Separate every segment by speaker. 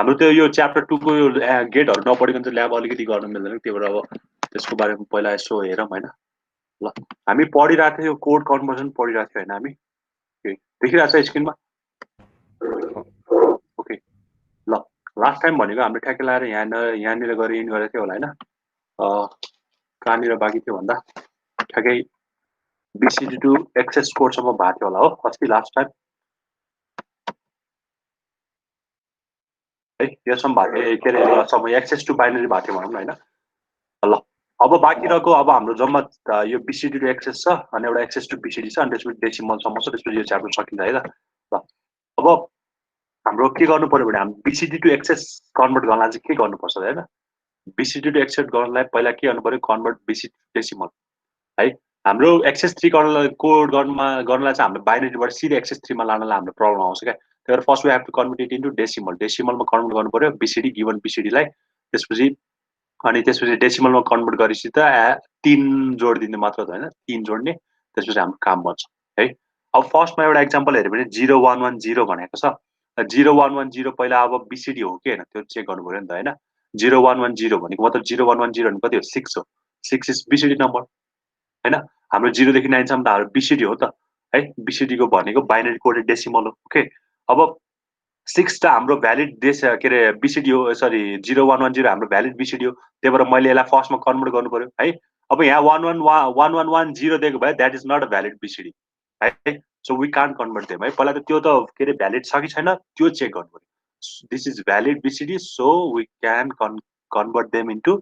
Speaker 1: हाम्रो त्यो यो च्याप्टर 2 को यो गेटहरु नपढिकन चाहिँ ल्याब अलिकति गर्न मिल्दैन, त्यही भएर अब त्यसको बारेमा पहिला यसो हेरौँ हैन। ल हामी पढिरहेको थियो, कोड कन्भर्जन पढिरहेको थियो हैन हामी। ओके, देखिरहेको छ स्क्रिनमा? ओके, ल लास्ट टाइम भनेको हामीले ठ्याक्कै लाएर यहाँनिर गएर इन गरेको थियो होला हैन। कहाँनिर बाँकी थियो भन्दा ठ्याक्कै BCD टु एक्सेस कोडसम्म भएको थियो होला हो अस्ति लास्ट टाइम है। यसम्म भएको थियो, के अरे समय एक्सेस टु बाइनरी भएको थियो भनौँ न हैन। ल अब बाँकी रहेको अब हाम्रो जम्मा यो BCD टु एक्सेस छ अनि एउटा एक्सेस टु BCD छ अनि त्यसपछि डेसिमलसम्म छ, त्यसपछि यो च्याप्टर सकिन्छ है त। ल अब हाम्रो के गर्नु पर्यो भने हामी BCD टु एक्सेस कन्भर्ट गर्नलाई चाहिँ के गर्नुपर्छ हैन। BCD टु एक्सेस गर्नलाई पहिला के गर्नु पर्यो, कन्भर्ट BCD टु डेसिमल है। हाम्रो एक्सेस 3 गर्नलाई कोड गर्नलाई चाहिँ हाम्रो बाइनरीबाट सिधै एक्सेस 3 मा लानलाई हाम्रो प्रब्लम आउँछ क्या। त्यही भएर first we have to convert it into decimal. डेसिमलमा कन्भर्ट गर्नु पर्यो BCD गिभन BCD लाई, त्यसपछि अनि त्यसपछि डेसिमलमा कन्भर्ट गरेपछि त 3 जोडिदिने मात्र होइन, 3 जोड्ने, त्यसपछि हाम्रो काम बन्छ है। अब फर्स्टमा एउटा एक्जाम्पल हेर्यो भने 0110 भनेको छ। 0110 पहिला अब BCD हो कि हैन त्यो चेक गर्नु पर्यो नि त हैन। 0110 भनेको मतलब 0110 भनेको कति हो, 6 हो। 6 इज BCD नम्बर हैन। हाम्रो 0 देखि 9 सम्म त हाम्रो BCD हो त है। BCD को भनेको बाइनरी कोडेड डेसिमल हो। ओके, अब 6 त हाम्रो भ्यालिड के अरे BCD हो, सरी 0110 हाम्रो भ्यालिड BCD हो। त्यही भएर मैले यसलाई फर्स्टमा कन्भर्ट गर्नु पर्यो है। अब यहाँ 1110 दिएको भए that is not a valid BCD है। So we can't convert them है। पहिला त त्यो त के अरे भ्यालिड छ कि छैन त्यो चेक गर्नु पर्यो। This is valid BCD, so we can convert them into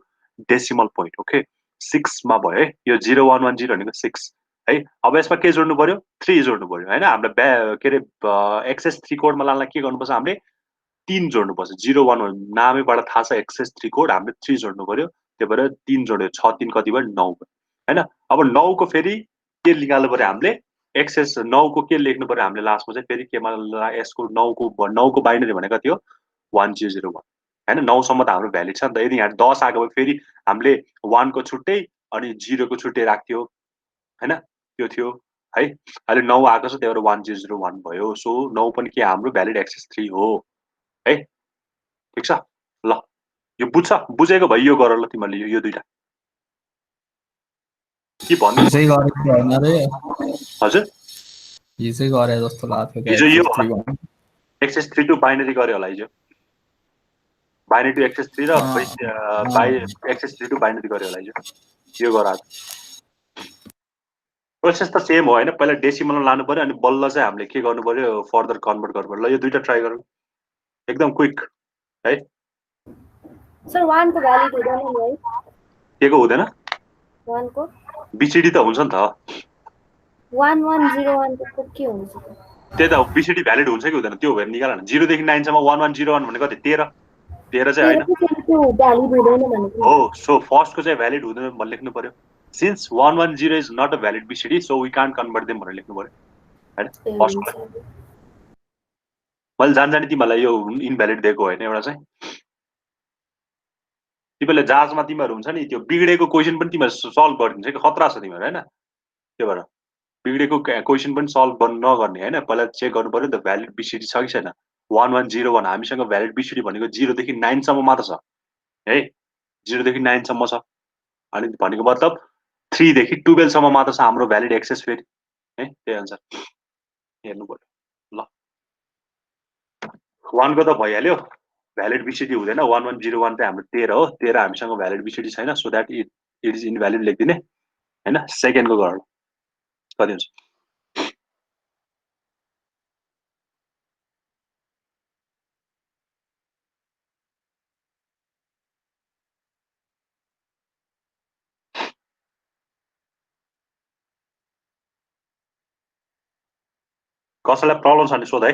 Speaker 1: decimal point. Okay, 6 मा भयो है। यो 0110 भनेको 6 है। अब यसमा के जोड्नु पर्यो, 3 जोड्नु पर्यो हैन। हाम्रो के अरे एक्सेस 3 कोडमा लानलाई के गर्नुपर्छ, हामीले 3 जोड्नुपर्छ। 01 नामैबाट थाहा छ एक्सेस 3 कोड, हामीले 3 जोड्नु पर्यो। त्यही भएर 3 जोड्यो 6 3 कति भयो, 9 भयो हैन। अब 9 को फेरि के निकाल्नु पर्यो हामीले, एक्सेस 9 को के लेख्नु पर्यो हामीले लास्टमा चाहिँ फेरि केमा यसको 9 को बाइनरी भनेको कति हो, 1001 हैन। 9 सम्म त हाम्रो भ्यालिड छ नि त। यदि यहाँ 10 आएको भए फेरि हामीले 1 को छुट्टै अनि 0 को छुट्टै राख्थ्यो हैन, त्यो थियो है। अहिले 9 आएको छ त्यही भएर 1001 भयो। सो 9 पनि के हाम्रो भ्यालिड एक्सेस 3 हो है। ठिक छ। ल यो बुझेको भइ यो गर ल तिमीले यो दुईटा के भन्नु
Speaker 2: यसै गरेको हैन रे,
Speaker 1: हजुर।
Speaker 2: यसै गरे जस्तो लाग्थ्यो
Speaker 1: हिजो यो
Speaker 2: एक्सेस 3 भन्नु।
Speaker 1: एक्सेस 3 टु बाइनरी गरे होला हिजो। बाइनरी टु एक्सेस 3 र एक्सेस 3 टु बाइनरी गरे होला हिजो। यो गर आज प्रोसेस त सेम हो हैन। पहिला डेसिमलमा लानु पर्यो अनि बल्ल चाहिँ हामीले के गर्नु पर्यो, फर्दर कन्भर्ट गर्नु पर्यो। ल यो दुईटा ट्राई गरौँ एकदम क्विक है।
Speaker 3: सर 1 को भ्यालिड हुँदैन नि है?
Speaker 1: के को हुँदैन?
Speaker 3: 1 को
Speaker 1: BCD त हुन्छ नि त।
Speaker 3: 1101 को के हुन्छ त?
Speaker 1: त्यही त BCD भ्यालिड हुन्छ कि हुँदैन त्यो भएर निकाल न। 0 देखि 9 सम्म 1101 भनेको कति, 13 चाहिँ हैन
Speaker 3: भ्यालिड हुँदैन भनेको
Speaker 1: हो। सो फर्स्ट को चाहिँ भ्यालिड हुँदैन भनेर लेख्नु पर्यो। Since 110 is not a valid BCD, so we can't convert them भनेर लेख्नु पर्यो हैन। फर्स्ट मैले जानी तिमीहरूलाई यो इनभ्यालिड दिएको होइन एउटा चाहिँ। तिमीहरूले जाँचमा तिमीहरू हुन्छ नि त्यो बिग्डेको क्वेसन पनि तिमीहरू सल्भ गरिदिन्छ कि खतरा छ तिमीहरू हैन। त्यही भएर बिग्डेको क्वेसन पनि सल्भ नगर्ने हैन। पहिला चेक गर्नु पर्यो नि त भ्यालिड BCD छ कि छैन। 1101 हामीसँग भ्यालिड BCD भनेको 0 देखि 9 सम्म मात्र छ है। 0 देखि 9 सम्म छ अनि भनेको मतलब 3 देखि 12 सम्म मात्र छ हाम्रो भ्यालिड एक्सेस फेरि है। त्यही अनुसार हेर्नु पर्यो। ल 1 को त भइहाल्यो, भ्यालिड BCD हुँदैन। 1101 चाहिँ हाम्रो 13 हो। 13 हामीसँग भ्यालिड BCD छैन, so that it is invalid लेखिदिने हैन। सेकेन्डको गर कति हुन्छ। कसैलाई प्रब्लम छ भने सोध है।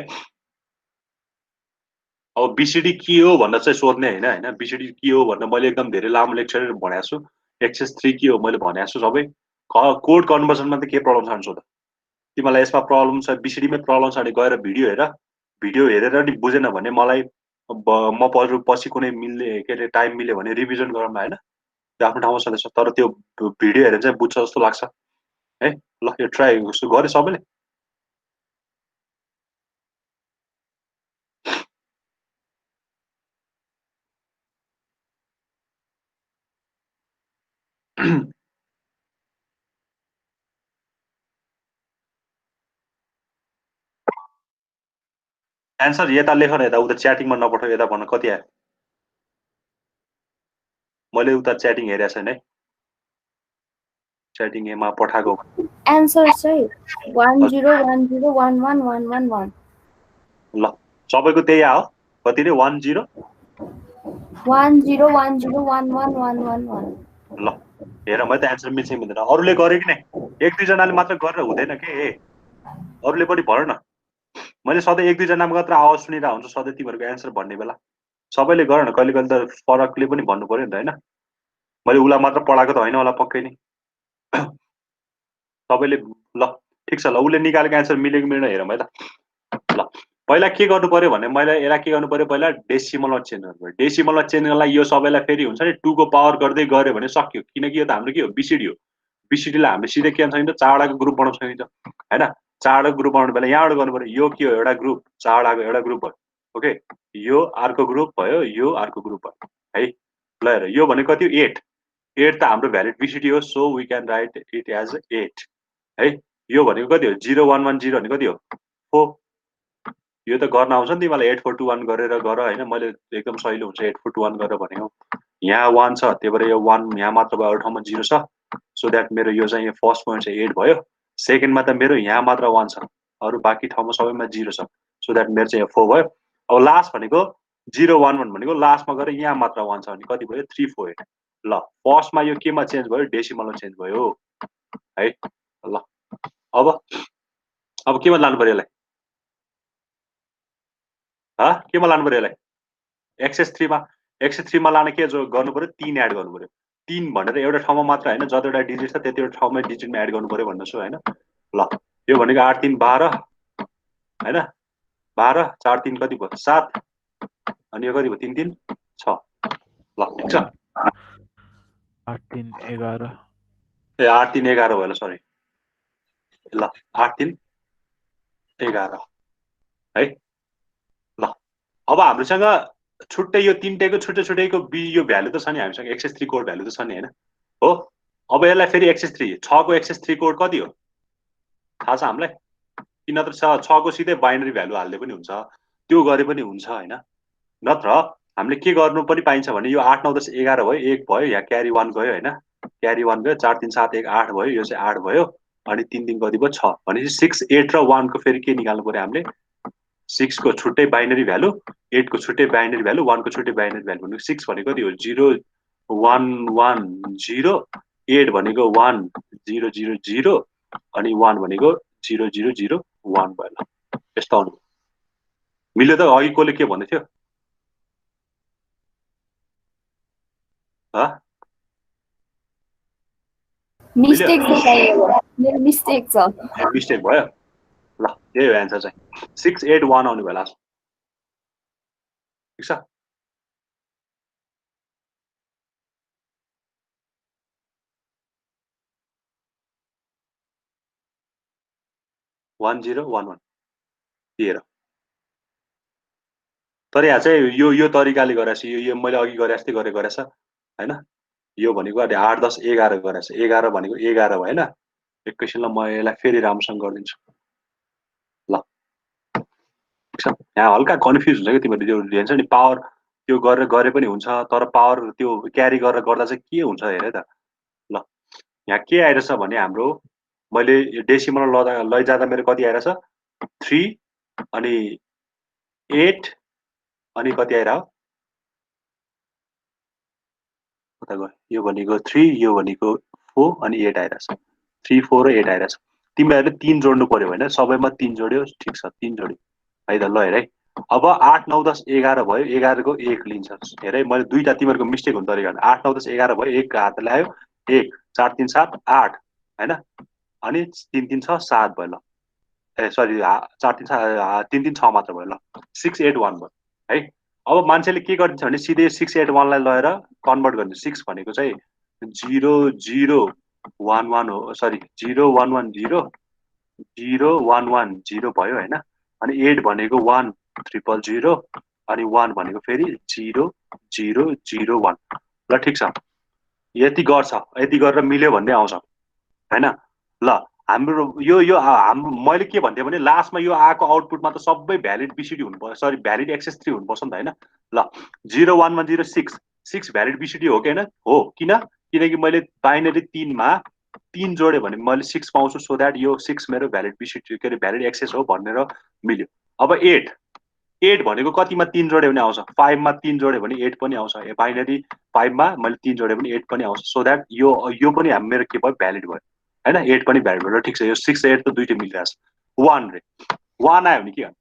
Speaker 1: अब BCD के हो भनेर चाहिँ सोध्ने हैन। BCD के हो भनेर मैले एकदम धेरै लामो लेक्चर भनेको छु। एक्सेस 3 के हो मैले भनेको छु सबै। कोड कन्भर्जनमा त के प्रब्लम छ भने सोध। तिमीलाई यसमा प्रब्लम छ, BCD मै प्रब्लम छ भने गएर भिडियो हेर। भिडियो हेरेर नि बुझेन भने मलाई म पछि कुनै मिल्ने के अरे टाइम मिल्यो भने रिभिजन गरौँला हैन। त्यो आफ्नो ठाउँमा सधैँ छ, तर त्यो भिडियो हेरेर चाहिँ बुझ्छ जस्तो लाग्छ है। ल यो ट्राई गरे सबैले। एन्सर यता लेख न, यता उता च्याटिङमा नपठाऊ, यता भन कति आयो। मैले उता च्याटिङ हेरेको छैन है, च्याटिङमा पठाएको।
Speaker 3: एन्सर चाहिँ 1010111111
Speaker 1: ल सबैको त्यही आयो, कति रे 10।
Speaker 3: 1010111111
Speaker 1: ल हेर मैले त एन्सर मिल्छ मिल्दैन, अरूले गरे कि नै, एक दुई जनाले मात्र गरेर हुँदैन के, अरूले पनि भन न। मैले सधैँ एक दुई जना मात्र आवाज सुनिरहेको हुन्छु सधैँ तिमीहरूको एन्सर भन्ने बेला, सबैले गर न, कहिले कहिले त फरकले पनि भन्नु पर्यो नि त हैन। मैले उसलाई मात्र पढाएको त होइन होला पक्कै नै। सबैले ल ठिक छ, ल उसले निकालेको एन्सर मिलेको मिल्दैन हेरौँ है त। ल पहिला के गर्नु पर्यो भने मैले यसलाई के गर्नु पर्यो, पहिला डेसिमलमा चेन्ज गर्नु पर्यो। डेसिमलमा चेन्ज गर्नलाई यो सबैलाई फेरि हुन्छ नि 2 को पावर गर्दै गऱ्यो भने सक्यो, किनकि यो त हाम्रो के हो, बिसिडी हो। बिसिडीलाई हामीले सिधै के गर्न सकिन्छ, चारवटाको ग्रुप बनाउन सकिन्छ हैन। चारवटाको ग्रुप बनाउनु बेला यहाँबाट गर्नु पर्यो, यो के हो, एउटा ग्रुप, चारवटाको एउटा ग्रुप भयो। ओके, यो अर्को ग्रुप भयो, यो अर्को ग्रुप भयो है। ल हेर यो भनेको कति हो, 8 त हाम्रो भ्यालिड बिसिडी हो, so we can write it as 8 है। यो भनेको कति हो, 0110 भनेको कति हो, 4। यो त गर्न आउँछ नि तिमीलाई, 8421 गरेर गर हैन, मैले एकदम सजिलो हुन्छ 8421 गरेर भनेको। यहाँ 1 छ, त्यही भएर यो 1 यहाँ मात्र भयो, अरू ठाउँमा 0 छ, सो द्याट मेरो यो चाहिँ फर्स्ट पोइन्ट चाहिँ 8 भयो। सेकेन्डमा त मेरो यहाँ मात्र 1 छ, अरू बाँकी ठाउँमा सबैमा 0 छ, सो द्याट मेरो चाहिँ 4 भयो। अब लास्ट भनेको 011 भनेको लास्टमा गएर यहाँ मात्र 1 छ भने कति भयो, 348। ल फर्स्टमा यो केमा चेन्ज भयो, डेसिमलमा चेन्ज भयो है। ल अब केमा लानु पर्यो यसलाई, केमा लानु पर्यो यसलाई, एक्सेस 3 मा लान के गर्नु पर्यो, 3 एड गर्नु पर्यो। 3 भनेर एउटा ठाउँमा मात्र हैन, जतिवटा डिजिट छ त्यतिवटा ठाउँमै डिजिटमा एड गर्नु पर्यो भन्नु छु हैन। ल यो भनेको 8 3 12 हैन, 12 4 3 कति भयो, 7 अनि यो कति भयो, 3 3 6। ल ठीक छ,
Speaker 4: 8 3 11
Speaker 1: ए 8 3 11 भयो, ल सरी, ल 8 3 11 है। ल अब हामीसँग छुट्टै यो तीनटैको छुट्टै छुट्टैको यो भ्यालु त छ नि, हामीसँग एक्सेस 3 कोड भ्यालु त छ नि हैन हो। अब यसलाई फेरि एक्सेस 3 6 को एक्सेस 3 कोड कति हो थाहा छ हामीलाई, कि नत्र 6 को सिधै बाइनरी भ्यालु हाल्दै पनि हुन्छ, त्यो गरे पनि हुन्छ हैन। नत्र हामीले के गर्नु पनि पाइन्छ भने यो 8 9 10 11 भयो, 1 भयो, यहाँ क्यारी 1 गयो हैन, क्यारी 1 गयो, 4 3 7 1 8 भयो, यो चाहिँ 8 भयो, अनि 3 3 कति भयो, 6 भनेपछि 6 8 र 1 को फेरि के निकाल्नु पर्यो हामीले, 6 को छुट्टै बाइनरी भ्यालु, 8 को छुट्टै बाइनरी भ्यालु, 1 को छुट्टै बाइनरी भ्यालु भनेको 6 भनेको कति हो, 0 1 1 0, 8 भनेको 1 0 0 0 अनि 1 भनेको 0 0 0 1 भयो। ल यस्तो आउनु मिल्यो त, अघि कोले के भन्दै थियो,
Speaker 3: मिस्टेक छ, मेरो मिस्टेक छ,
Speaker 1: मिस्टेक भयो। ल यही हो एन्सर चाहिँ 6 8 1 आउनु भयो लास्ट, ठीक छ। वान जिरो वान वान दिएर, तर यहाँ चाहिँ यो तरिकाले गरेछ, यो मैले अघि गरे जस्तै गरेछ हैन। यो भनेको 8 10 11 गरेछ, 11 भनेको 11 भयो हैन। एकैछिनलाई म यसलाई फेरि राम्रोसँग गरिदिन्छु। ल ठीक छ, यहाँ हल्का कन्फ्युज हुन्छ कि तिमीहरू, त्यो हेर्छ नि पावर त्यो गरेर गरे पनि हुन्छ, तर पावर त्यो क्यारी गरेर गर्दा चाहिँ के हुन्छ हेर त। ल यहाँ के आइरहेछ भने हाम्रो मैले डेसिमल लैजाँदा मेरो कति आइरहेछ, 3 अनि 8 अनि कति आइरह्यो, कता गयो, यो भनेको 3 यो भनेको 4 अनि 8 आइरहेछ, 3 4 र 8 आइरहेछ। तिमीहरूले 3 जोड्नु पर्यो होइन, सबैमा 3 जोड्यो, ठिक छ 3 जोड्यो है त। ल हेर है, अब 8 9 10 11 भयो, 11 को 1 लिन्छ, हेर है मैले दुईटा तिमीहरूको मिस्टेक हुने तरिका 8 9 10 11 भयो, 1 हात ल्यायो, 1 4 3 7 8 हैन, अनि 3 3 6 7 भयो। ल ए सरी 4 3 3 3 6 मात्र भयो। ल 6 8 1 भयो है। अब मान्छेले के गरिदिन्छ भने सिधै 6 8 1 लाई लगेर कन्भर्ट गरिदिन्छ, 6 भनेको चाहिँ 0 0 1 1 हो, सरी 0 1 1 0 0 1 1 0 भयो हैन, अनि 8 भनेको 1 0 0 अनि 1 भनेको फेरि 0 0 0 1। ल ठिक छ, यति गर्छ, यति गरेर मिल्यो भन्ने आउँछ हैन। ल हाम्रो यो मैले के भन्थे भने लास्टमा यो आएको आउटपुटमा त सबै भ्यालिड बिसिडी हुनु पर्यो, सरी भ्यालिड एक्सेस 3 हुनु पर्छ नि त हैन। ल 0 1 मा 0 6 6 भ्यालिड बिसिडी हो कि हैन? हो। किनकि मैले बाइनरी 3 मा 3 जोडे भने मैले 6 पाउँछु, सो दैट यो 6 मेरो भ्यालिड बिसिडी के अरे भ्यालिड एक्सेस हो भनेर मिल्यो। अब 8 भनेको कतिमा 3 जोड्यो भने आउँछ? 5 मा 3 जोड्यो भने 8 पनि आउँछ। बाइनरी 5 मा मैले 3 जोड्यो भने 8 पनि आउँछ, सो दैट यो पनि मेरो के भयो भ्यालिड भयो हैन। 8 पनि भ्यालिड भयो। ठिक छ, यो 6 8 त दुईटै मिलिरहेछ। 1 रे 1 आयो भने के गर्नु?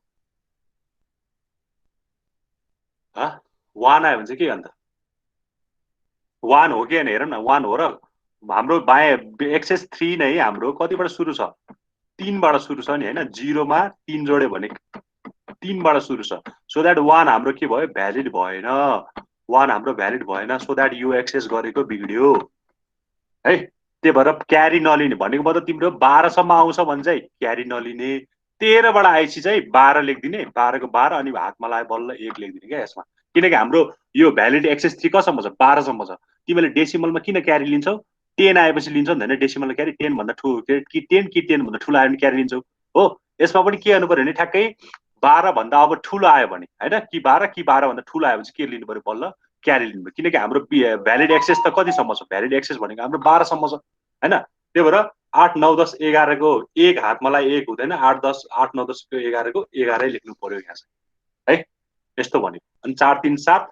Speaker 1: 1 आयो भने चाहिँ के गर्नु? 1 हो कि हैन हेरौँ न। 1 हो र हाम्रो एक्सेस 3 नै हाम्रो कतिबाट सुरु छ? 3 बाट सुरु छ नि हैन। 0 मा 3 जोड्यो भने 3 बाट सुरु छ, सो दैट 1 हाम्रो के भयो? भ्यालिड भएन। 1 हाम्रो भ्यालिड भएन, सो दैट यो एक्सेस गरेको बिग्डियो है। त्यही भएर क्यारी नलिने भनेको मतलब तिम्रो 12 सम्म आउँछ भने चाहिँ क्यारी नलिने। 13 बाट आइसी चाहिँ 12 लेखिदिने, 12 को 12 अनि हातमा लाए बल्ल 1 लेखिदिने क्या यसमा। किनकि हाम्रो यो भ्यालिड एक्सेस 3 कतिसम्म छ? 12 सम्म छ। तिमीले डेसिमलमा किन क्यारी लिन्छौ? 10 आएपछि लिन्छौ नि हैन। डेसिमलमा क्यारी 10 भन्दा ठुलो कि 10 भन्दा ठुलो आयो भने क्यारी लिन्छौ हो। यसमा पनि के गर्नु पर्यो भने ठ्याक्कै 12 भन्दा अब ठुलो आयो भने हैन, कि 12 भन्दा ठुलो आयो भने चाहिँ के लिनु पर्यो? बल्ल क्यारी लिनु पर्यो। किनकि हाम्रो भ्यालिड एक्सेस त कतिसम्म छ? भ्यालिड एक्सेस भनेको हाम्रो 12 सम्म छ हैन। त्यही भएर 8 9 10 11 को 1 हातमा लाई 1 हुँदैन। 8 10 8 9 10 को 11 को 11 लेख्नु पर्यो यहाँ चाहिँ है। यस्तो भनेको। अनि 4 3 7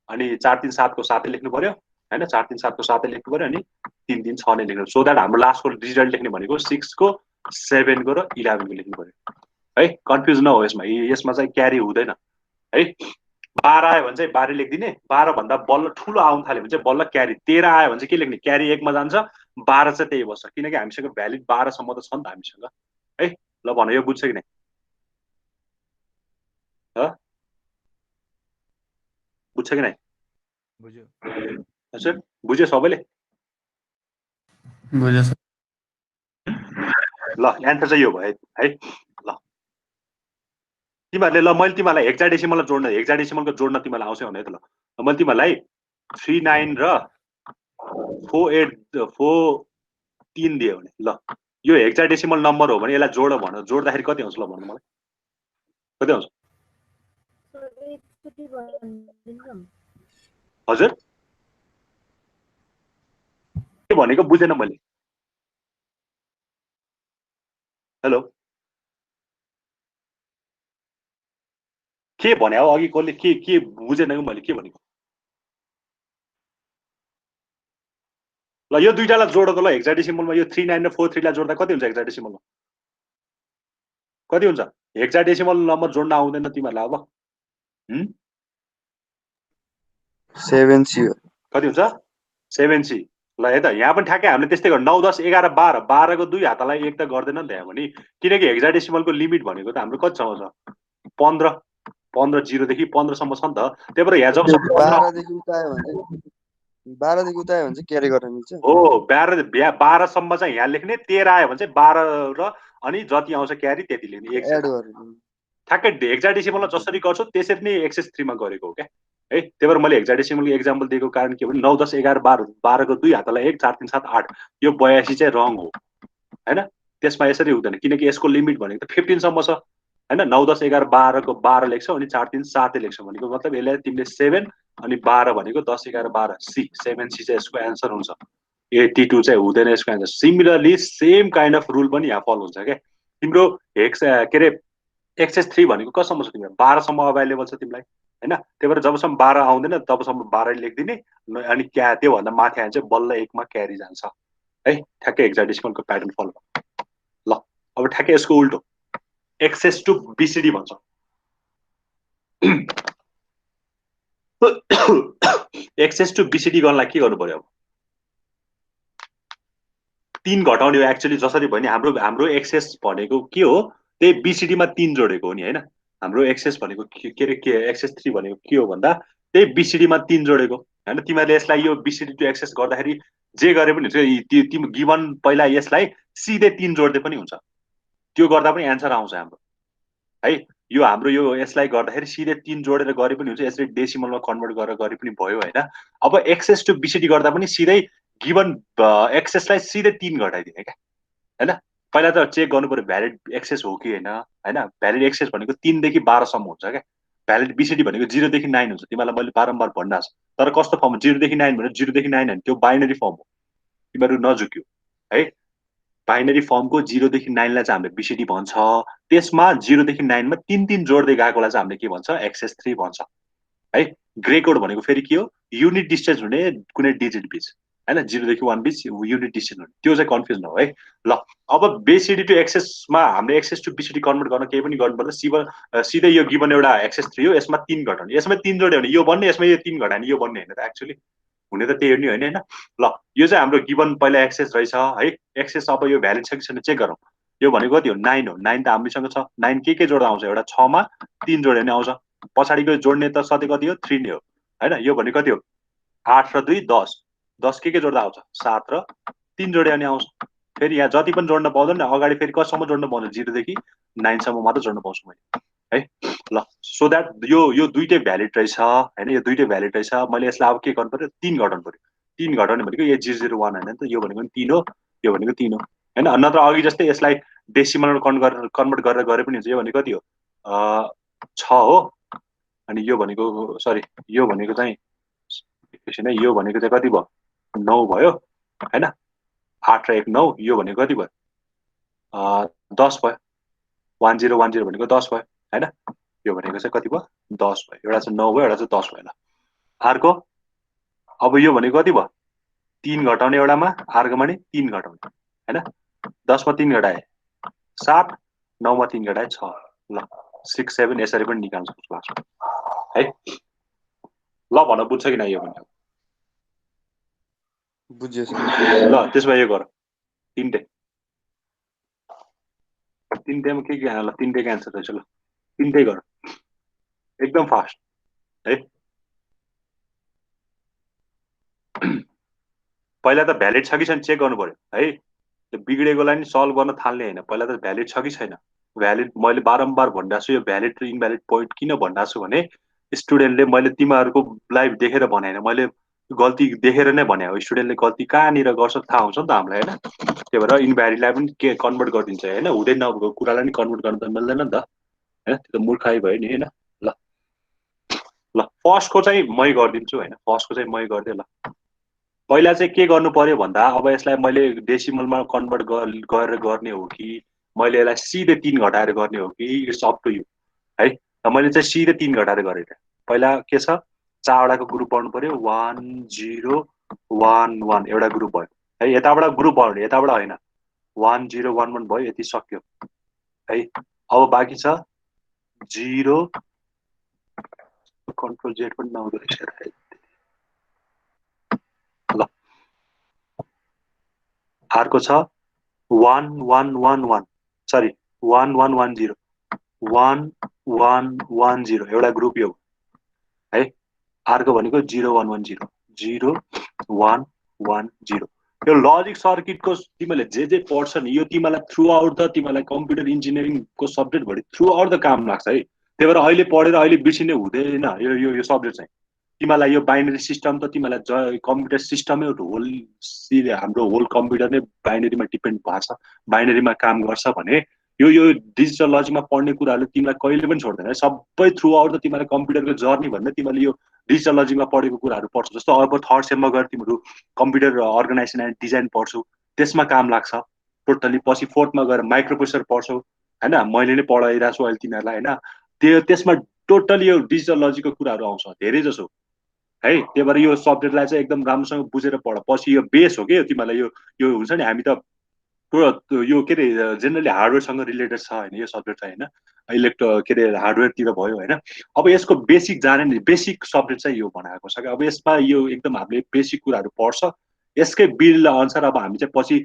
Speaker 1: अनि 4 3 7 को 7 लेख्नु पर्यो हैन। 4 3 7 को 7 लेख्नु पर्यो अनि 3 3 6 नै लेख्नु, सो दैट हाम्रो लास्टको रिजल्ट लेख्ने भनेको 6 को 7 को र 11 को लेख्नु पर्यो है। कन्फ्युज नहो यसमा। यसमा चाहिँ क्यारी हुँदैन है। 12 आयो भने चाहिँ 12 लेखिदिने। 12 भन्दा बल्ल ठुलो आउन थाल्यो भने चाहिँ बल्ल क्यारी। 13 आयो भने चाहिँ के लेख्ने? क्यारी 1 मा जान्छ, 12 चाहिँ त्यही बस्छ। किनकि हामीसँग भ्यालिड 12 सम्म त छ नि त हामीसँग है। ल भन, यो बुझ्छ कि नै? बुझ्छ कि नै?
Speaker 4: बुझ्यो
Speaker 1: हजुर बुझ्यो सबैले?
Speaker 2: बुझ्यो सर।
Speaker 1: ल एन्सर चाहिँ यो भयो है। ल तिमीहरूले ल मैले तिमीलाई हेक्साडेसिमललाई जोड्न, हेक्साडेसिमलको जोड्न तिमीलाई आउँछ भने त ल मैले तिमीलाई 39 र 4 दियो भने ल यो हेक्साडेसिमल नम्बर हो भने यसलाई जोड भन। जोड्दाखेरि कति आउँछ ल भन्नु मलाई? कति आउँछ? हजुर के भनेको बुझेन मैले। हेलो के भने हो अघि कसले के बुझेन कि मैले के भनेको? ल यो दुईटालाई जोड त ल हेक्साडेसिमलमा। यो 39 र 43 लाई जोड्दा कति हुन्छ हेक्साडेसिमलमा? कति हुन्छ? हेक्साडेसिमल नम्बर जोड्न आउँदैन तिमीहरूलाई अब?
Speaker 5: 7C हो।
Speaker 1: कति हुन्छ? 7C। ल हेर त यहाँ पनि ठ्याक्कै हामीले त्यस्तै गर्नु। 9 10 11 12 12 को 2 हातलाई 1 त गर्दैन नि त यहाँ पनि। किनकि हेक्साडेसिमलको लिमिट भनेको त हाम्रो कतिसम्म छ? 15 15 0 देखि 15 सम्म छ नि त। त्यही भएर यहाँ जबसम्म
Speaker 5: 12 देखि उता आयो भने चाहिँ क्यारी गर्न मिल्छ
Speaker 1: हो। 12 सम्म चाहिँ यहाँ लेख्ने। 13 आयो भने चाहिँ 12 र अनि जति आउँछ क्यारी त्यति लेख्ने।
Speaker 5: एड गर्नु।
Speaker 1: ठ्याक्कै हेक्साडेसिमलमा जसरी गर्छौ त्यसरी नै एक्सेस 3 मा गरेको हो क्या है। त्यही भएर मैले हेक्साडेसिमलको एक्जाम्पल दिएको कारण के भने 9 10 11 12 12 को 2 हातलाई 1 4 3 7 8 यो 82 चाहिँ रङ हो हैन। त्यसमा यसरी हुँदैन किनकि यसको लिमिट भनेको त 15 सम्म छ हैन। 9 10 11 12 को 12 लेख्छौ अनि 4 3 7 लेख्छौ भनेको मतलब यसले तिमीले 7 अनि 12 भनेको 10 11 12 सी 7C चाहिँ यसको एन्सर हुन्छ। 82 चाहिँ हुँदैन यसको answer. Similarly same kind of rule पनि यहाँ फलो हुन्छ क्या। तिम्रो के अरे एक्सेस 3 भनेको कतिसम्म छ? तिम्रो 12 सम्म अभाइलेबल छ तिमीलाई हैन। त्यही भएर जबसम्म 12 आउँदैन तबसम्म 12 लेखिदिने अनि त्योभन्दा माथि आयो चाहिँ बल्ल 1 मा क्यारी जान्छ है। ठ्याक्कै हेक्साडेसिमलको प्याटर्न फलो। ल अब ठ्याक्कै यसको उल्टो एक्सेस टु बिसिडी भन्छ। एक्सेस टु बिसिडी गर्नलाई के गर्नु पर्यो? अब 3 घटाउने हो एक्चुअली। जसरी भने हाम्रो एक्सेस भनेको के हो? त्यही बिसिडी मा 3 जोडेको हो नि हैन। हाम्रो एक्सेस भनेको के अरे के एक्सेस 3 भनेको के हो भन्दा त्यही बिसिडी मा 3 जोडेको हैन। तिमीहरूले यसलाई यो बिसिडी टु एक्सेस गर्दाखेरि जे गरे पनि हुन्छ। तिमी गिभन पहिला यसलाई सिधै 3 जोड्दै पनि हुन्छ। त्यो गर्दा पनि एन्सर आउँछ हाम्रो है। यो हाम्रो यो यसलाई गर्दाखेरि सिधै 3 जोडेर गरे पनि हुन्छ, यसरी डेसिमलमा कन्भर्ट गरेर गरे पनि भयो हैन। अब एक्सेस टु बीसीडी गर्दा पनि सिधै गिवन एक्सेसलाई सिधै 3 घटाइदिने क्या हैन। पहिला त चेक गर्नु पर्यो भ्यालिड एक्सेस हो कि हैन हैन। भ्यालिड एक्सेस भनेको 3 देखि 12 सम्म हुन्छ क्या। भ्यालिड बीसीडी भनेको 0 देखि 9 हुन्छ। तिमीलाई मैले बारम्बार भनिरहेको छु। तर कस्तो फर्म 0 देखि 9 भने 0 देखि 9 हैन, त्यो बाइनरी फर्म हो। तिमीहरू नझुक्यौ है। बाइनरी फर्मको 0 देखि 9 लाई चाहिँ हामीले बीसीडी भन्छ। त्यसमा 0 देखि 9 मा 3 जोड्दै गएकोलाई चाहिँ हामीले के भन्छ, एक्सेस 3 भन्छ है। ग्रे कोड भनेको फेरि के हो, युनिट डिस्टेन्स हुने कुनै डिजिट बीच हैन, 0 देखि 1 बीच युनिट डिस्टेन्स हुने, त्यो चाहिँ कन्फ्युज नहो है। ल अब बीसीडी टु एक्सेसमा हामीले एक्सेस टु बीसीडी कन्भर्ट गर्न केही पनि गर्नु पर्दैन। सिधै यो गिवन एउटा एक्सेस 3 हो, यसमा 3 घटाउने, यसमा 3 जोड्यो भने यो बन्ने, यसमा यो 3 घटाउने यो बन्ने हैन त। एक्चुअली हुने त त्यही हो नि हैन हैन। ल यो चाहिँ हाम्रो गिवन पहिला एक्सेस रहेछ है। एक्सेस अब यो भ्यालिड छ कि छैन चेक गरौँ। यो भनेको कति हो, 9 हो। 9 त हामीसँग छ। 9 के जोड्दा आउँछ, एउटा 6 मा 3 जोड्यो भने आउँछ। पछाडिको जोड्ने त सधैँ कति हो, 3 नै हो हैन। यो भनेको कति हो, 8 र 2 10। 10 के जोड्दा आउँछ, 7 र 3 जोड्यो भने आउँछ। फेरि यहाँ जति पनि जोड्न पाउँदैन, अगाडि फेरि कतिसम्म जोड्न पाउँछ, 0 देखि 9 सम्म मात्र जोड्न पाउँछु मैले है। ल सो द्याट यो दुईटै भ्यालिड रहेछ हैन। यो दुईटै भ्यालिड रहेछ। मैले यसलाई अब के गर्नु पर्यो, 3 घटाउनु पर्यो। 3 घटाउने भनेको यो 001 हैन त, यो भनेको 3 हो, यो भनेको 3 हो हैन। नत्र अघि जस्तै यसलाई डेसिमलमा कन्भर्ट गरेर गरे पनि हुन्छ। यो भनेको कति हो, 6 हो। अनि यो भनेको सरी, यो भनेको चाहिँ एकैछिन है, यो भनेको चाहिँ कति भयो, 9 भयो हैन। 8 र 1 9, यो भनेको कति भयो, 10 भयो। 1010 भनेको 10 भयो हैन। यो भनेको चाहिँ कति भयो, 10 भयो। एउटा चाहिँ 9 भयो, एउटा चाहिँ 10 भयो। ल अर्को अब यो भनेको कति भयो, 3 घटाउने एउटामा, अर्कोमा नि 3 घटाउने हैन। 10 मा 3 घटाए 7, 9 मा 3 घटाए 6। ल 6 7 यसरी पनि निकाल्न सक्छु क्लासमा है। ल भन बुझ्छ कि न यो भनेको,
Speaker 5: बुझ्यो सर।
Speaker 1: ल त्यसमा यो गर, तीनटै तीनटैमा के ल तीनटैको एन्सर रहेछ। ल तीनटै गर, एकदम फास्ट है। पहिला त भ्यालिड छ कि छैन चेक गर्नु पर्यो है। त्यो बिग्रेकोलाई नि सल्भ गर्न थाल्ने हैन, पहिला त भ्यालिड छ कि छैन। भ्यालिड मैले बारम्बार भनिरहेको छु, यो भ्यालिड र इनभ्यालिड पोइन्ट किन भनिरहेको छु भने स्टुडेन्टले, मैले तिमीहरूको लाइभ देखेर भनेन, मैले गल्ती देखेर नै भने हो। स्टुडेन्टले गल्ती कहाँनिर गर्छ थाहा हुन्छ नि त हामीलाई हैन। त्यही भएर इनभ्यालिडलाई पनि के कन्भर्ट गरिदिन्छ हैन, हुँदै नभएको कुरालाई नि कन्भर्ट गर्न त मिल्दैन नि त हैन। त्यो त मूर्खाइ भयो नि हैन। ल ल फर्स्टको चाहिँ मै गरिदिन्छु हैन, फर्स्टको चाहिँ मै गरिदिएँ। ल पहिला चाहिँ के गर्नु पर्यो भन्दा, अब यसलाई मैले डेसिमलमा कन्भर्ट गरेर गर्ने हो कि मैले यसलाई सिधै 3 घटाएर गर्ने हो कि, इट्स अप टु यु है। र मैले चाहिँ सिधै 3 घटाएर गरेँ। पहिला के छ, 4 वटाको ग्रुप पढ्नु पर्यो, 1 0 1 1 एउटा ग्रुप भयो है। यताबाट ग्रुप पढ्ने, यताबाट हैन। 1 0 1 1 भयो, यति सक्यो है। अब बाँकी छ 0, कन्ट्रोल जेड पनि नहुँदो रहेछ। ल अर्को छ 1 1 1 1 सरी 1 1 1 0 1 1 1 0 एउटा ग्रुप यो है। अर्को भनेको 0 1 1 0 0 1 1 0। यो लजिक सर्किटको तिमीले जे पढ्छ नि, यो तिमीलाई थ्रु आउट द, तिमीलाई कम्प्युटर इन्जिनियरिङको सब्जेक्टभरि थ्रु आउट द काम लाग्छ है। त्यही भएर अहिले पढेर अहिले बिर्सिने हुँदैन यो सब्जेक्ट चाहिँ। तिमीलाई यो बाइनरी सिस्टम त तिमीलाई कम्प्युटर सिस्टमै होल, हाम्रो होल कम्प्युटर नै बाइनरीमा डिपेन्ड भएको छ, बाइनरीमा काम गर्छ भने यो डिजिटल लजिकमा पढ्ने कुराहरूले तिमीलाई कहिले पनि छोड्दैन है। सबै थ्रु आउट त तिमीलाई कम्प्युटरको जर्नी भन्दा तिमीले यो डिजिटल लजिकमा पढेको कुराहरू पढ्छौ। जस्तो अब 3rd सेममा गएर तिमीहरू कम्प्युटर अर्गनाइजेसन एन्ड डिजाइन पढ्छौ, त्यसमा काम लाग्छ टोटली। पछि 4th मा गएर माइक्रो प्रोसेसर पढ्छौ हैन, मैले नै पढाइरहेको छु अहिले तिमीहरूलाई हैन। त्यसमा टोटली यो डिजिटल लजिकको कुराहरू आउँछ धेरै जसो है। त्यही भएर यो सब्जेक्टलाई चाहिँ एकदम राम्रोसँग बुझेर पढ। पछि यो बेस हो कि तिमीलाई यो हुन्छ नि, हामी त यो के अरे जेनरली हार्डवेयरसँग रिलेटेड छ होइन यो सब्जेक्ट चाहिँ होइन, के अरे हार्डवेयरतिर भयो होइन। अब यसको बेसिक जाने नि, बेसिक सब्जेक्ट चाहिँ यो बनाएको छ कि। अब यसमा यो एकदम हामीले बेसिक कुराहरू पढ्छ, यसकै बिल अनुसार अब हामी चाहिँ पछि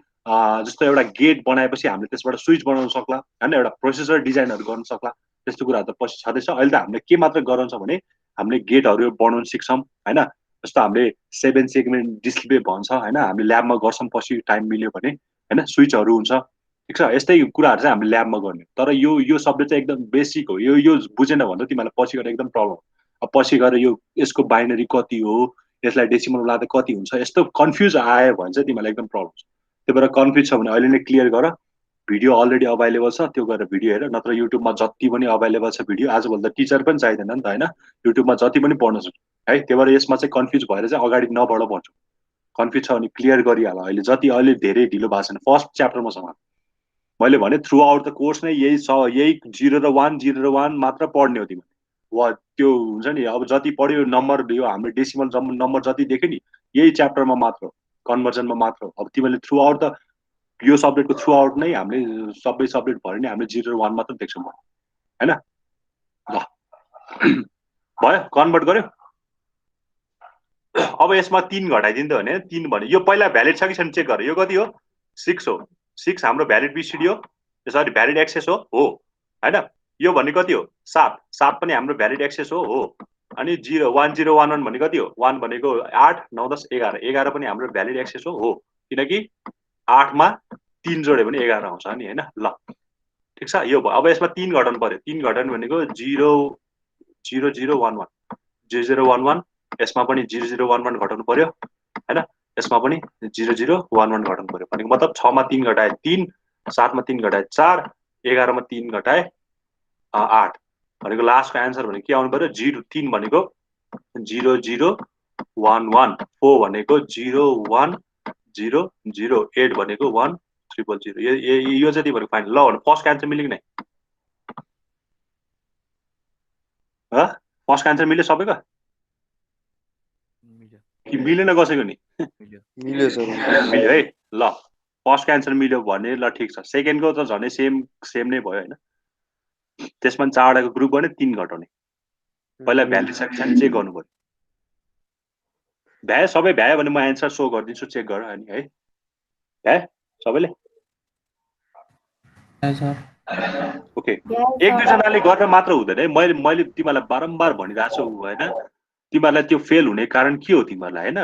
Speaker 1: जस्तो एउटा गेट बनाएपछि हामीले त्यसबाट स्विच बनाउन सक्ला होइन, एउटा प्रोसेसर डिजाइनहरू गर्न सक्ला, त्यस्तो कुराहरू त पछि छँदैछ। अहिले त हामीले के मात्र गराउँछ भने हामीले गेटहरू बनाउन सिक्छौँ होइन। जस्तो हामीले 7 सेगमेन्ट डिस्प्ले भन्छ होइन, हामीले ल्याबमा गर्छौँ पछि टाइम मिल्यो भने होइन। स्विचहरू हुन्छ, ठिक छ यस्तै कुराहरू चाहिँ हामीले ल्याबमा गर्ने तर यो सब्जेक्ट चाहिँ एकदम बेसिक हो यो बुझेन भने त तिमीलाई पछि गएर एकदम प्रब्लम अब पछि गएर यसको बाइनरी कति हो यसलाई डेसिमल लाँदा कति हुन्छ यस्तो कन्फ्युज आयो भने चाहिँ तिमीलाई एकदम प्रब्लम छ त्यही भएर कन्फ्युज छ भने अहिले नै क्लियर गर भिडियो अलरेडी अभाइलेबल छ त्यो गरेर भिडियो हेर नत्र युट्युबमा जति पनि अभाइलेबल छ भिडियो आजभोलि त टिचर पनि चाहिँदैन नि त होइन युट्युबमा जति पनि पढ्न सक्छ है त्यही भएर यसमा चाहिँ कन्फ्युज भएर चाहिँ अगाडि नबढ भन्छु कन्फ्युज छ भने क्लियर गरिहाल अहिले धेरै ढिलो भएको छैन फर्स्ट च्याप्टरमा समान मैले भने थ्रु आउट द कोर्स नै यही 0 र 1 मात्र पढ्ने हो तिमीले वा त्यो हुन्छ नि अब जति पढ्यो नम्बर यो हाम्रो डेसिमल नम्बर जति देख्यो नि यही च्याप्टरमा मात्र कन्भर्जनमा मात्र अब तिमीले थ्रु आउट त यो सब्जेक्टको थ्रु आउट नै हामीले सबै सब्जेक्ट भएर नि हामीले 0 र 1 मात्र देख्छौँ होइन ल भयो कन्भर्ट गर्यो अब यसमा 3 घटाइदिन्थ्यो भने 3 भने यो पहिला भ्यालिड छ कि छैन चेक गर यो कति हो 6 हो 6 हाम्रो भ्यालिड बिसिडी हो सरी भ्यालिड एक्सेस हो होइन यो भन्ने कति हो 7 पनि हाम्रो भ्यालिड एक्सेस हो अनि 1011 भने कति हो 1 भनेको 8 9 10 11 11 पनि हाम्रो भ्यालिड एक्सेस हो किनकि 8 मा 3 जोड्यो भने 11 आउँछ नि होइन ल ठिक छ यो भयो अब यसमा 3 घटाउनु पर्यो 3 घटाउनु भनेको 0011 0011 यसमा पनि 0011 घटाउनु पर्यो हैन यसमा पनि 0011 घटाउनु पर्यो भनेको मतलब 6 मा 3 घटाए 3 7 मा 3 घटाए 4 11 मा 3 घटाए 8 भनेको लास्टको आन्सर भनेको के आउनु पर्यो 3 भनेको 0011 4 भनेको 01008 भनेको 1300 यो चाहिँ भनेको फाइनल ल भने फर्स्ट आन्सर मिल्यो कि नै फर्स्ट आन्सर मिल्यो सबैको कि मिलेन कसैको नि
Speaker 5: मिल्यो सर
Speaker 1: मिल्यो है ल फर्स्ट आन्सर मिल्यो भने ल ठिक छ सेकेन्डको त झनै सेम नै भयो हैन त्यसमा 4 वटाको ग्रुप गर्ने 3 घटाउने पहिला भ्यालु सेक्सन चेक गर्नु पर्यो भ्याए सबै भ्याए भने म आन्सर शो गर्दिन्छु चेक गर अनि है भ्याए सबैले ओके एक दुईजनाले गर्न मात्र हुँदैन है मैले तिमीलाई बारम्बार भनिरहेको छु हैन तिमीहरूलाई त्यो फेल हुने कारण के हो तिमीहरूलाई हैन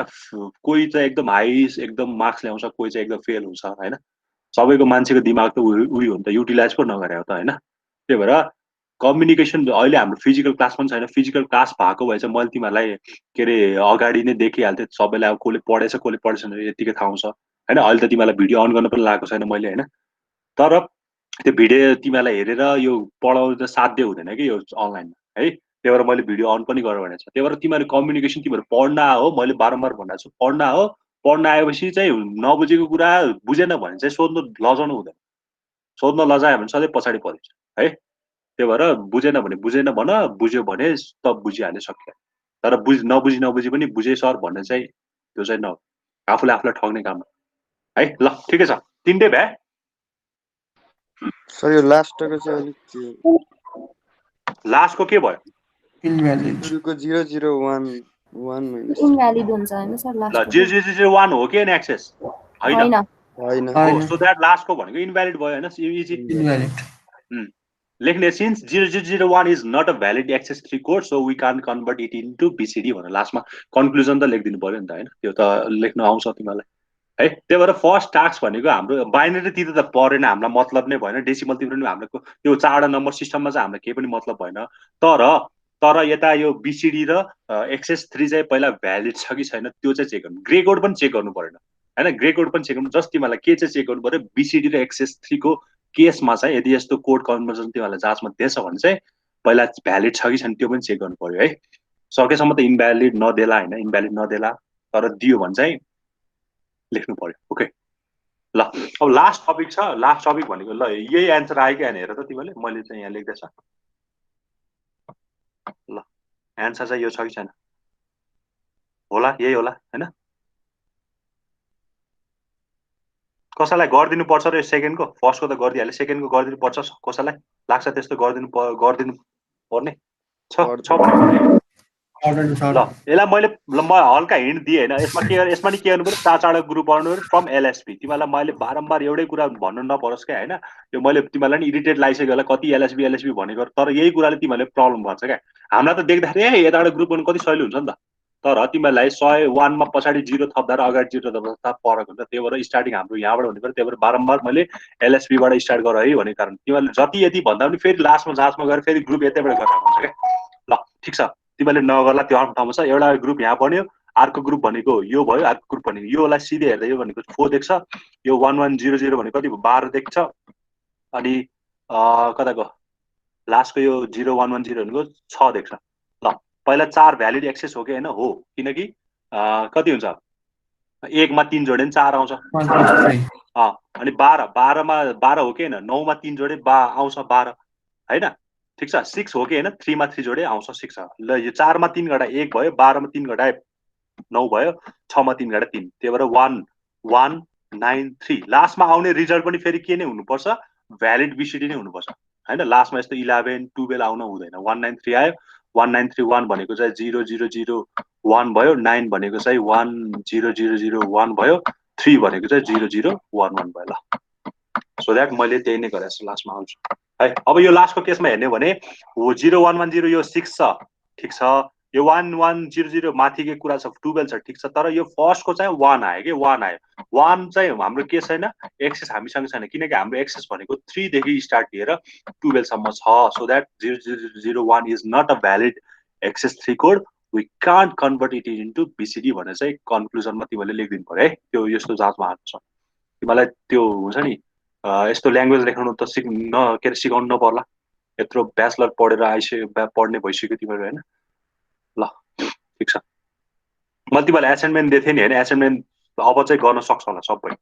Speaker 1: कोही चाहिँ एकदम हाई एकदम मार्क्स ल्याउँछ कोही चाहिँ एकदम फेल हुन्छ हैन सबैको मान्छेको दिमाग त उही हो नि त युटिलाइज पो नगरे हो त हैन त्यही भएर कम्युनिकेसन अहिले हाम्रो फिजिकल क्लास पनि छैन फिजिकल क्लास भएको भए चाहिँ मैले तिमीहरूलाई के अरे अगाडि नै देखिहाल्थेँ सबैलाई अब कसले पढेछ यतिकै थाहा हुन्छ हैन अहिले त तिमीलाई भिडियो अन गर्न पनि लागेको छैन मैले हैन तर त्यो भिडियो तिमीलाई हेरेर यो पढाउनु त साध्य हुँदैन कि यो अनलाइनमा है त्यही भएर मैले भिडियो अन पनि गर भनेको छ त्यही भएर तिमीहरू कम्युनिकेसन तिमीहरू पढ्न हो मैले बारम्बार भनिरहेको छु पढ्न आएपछि चाहिँ नबुझेको कुरा बुझेन भने चाहिँ सोध्नु लजाउनु हुँदैन सोध्न लजायो भने सधैँ पछाडि परिन्छ है त्यही भएर बुझेन भने बुझेन भन बुझ्यो भने त बुझिहाल्ने सक्यो तर नबुझी पनि बुझे सर भन्ने चाहिँ त्यो चाहिँ न आफूले आफूलाई ठग्ने काम है ल ठिकै छ तिनटै भ्या
Speaker 5: सर यो लास्टको चाहिँ अलिक
Speaker 1: लास्टको के भयो
Speaker 2: इनभ्यालिड
Speaker 5: सुरुको 0011
Speaker 3: इनभ्यालिड हुन्छ हैन सर
Speaker 1: ल
Speaker 3: लास्ट
Speaker 1: 0001 हो कि एन एक्सेस हैन
Speaker 5: हैन
Speaker 1: सो दैट लास्टको भनेको इनभ्यालिड भयो हैन इजी
Speaker 2: इनभ्यालिड
Speaker 1: लेख्ने since 0001 is not a valid excess 3 code so we can convert it into BCD भनेर लास्टमा कन्क्लुजन त लेखिदिनु पर्यो नि त हैन त्यो त लेख्न आउँछ तिमीलाई है त्यही भएर फर्स्ट टास्क भनेको हाम्रो बाइनरीतिर त परेन हामीलाई मतलब नै भएन डेसिमलतिर पनि हाम्रो त्यो 4वटा नम्बर सिस्टममा चाहिँ हामीलाई केही पनि मतलब भएन तर यता यो बीसीडी र एक्सेस 3 चाहिँ पहिला भ्यालिड छ कि छैन त्यो चाहिँ चेक गर्नु ग्रे कोड पनि चेक गर्नु परेन हैन ग्रे कोड पनि चेक गर्नु जस्ट तिमीलाई के चाहिँ चेक गर्नु पर्यो बीसीडी र एक्सेस 3 को केसमा चाहिँ यदि यस्तो कोड कन्भर्जन तिमीलाई जाँचमा दिएछ भने चाहिँ पहिला भ्यालिड छ कि छैन त्यो पनि चेक गर्नु पर्यो है सकेसम्म त इनभ्यालिड नदेला हैन इनभ्यालिड नदेला तर दियो भने चाहिँ लेख्नु पर्यो ओके ल अब लास्ट टपिक भनेको ल यही एन्सर आयो कि हेर त तिमीले मैले चाहिँ यहाँ लेख्दैछ ल एन्सर चाहिँ यो छ कि छैन होला यही होला हैन कसैलाई गरिदिनु पर्छ र सेकेन्डको फर्स्टको त गरिदिहाले सेकेन्डको गरिदिनु पर्छ कसैलाई लाग्छ त्यस्तो गरिदिनु पर्ने छ ल यसलाई म हल्का हिन्ट दिएँ होइन यसमा नि के गर्नु पऱ्यो 4 ग्रुप गर्नु पऱ्यो फ्रम एलएसपी तिमीलाई मैले बारम्बार एउटै कुरा भन्नु नपरोस् क्या होइन यो मैले तिमीलाई नि इरिटेट लागिसक्यो होला कति एलएसबी भनेको तर यही कुराले तिमीहरूले प्रब्लम गर्छ क्या हामीलाई त देख्दाखेरि यताबाट ग्रुप गर्नु कति सजिलो हुन्छ नि त तर तिमीहरूलाई 101 मा पछाडि 0 थप्दा र अगाडि 0 थप्दा फरक हुन्छ। त्यही भएर स्टार्टिङ हाम्रो यहाँबाट हुने पऱ्यो। त्यही भएर बारम्बार मैले LSB बाट स्टार्ट गर है भन्ने कारण तिमीहरूले जति यति भन्दा पनि फेरि लास्टमा जाँचमा गएर फेरि ग्रुप यतैबाट गरेर हुन्छ क्या। ल ठिक छ, तिमीहरूले नगर्ला त्यो आफ्नो ठाउँमा छ। एउटा ग्रुप यहाँ बन्यो, अर्को ग्रुप भनेको यो भयो, अर्को ग्रुप भनेको योलाई सिधै हेर्दा यो भनेको 4 देख्छ, यो 1100 भनेको कति 12 देख्छ, अनि कता गयो लास्टको यो 0110 भनेको 6 देख्छ। ल पहिला 4 भ्यालिड एक्सेस हो कि होइन? हो, किनकि कति हुन्छ 1 मा 3 जोडे 4 आउँछ।
Speaker 2: 1
Speaker 1: अनि 12 मा 12 हो कि होइन? 9 मा 3 जोडे आउँछ 12 होइन? ठिक छ। 6 हो कि होइन? 3 मा 3 जोडे आउँछ 6। ल यो 4 मा 3 घटा 1 भयो, 12 मा 3 घटा 9 भयो, 6 मा 3 घटा 3। त्यही भएर 1193 लास्टमा आउने रिजल्ट पनि फेरि के नै हुनुपर्छ? भ्यालिड BCD नै हुनुपर्छ होइन? लास्टमा यस्तो 11 12 आउन हुँदैन। 193 आयो, 1931 भनेको चाहिँ 0001 भयो, 9 भनेको चाहिँ 10001 भयो, 3 भनेको चाहिँ 0011 भयो। ल सो द्याट मैले त्यही नै गरेँ जस्तो लास्टमा आउँछु है। अब यो लास्टको केसमा हेर्ने भने 0110 यो 6 छ, ठिक छ। यो 1100 माथिकै कुरा छ, 12 छ, ठिक छ। तर यो फर्स्टको चाहिँ 1 आयो कि 1 आयो। 1 चाहिँ हाम्रो के छैन, एक्सेस हामीसँग छैन, किनकि हाम्रो एक्सेस भनेको 3 देखि स्टार्ट लिएर 12 सम्म छ। So that 0001 is not a valid excess 3 code, we can't convert it into BCD भनेर चाहिँ कन्क्लुजनमा तिमीले लेखिदिनु पर्यो है। त्यो यस्तो जाँचमा आएको छ। तिमीलाई त्यो हुन्छ नि यस्तो ल्याङ्ग्वेज लेखाउनु त के अरे सिकाउनु नपर्ला। यत्रो ब्याचलर पढेर पढ्ने भइसक्यो तिमीहरू होइन? ल ठिक छ। मैले तिमीलाई एसाइनमेन्ट दिएको थिएँ नि होइन? एसाइनमेन्ट अब चाहिँ गर्न सक्छ होला सबै।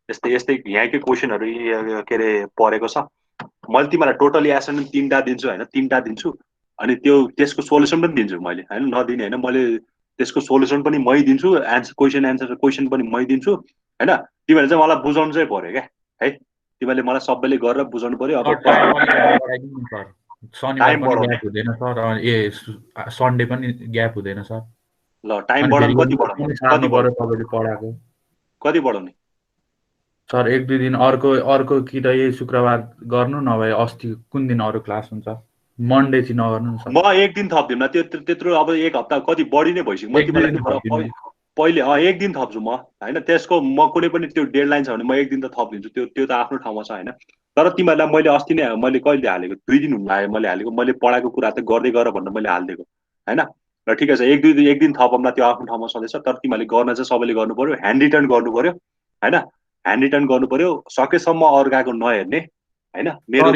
Speaker 1: यस्तै यस्तै यहाँकै क्वेसनहरू के अरे परेको छ। मैले तिमीलाई टोटली एसाइनमेन्ट 3टा दिन्छु होइन? 3टा दिन्छु, अनि त्यसको सोल्युसन पनि दिन्छु मैले होइन? नदिने होइन, मैले त्यसको सोल्युसन पनि मै दिन्छु, क्वेसन पनि मै दिन्छु होइन? तिमीहरूले चाहिँ मलाई बुझाउनु चाहिँ पर्यो क्या है। तिमीहरूले मलाई सबैले गरेर बुझाउनु पर्यो। अब
Speaker 6: शनिबार पनि ग्याप हुँदैन सर, सन्डे पनि ग्याप हुँदैन सर।
Speaker 1: ल टाइम बढाउनु कति
Speaker 6: पढाएको
Speaker 1: कति बढाउने
Speaker 6: सर? 1-2 दिन अर्को कि त यही शुक्रबार गर्नु, नभए अस्ति कुन दिन अरू क्लास हुन्छ? मन्डे चाहिँ नगर्नु नि सर।
Speaker 1: म 1 दिन थप्दिनँ त्यत्रो। अब 1 हप्ता कति बढी नै भइसक्यो। म तिमीलाई पहिले 1 दिन थप्छु म होइन? त्यसको म कुनै पनि त्यो डेडलाइन छ भने म 1 दिन त थपिदिन्छु, त्यो त आफ्नो ठाउँमा छ होइन? तर तिमीहरूलाई मैले अस्ति नै मैले कहिले हालेको 2 दिन हुन लाग्यो मैले हालेको। मैले पढाएको कुरा त गर्दै गर भनेर मैले हालिदिएको होइन? र ठिकै छ, 1 दिन थपम्ला त्यो आफ्नो ठाउँमा सधैँ छ। तर तिमीहरूले गर्न चाहिँ सबैले गर्नु पर्यो, ह्यान्ड रिटर्न गर्नु पर्यो होइन? ह्यान्ड रिटर्न गर्नु पर्यो, सकेसम्म अर्काको नहेर्ने होइन? मेरो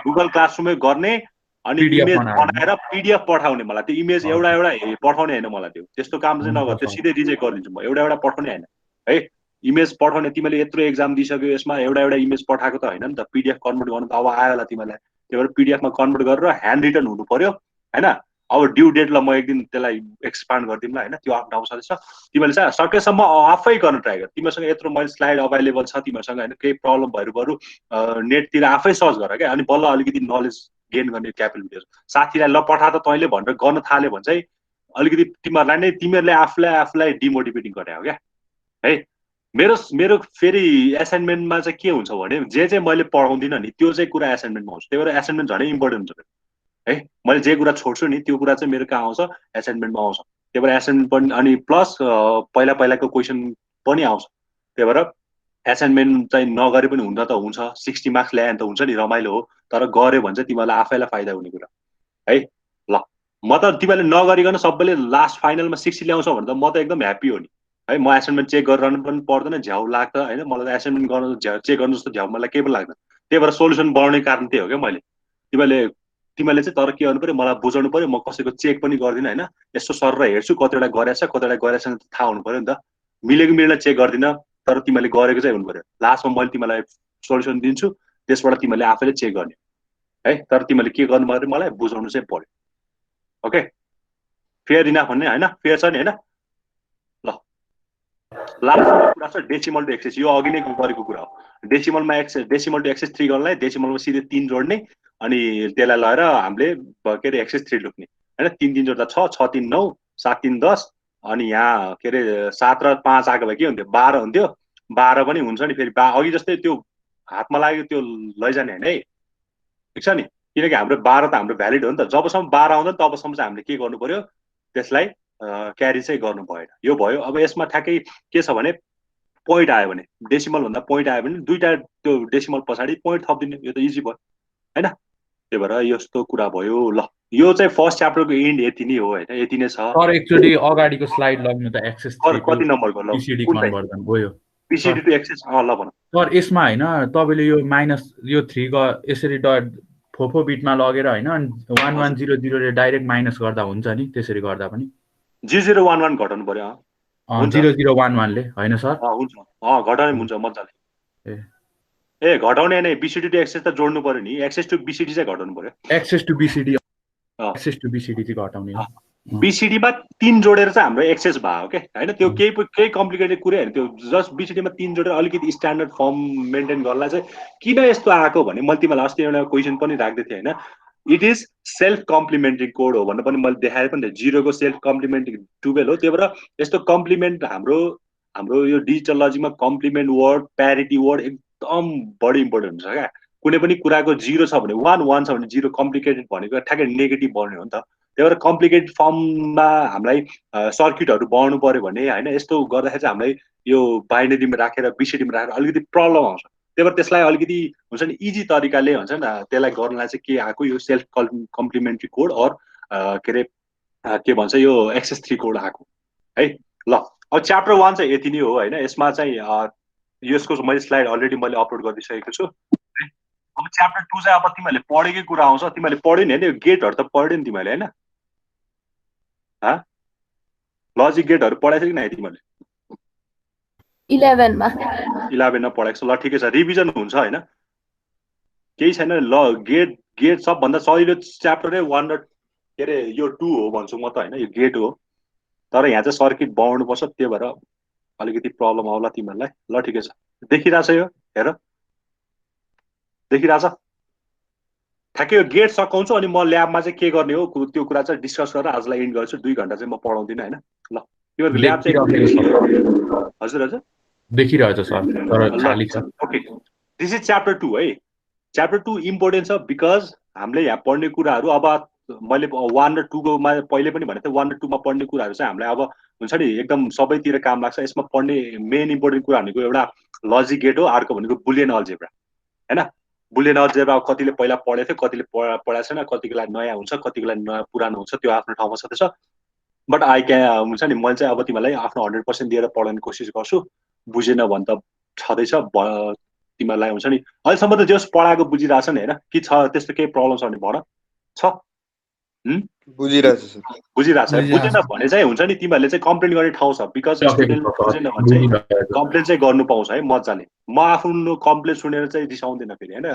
Speaker 1: गुगल क्लासरुममै गर्ने, अनि इमेज बनाएर PDF पठाउने। मलाई त्यो इमेज एउटा पठाउने होइन, मलाई त्यस्तो काम चाहिँ नगर। त्यो सिधै रिजेक्ट गरिदिन्छु म। एउटा पठाउने होइन है, इमेज पठाउने। तिमीले यत्रो एक्जाम दिइसक्यो, यसमा एउटा इमेज पठाएको त होइन नि त। PDF कन्भर्ट गर्नु त अब आयो होला तिमीलाई। त्यही भएर PDF मा कन्भर्ट गरेर ह्यान्ड रिटर्न हुनु पर्यो होइन? अब ड्यु डेटलाई म 1 दिन त्यसलाई एक्सपान्ड गरिदिउँला होइन? त्यो आफ्नो ठाउँमा छ। तिमीले चाहिँ सकेसम्म आफै गर्न ट्राई गर। तिमीसँग यत्रो मैले स्लाइड अभाइलेबल छ तिमीसँग होइन? केही प्रब्लम भएर बरु नेटतिर आफै सर्च गर क्या, अनि बल्ल अलिकति नलेज गेन गर्ने क्यापेबिलिटी छ। साथीलाई ल पठा त तैँले भनेर गर्न थाल्यो भने चाहिँ अलिकति तिमीहरूले आफूलाई डिमोटिभेटिङ गरे हो क्या है। मेरो फेरि एसाइनमेन्टमा चाहिँ के हुन्छ भने जे मैले पढाउँदिनँ नि त्यो चाहिँ कुरा एसाइनमेन्टमा आउँछ। त्यही भएर एसाइनमेन्ट झनै इम्पोर्टेन्ट हुन्छ है। मैले जे कुरा छोड्छु नि त्यो कुरा चाहिँ मेरो कहाँ आउँछ? एसाइनमेन्टमा आउँछ। त्यही भएर एसाइनमेन्ट पनि, अनि प्लस पहिलाको क्वेसन पनि आउँछ। त्यही भएर एसाइनमेन्ट चाहिँ नगरे पनि हुँदा त हुन्छ, 60 मार्क्स ल्याए त हुन्छ नि, रमाइलो हो। तर गऱ्यो भने चाहिँ तिमीलाई आफैलाई फाइदा हुने कुरा है। ल म त तिमीले नगरिकन सबैले लास्ट फाइनलमा 60 ल्याउँछ भने त म त एकदम ह्याप्पी हो नि है। म एसाइनमेन्ट चेक गरिरहनु पनि पर्दैन, झ्याउ लाग्छ होइन? मलाई त एसाइनमेन्ट गर्न चेक गर्नु जस्तो झ्याउ मलाई केही पनि लाग्दैन। त्यही भएर सोल्युसन बनाउने कारण त्यही हो क्या मैले। तिमीले चाहिँ तर के गर्नु पर्यो, मलाई बुझाउनु पर्यो। म कसैको चेक पनि गर्दिनँ होइन? यसो सर हेर्छु कतिवटा गरेछ कतिवटा गरेछ थाहा हुनु पर्यो नि त। मिलेको मिलेर चेक गर्दिनँ, तर तिमीले गरेको चाहिँ हुनु पर्यो। लास्टमा मैले तिमीलाई सोल्युसन दिन्छु, त्यसबाट तिमीले आफैले चेक गर्ने है। तर तिमीले के गर्नु पर्यो, मलाई बुझाउनु चाहिँ पर्यो। ओके, फेयर इनफ भन्ने होइन? फेयर छ नि होइन? ल लास्ट कुरा छ डेसिमल टु एक्सेस। यो अघि नै गरेको कुरा हो। डेसिमल टु एक्सेस 3 गर्नलाई डेसिमलमा सिधै 3 जोड्ने, अनि त्यसलाई लगाएर हामीले के अरे एक्सेस 3 लेख्ने होइन? 3 3 जोड्दा 6, 6 3 9, 7 3 10, अनि यहाँ के अरे 7 र 5 आएको भए के हुन्थ्यो? 12 हुन्थ्यो। 12 पनि हुन्छ नि फेरि अघि जस्तै त्यो हातमा लाग्यो त्यो लैजाने होइन है, ठिक छ नि? किनकि हाम्रो 12 त हाम्रो भ्यालिड हो नि त। जबसम्म 12 आउँदैन तबसम्म चाहिँ हामीले के गर्नु पर्यो? त्यसलाई क्यारी चाहिँ गर्नु भएन। यो भयो। अब यसमा ठ्याक्कै के छ भने पोइन्ट आयो भने डेसिमल भन्दा पोइन्ट आयो भने दुईटा त्यो डेसिमल पछाडि पोइन्ट थपिदिने, यो त इजी भयो हैन। त्यही भएर यस्तो कुरा भयो। ल यो चाहिँ फर्स्ट च्याप्टरको एन्ड यति नै हो हैन, यति नै छ।
Speaker 6: सर एकचोटि अगाडिको स्लाइड लग्नु त एक्सेस
Speaker 1: कति नम्बरको ल
Speaker 6: बीसीडी
Speaker 1: कुन चाहिँ
Speaker 6: कन्भर्जन हो यो
Speaker 1: बीसीडी टु एक्सेस ल भन।
Speaker 6: सर यसमा हैन तपाईले यो माइनस यो 3 ग यसरी फोफो बिटमा लगेर हैन 1100 ले डाइरेक्ट माइनस गर्दा हुन्छ नि, त्यसरी गर्दा पनि
Speaker 1: 0011 घटाउनु पर्यो।
Speaker 6: 0011 ले हैन सर?
Speaker 1: हुन्छ घटाउने हुन्छ मजाले। ए घटाउने नै बीसीडी टु एक्सेस त जोड्नु पर्यो नि, एक्सेस टु बीसीडी चाहिँ घटाउनु पर्यो।
Speaker 6: एक्सेस टु बीसीडी चाहिँ घटाउने हो।
Speaker 1: बीसीडी मा 3 जोडेर चाहिँ हाम्रो एक्सेस भयो के हैन। त्यो केही कम्प्लिकेटेड कुरै हैन, त्यो जस्ट बीसीडी मा 3 जोडेर अलिकति स्ट्यान्डर्ड फर्म मेन्टेन गर्नलाई चाहिँ किन यस्तो आएको भने मैले तिमीलाई अस्ति एउटा क्वेशन पनि राख्दै थिएँ हैन। It is self complementary code हो भनेर पनि मैले देखाए पनि थिएँ। 0 को सेल्फ कम्प्लिमेन्ट्री 12 हो। त्यही भएर यस्तो कम्प्लिमेन्ट हाम्रो यो डिजिटल लजिकमा कम्प्लिमेन्ट वर्ड प्यारिटी वर्ड एकदम बढी इम्पोर्टेन्ट हुन्छ क्या। कुनै पनि कुराको 0 छ भने 1 छ भने 0 कम्प्लिकेटेड भनेको ठ्याक्कै नेगेटिभ बढ्ने हो नि त। त्यही भएर कम्प्लिकेटेड फर्ममा हामीलाई सर्किटहरू बनाउनु पर्यो भने हैन, यस्तो गर्दाखेरि चाहिँ हामीलाई यो बाइनरीमा राखेर बीसीडीमा राखेर अलिकति प्रब्लम आउँछ। त्यही भएर त्यसलाई अलिकति हुन्छ नि इजी तरिकाले हुन्छ नि त्यसलाई गर्नलाई चाहिँ के आएको यो सेल्फ कम्प्लिमेन्ट्री कोड और के अरे के भन्छ यो एक्सेस 3 कोड आएको है। ल अब च्याप्टर 1 चाहिँ यति नै हो हैन। यसमा चाहिँ यसको मैले स्लाइड अलरेडी मैले अपलोड गरिसकेको छु। अब च्याप्टर 2 चाहिँ अब तिमीहरूले पढेकै कुरा आउँछ। तिमीहरूले पढ्यो नि हैन, यो गेटहरू त पढ्यो नि तिमीहरूले हैन? लजिक गेटहरू पढाइछ कि नै तिमीहरूले?
Speaker 3: 11 मा
Speaker 1: 11 मा पढाएको छ। ल ठिकै छ, रिभिजन हुन्छ हैन, केही छैन। ल गेट सबभन्दा सजिलो च्याप्टरै 1 र के अरे यो 2 हो भन्छु म त हैन, यो गेट हो। तर यहाँ चाहिँ सर्किट बनाउनु पर्छ, त्यही भएर अलिकति प्रब्लम आउला तिमीहरूलाई। ल ठिकै छ, देखिरहेछ यो हेर, देखिरहेछ ठ्याक्कै। यो गेट सकाउँछु अनि म ल्याबमा चाहिँ के गर्ने हो त्यो कुरा चाहिँ डिस्कस गरेर आजलाई एन्ड गर्छु। 2 घण्टा चाहिँ म पढाउँदिनँ हैन। ल त्यो ल्याब चाहिँ हजुर हजुर
Speaker 6: देखिरहेछ सर तर खाली छ।
Speaker 1: ओके, दिस इज च्याप्टर 2 है। च्याप्टर 2 इम्पोर्टेन्ट छ बिकज हामीले यहाँ पढ्ने कुराहरू अब मैले 1 र 2 को मा पहिले पनि भनेको थिएँ 1 र 2 मा पढ्ने कुराहरू चाहिँ हामीलाई अब हुन्छ नि एकदम सबैतिर काम लाग्छ। यसमा पढ्ने मेन इम्पोर्टेन्ट कुरा भनेको एउटा लजिक गेट हो, अर्को भनेको बुलियन अल्जेब्रा हैन। बुलियन अल्जेब्रा कतिले पहिला पढेको थियो, कतिले पढाएको छैन, कतिलाई नयाँ हुन्छ, कतिलाई नयाँ पुरानो हुन्छ, त्यो आफ्नो ठाउँमा छँदैछ। बट हुन्छ नि मैले चाहिँ अब तिमीलाई आफ्नो 100% दिएर पढाउने कोसिस गर्छु। बुझेन भने त छँदैछ तिमीहरूलाई हुन्छ नि। अहिलेसम्म त जस पढाएको बुझिरहेछ नि हैन, कि छ त्यस्तो केही प्रब्लम छ भने भन। छ
Speaker 5: बुझिरहेछ सर,
Speaker 1: बुझिरहेछ। बुझेन भने चाहिँ हुन्छ नि तिमीहरूले चाहिँ कम्प्लेन गर्ने ठाउँ छ। बिकज स्टुडेन्ट बुझेन भने चाहिँ कम्प्लेन चाहिँ गर्नु पाउँछ है मजाले। म आफ्नो कम्प्लेन सुनेर चाहिँ रिसाउँदैन फेरि हैन।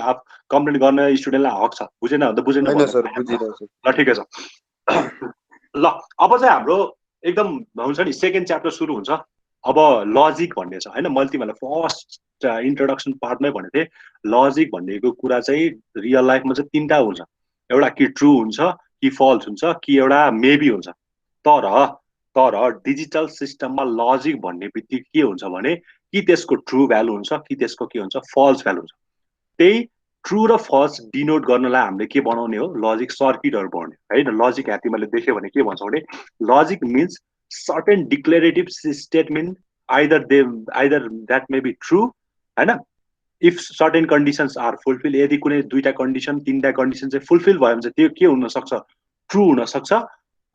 Speaker 1: कम्प्लेन गर्न स्टुडेन्टलाई हक छ। बुझेन भने त बुझेन
Speaker 5: सर बुझिरहेछ।
Speaker 1: ल ठिकै छ। ल अब चाहिँ हाम्रो एकदम हुन्छ नि सेकेन्ड च्याप्टर सुरु हुन्छ। अब लजिक भन्ने छ हैन। मैले तिमीहरूलाई फर्स्ट इन्ट्रोडक्सन पार्टमै भनेको थिएँ लजिक भन्नेको कुरा चाहिँ रियल लाइफमा चाहिँ 3टा हुन्छ। एउटा कि ट्रु हुन्छ, कि फल्स हुन्छ, कि एउटा मेबी हुन्छ। तर डिजिटल सिस्टममा लजिक भन्ने बित्तिकै के हुन्छ भने कि त्यसको ट्रु भ्यालु हुन्छ, कि त्यसको के हुन्छ फल्स भ्यालु हुन्छ। त्यही ट्रु र फल्स डिनोट गर्नलाई हामीले के बनाउने हो लजिक सर्किटहरू बनाउने हैन। लजिक यहाँ तिमीले देख्यो भने के भन्छ भने logic means certain declarative statement either that may be true हैन। If certain conditions are fulfil, यदि कुनै 2टा कन्डिसन 3टा कन्डिसन चाहिँ फुलफिल भयो भने चाहिँ त्यो के हुनसक्छ ट्रु हुनसक्छ।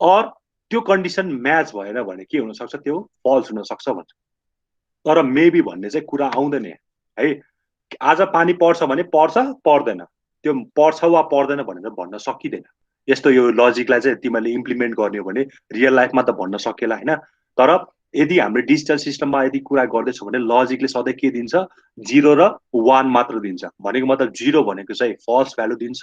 Speaker 1: और त्यो कन्डिसन म्याच भएन भने के हुनसक्छ त्यो फल्स हुनसक्छ भन्छ। तर मेबी भन्ने चाहिँ कुरा आउँदैन है। आज पानी पर्छ भने पर्छ पर्दैन, त्यो पर्छ वा पर्दैन भनेर भन्न सकिँदैन। यस्तो यो लजिकलाई चाहिँ तिमीले इम्प्लिमेन्ट गर्ने हो भने रियल लाइफमा त भन्न सकेला हैन। तर यदि हाम्रो डिजिटल सिस्टममा यदि कुरा गर्दैछौँ भने लजिकले सधैँ के दिन्छ 0 र 1 मात्र दिन्छ। भनेको मतलब 0 भनेको चाहिँ फल्स भ्यालु दिन्छ,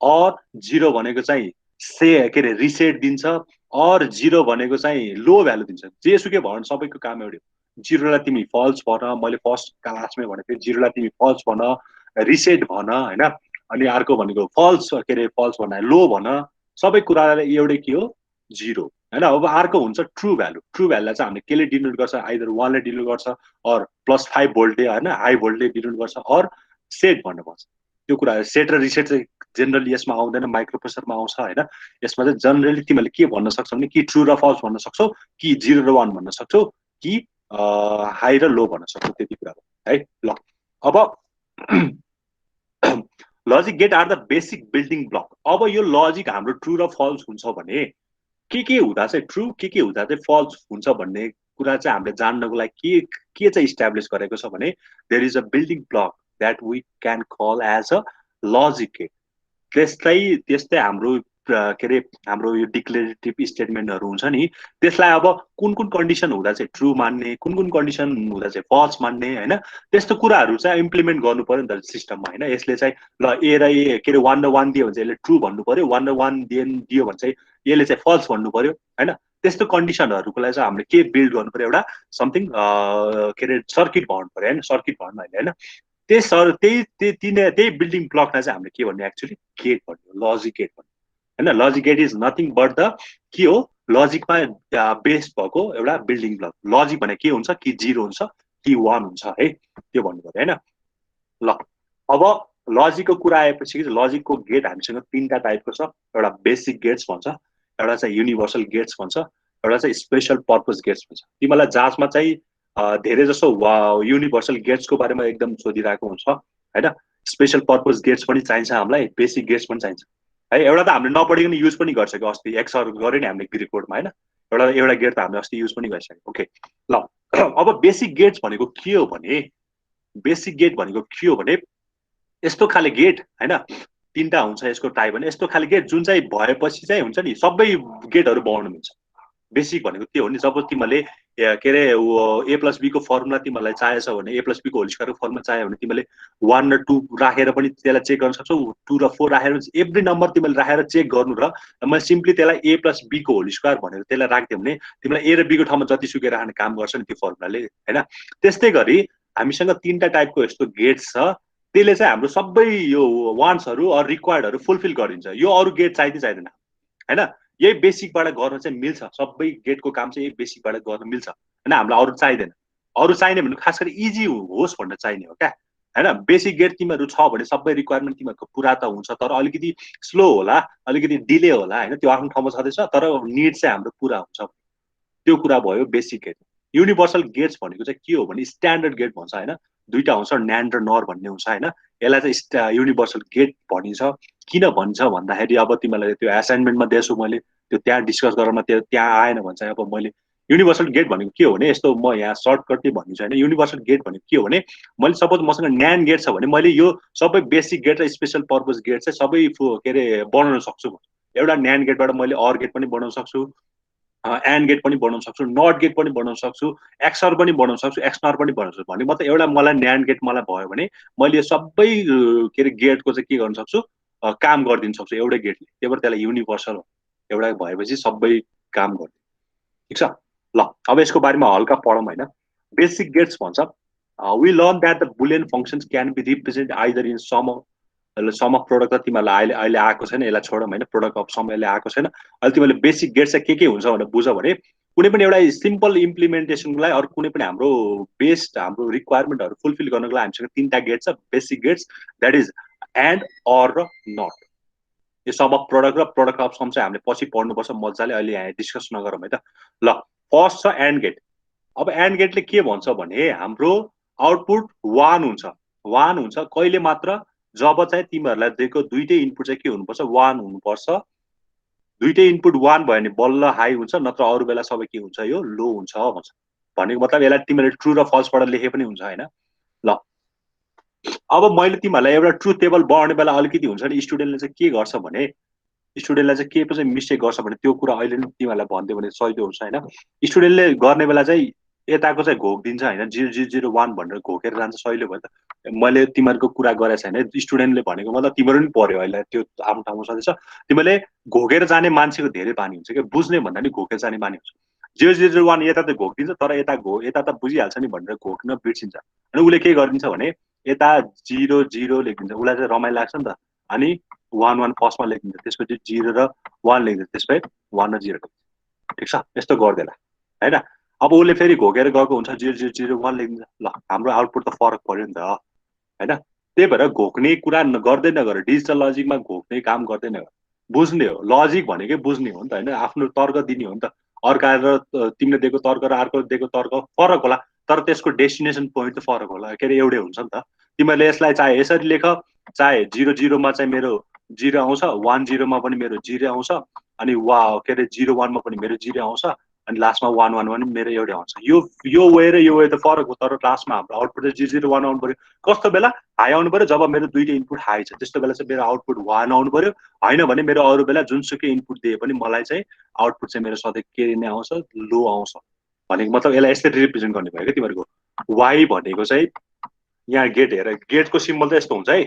Speaker 1: और 0 भनेको चाहिँ के अरे रिसेट दिन्छ, और 0 भनेको चाहिँ लो भ्यालु दिन्छ। जेसुकै भन सबैको काम एउटै। 0 लाई तिमी फल्स भन, मैले फर्स्ट क्लासमै भनेको थिएँ 0 लाई तिमी फल्स भन, रिसेट भन हैन। अनि अर्को भनेको फल्स के अरे फल्स भन, लो भन, सबै कुरालाई एउटै के हो 0 हैन। अब अर्को हुन्छ ट्रु भ्यालु। ट्रु भ्यालुलाई चाहिँ हामीले केले डिनोट गर्छ आइदर 1 ले डिनोट गर्छ, और +5 भोल्टले हैन हाई भोल्टले डिनोट गर्छ, और सेट भन्नुपर्छ। त्यो कुरा सेट र रिसेट चाहिँ जेनरली यसमा आउँदैन, माइक्रोप्रोसेसरमा आउँछ हैन। यसमा चाहिँ जनरली तिमीले के भन्न सक्छौ भने कि ट्रू र फल्स भन्न सक्छौ, कि 0 र 1 भन्न सक्छौ, कि हाई र लो भन्न सक्छौ, त्यति कुरा हो है। ल अब logic gate are the basic building block. अब यो लजिक हाम्रो ट्रू र फल्स हुन्छ भने के हुँदा चाहिँ ट्रू, के हुँदा चाहिँ फल्स हुन्छ भन्ने कुरा चाहिँ हामीले जान्नको लागि के चाहिँ इस्टाब्लिस गरेको छ भने there is a building block that we can call as a logic gate. त्यस्तै हाम्रो के अरे हाम्रो यो डिक्लेरेटिभ स्टेटमेन्टहरू हुन्छ नि, त्यसलाई अब कुन कन्डिसन हुँदा चाहिँ ट्रू मान्ने, कुन कन्डिसन हुँदा चाहिँ फल्स मान्ने हैन, त्यस्तो कुराहरू चाहिँ इम्प्लिमेन्ट गर्नु पर्यो नि त सिस्टममा हैन। यसले चाहिँ ल ए र ए के अरे 1 र 1 दियो भने चाहिँ यसले ट्रू भन्नु पर्यो, 1 र 1 दियो भने चाहिँ यसले चाहिँ फल्स भन्नु पर्यो हैन। त्यस्तो कन्डिसनहरूको लागि चाहिँ हामीले के बिल्ड गर्नु पर्यो, एउटा समथिङ के अरे सर्किट भन्नु पर्यो हैन, सर्किट भन्नु हैन। त्यही बिल्डिङ ब्लकलाई चाहिँ हामीले के भन्ने एक्चुअली गेट भन्ने, लजिक गेट भन्ने हैन। Logic gate is nothing but the के हो, लजिकमा बेस्ड भएको एउटा बिल्डिङ ब्लक। लजिक भने के हुन्छ, कि 0 हुन्छ कि 1 हुन्छ है, त्यो भन्नु पर्यो हैन। ल अब लजिकको कुरा आएपछि लजिकको गेट हामीसँग 3टा टाइपको छ। एउटा बेसिक गेट्स भन्छ, एउटा चाहिँ युनिभर्सल गेट्स भन्छ, एउटा चाहिँ स्पेशल पर्पस गेट्स भन्छ। तिमीलाई जाँचमा चाहिँ धेरै जसो युनिभर्सल गेट्सको बारेमा एकदम सोधिरहेको हुन्छ हैन। स्पेशल पर्पस गेट्स पनि चाहिन्छ हामीलाई, बेसिक गेट्स पनि चाहिन्छ है। एउटा त हामीले नपढिकन युज पनि गरिसक्यो, अस्ति एक्सर गरे नि हामीले ग्रीक कोडमा हैन। एउटा गेट त हामीले अस्ति युज पनि गरिसक्यो। ओके ल अब बेसिक गेट्स भनेको के हो भने, बेसिक गेट भनेको के हो भने यस्तो खाले गेट हैन, 3टा हुन्छ यसको टाइप भने, यस्तो खाले गेट जुन चाहिँ भएपछि चाहिँ हुन्छ नि सबै गेटहरू बनाउनु मिल्छ। बेसिक भनेको त्यो हो नि, जब तिमीले के अरे ए प्लस बी को फर्मुला तिमीलाई चाहिएछ भने, ए प्लस बी को होल स्क्वायरको फर्मुला चाहियो भने तिमीले 1 र 2 राखेर पनि त्यसलाई चेक गर्न सक्छौ, 2 र 4 राखेर एभ्री नम्बर तिमीले राखेर चेक गर्नु, र मैले सिम्पली त्यसलाई ए प्लस बी को होल स्क्वायर भनेर त्यसलाई राख्दियो भने तिमीलाई ए र बी को ठाउँमा जतिसुकै राख्ने काम गर्छ नि त्यो फर्मुलाले हैन। त्यस्तै गरी हामीसँग 3टा टाइपको यस्तो गेट्स छ, त्यसले चाहिँ हाम्रो सबै यो वान्ट्सहरू अर रिक्वायर्डहरू फुलफिल गरिन्छ। यो अरू गेट चाहिँदैन हैन। यही बेसिकबाट गर्न चाहिँ मिल्छ, सबै गेटको काम चाहिँ यही बेसिकबाट गर्न मिल्छ हैन। हामीलाई अरू चाहिँदैन। अरू चाहिने भने खास गरी इजी होस् भनेर चाहिने हो क्या हैन। बेसिक गेट तिमीहरू छ भने सबै रिक्वायरमेन्ट तिमीहरूको पुरा त हुन्छ, तर अलिकति स्लो होला, अलिकति डिले होला हैन, त्यो आफ्नो ठाउँमा छँदैछ, तर निड चाहिँ हाम्रो पुरा हुन्छ, त्यो कुरा भयो बेसिक गेट। युनिभर्सल गेट्स भनेको चाहिँ के हो भने स्ट्यान्डर्ड गेट भन्छ हैन। 2टा हुन्छ, न्यान्ड र नर भन्ने हुन्छ हैन। यसलाई चाहिँ युनिभर्सल गेट भनिन्छ। किन भन्छ भन्दाखेरि अब तिमीलाई त्यो असाइनमेन्टमा दिएछु मैले, त्यो त्यहाँ डिस्कस गरेरमा त्यहाँ आएन भने चाहिँ अब मैले युनिभर्सल गेट भनेको के हो भने यस्तो म यहाँ सर्टकटली भनिदिन्छु हैन। युनिभर्सल गेट भनेको के हो भने मैले सपोज मसँग न्यान्ड गेट छ भने मैले यो सबै बेसिक गेट र स्पेशल पर्पस गेट चाहिँ सबै के अरे बनाउन सक्छु। एउटा न्यान्ड गेटबाट मैले अर गेट पनि बनाउन सक्छु, एन्ड गेट पनि बनाउन सक्छु, नट गेट पनि बनाउन सक्छु, एक्सर पनि बनाउन सक्छु, एक्सनर पनि बनाउन सक्छु। भने मतलब एउटा मलाई न्यान्ड गेट मलाई भयो भने मैले यो सबै के अरे गेटको चाहिँ के गर्न सक्छु, काम गरिदिन सक्छु एउटै गेटले। त्यही भएर त्यसलाई युनिभर्सल एउटा भएपछि सबै काम गर्छ। ठिक छ ल। अब यसको बारेमा हल्का पढौँ हैन। बेसिक गेट्स भन्छ, we learn that the Boolean functions can be represent either in sum of product. त तिमीहरूलाई अहिले आएको छैन, यसलाई छोडौँ हैन, प्रोडक्ट अफ सम यसले आएको छैन। अहिले तिमीले बेसिक गेट चाहिँ के हुन्छ भनेर बुझ भने कुनै पनि एउटा सिम्पल इम्प्लिमेन्टेसनको लागि अरू कुनै पनि हाम्रो बेस्ड हाम्रो रिक्वायरमेन्टहरू फुलफिल गर्नको लागि हामीसँग 3टा गेट छ basic gates, that is and, or र नट। यो सम अफ प्रोडक्ट र प्रोडक्ट अफ सम चाहिँ हामीले पछि पढ्नुपर्छ मजाले, अहिले यहाँ डिस्कस नगरौँ है त। ल फर्स्ट छ एन्ड गेट। अब एन्ड गेटले के भन्छ भने हाम्रो आउटपुट 1 हुन्छ। 1 हुन्छ कहिले मात्र, जब चाहिँ तिमीहरूलाई दिएको दुईटै इनपुट चाहिँ के हुनुपर्छ, 1 हुनुपर्छ। दुईटै इनपुट 1 भयो भने बल्ल हाई हुन्छ, नत्र अरू बेला सबै के हुन्छ, यो लो हुन्छ भन्छ। भनेको मतलब यसलाई तिमीहरूले ट्रू र फल्सबाट लेखे पनि हुन्छ हैन। ल अब मैले तिमीहरूलाई एउटा ट्रुथ टेबल बनाउने बेला अलिकति हुन्छ नि, स्टुडेन्टले चाहिँ के गर्छ भने, स्टुडेन्टले चाहिँ के चाहिँ मिस्टेक गर्छ भने त्यो कुरा अहिले नै तिमीहरूलाई भनिदियो भने सजिलो हुन्छ हैन। स्टुडेन्टले गर्ने बेला चाहिँ यताको चाहिँ घोकिदिन्छ हैन, 0001 भनेर घोकेर जान्छ, सहिलो भयो त। मैले तिमीहरूको कुरा गरेको छैन, स्टुडेन्टले भनेको मतलब तिमीहरू पनि पढ्यो अहिले, त्यो आफ्नो ठाउँमा सधैँ छ। तिमीले घोकेर जाने मान्छेको धेरै बानी हुन्छ कि, बुझ्ने भन्दा नि घोकेर जाने बानी हुन्छ। 0001 यता त घोकिदिन्छ, तर यता त बुझिहाल्छ नि भनेर घोक्न बिर्सिन्छ। अनि उसले के गरिदिन्छ भने यता 00 लेखिदिन्छ, उसलाई चाहिँ रमाइलो लाग्छ नि त। अनि 11 फर्स्टमा लेखिदिन्छ, त्यसपछि 0 र 1 लेखिदिन्छ, त्यसपछि 1 र 0। ठिक छ, यस्तो गर्देला हैन। अब उसले फेरि घोकेर गएको हुन्छ, 0001 लेखिदिन्छ। ल हाम्रो आउटपुट त फरक पर्यो नि त हैन। त्यही भएर घोक्ने कुरा गर्दै नगर, डिजिटल लजिकमा घोक्ने काम गर्दै नगर, बुझ्ने हो। लजिक भनेकै बुझ्ने हो नि त, होइन आफ्नो तर्क दिने हो नि त। अर्का र तिमीले दिएको तर्क र अर्को दिएको तर्क फरक होला, तर त्यसको डेस्टिनेसन पोइन्ट त फरक होला, के अरे एउटै हुन्छ नि त। तिमीहरूले यसलाई चाहे यसरी लेख, चाहे 0 0 मा चाहिँ मेरो 0 आउँछ, 1 0 मा पनि मेरो 0 आउँछ, अनि के अरे 0 1 मा पनि मेरो 0 आउँछ, अनि लास्टमा 1 1 पनि मेरो एउटै आउँछ। यो वे र यो वे त फरक हो, तर लास्टमा हाम्रो आउटपुट चाहिँ 0 0 1 आउनु पर्यो। कस्तो बेला? हाई आउनु पर्यो जब मेरो दुईटै इनपुट हाई छ, त्यस्तो बेला चाहिँ मेरो आउटपुट 1 आउनु पर्यो। होइन भने मेरो अरू बेला जुनसुकै इनपुट दिए पनि मलाई चाहिँ आउटपुट चाहिँ मेरो सधैँ के नै आउँछ, लो आउँछ। भनेको मतलब यसलाई यसरी रिप्रेजेन्ट गर्ने भयो क्या तिमीहरूको। वाइ भनेको चाहिँ यहाँ गेट हेर, गेटको सिम्बल त यस्तो हुन्छ है।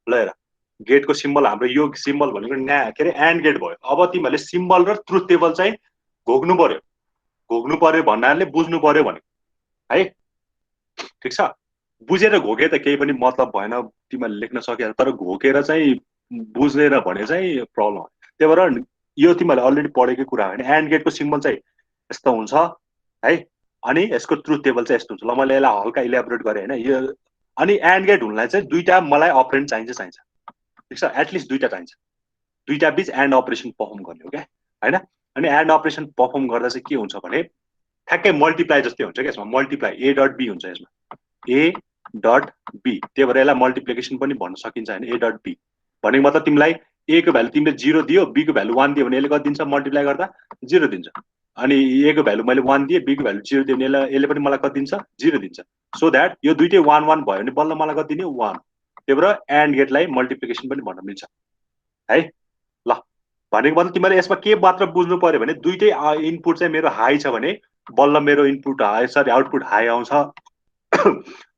Speaker 1: ल हेर, गेटको सिम्बल हाम्रो यो सिम्बल भनेको के अरे एन्ड गेट भयो। अब तिमीहरूले सिम्बल र ट्रुथ टेबल चाहिँ घोक्नु पर्यो भन्नाले बुझ्नु पर्यो भने है, ठिक छ। बुझेर घोके त केही पनि मतलब भएन, तिमीहरूले लेख्न सक्यो, तर घोकेर चाहिँ बुझ्दैन भने चाहिँ प्रब्लम हो। त्यही भएर यो तिमीहरूले अलरेडी पढेकै कुरा होइन। एन्ड गेटको सिम्बल चाहिँ यस्तो हुन्छ है, अनि यसको ट्रुथ टेबल चाहिँ यस्तो हुन्छ। ल मैले यसलाई हल्का इलेबोरेट गरेँ होइन। यो अनि एन्ड गेट हुनलाई चाहिँ दुईटा मलाई अपरेन्ड चाहिन्छ, ठिक छ, एटलिस्ट दुईटा चाहिन्छ। दुईटा बिच एन्ड अपरेसन पर्फर्म गर्ने हो क्या, होइन। अनि एन्ड अपरेसन पर्फर्म गर्दा चाहिँ के हुन्छ भने ठ्याक्कै मल्टिप्लाई जस्तै हुन्छ क्या यसमा। मल्टिप्लाई ए डट बी हुन्छ यसमा, ए डट बी। त्यही भएर यसलाई मल्टिप्लिकेसन पनि भन्न सकिन्छ होइन, ए डट बी भनेको मतलब तिमीलाई ए को भ्यालु तिमीले 0 दियो, बी को भ्यालु 1 दियो भने यसले कति दिन्छ? मल्टिप्लाई गर्दा 0 दिन्छ। अनि ए को भ्यालु मैले 1 दिएँ, बी को भ्यालु 0 दियो भने यसले पनि मलाई कति दिन्छ? 0 दिन्छ। सो द्याट यो दुइटै 1 1 भयो भने बल्ल मलाई कति दिने? 1। त्यही भएर एन्ड गेटलाई मल्टिप्लिकेसन पनि भन्न मिल्छ है। ल भनेको मतलब तिमीले यसमा के मात्र बुझ्नु पर्यो भने दुइटै इनपुट चाहिँ मेरो हाई छ भने बल्ल मेरो input high, sorry output high आउँछ।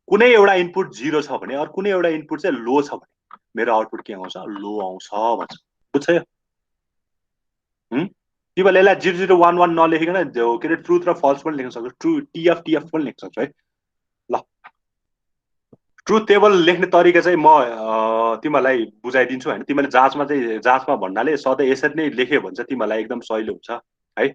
Speaker 1: कुनै एउटा इनपुट 0 छ भने अरू कुनै एउटा इनपुट चाहिँ लो छ भने मेरो आउटपुट के आउँछ? लो आउँछ भन्छ। बुझ्छ यो? तिमीले यसलाई 0 0 1 1 नलेखिकन के अरे ट्रुथ र फल्स पनि लेख्न सक्छौ, ट्रु टिएफ टिएफ पनि लेख्न सक्छौ है। ल ट्रुथ टेबल लेख्ने तरिका चाहिँ म तिमीलाई बुझाइदिन्छु होइन। तिमीले जाँचमा भन्नाले सधैँ यसरी नै लेख्यो भने चाहिँ तिमीलाई एकदम सजिलो हुन्छ है।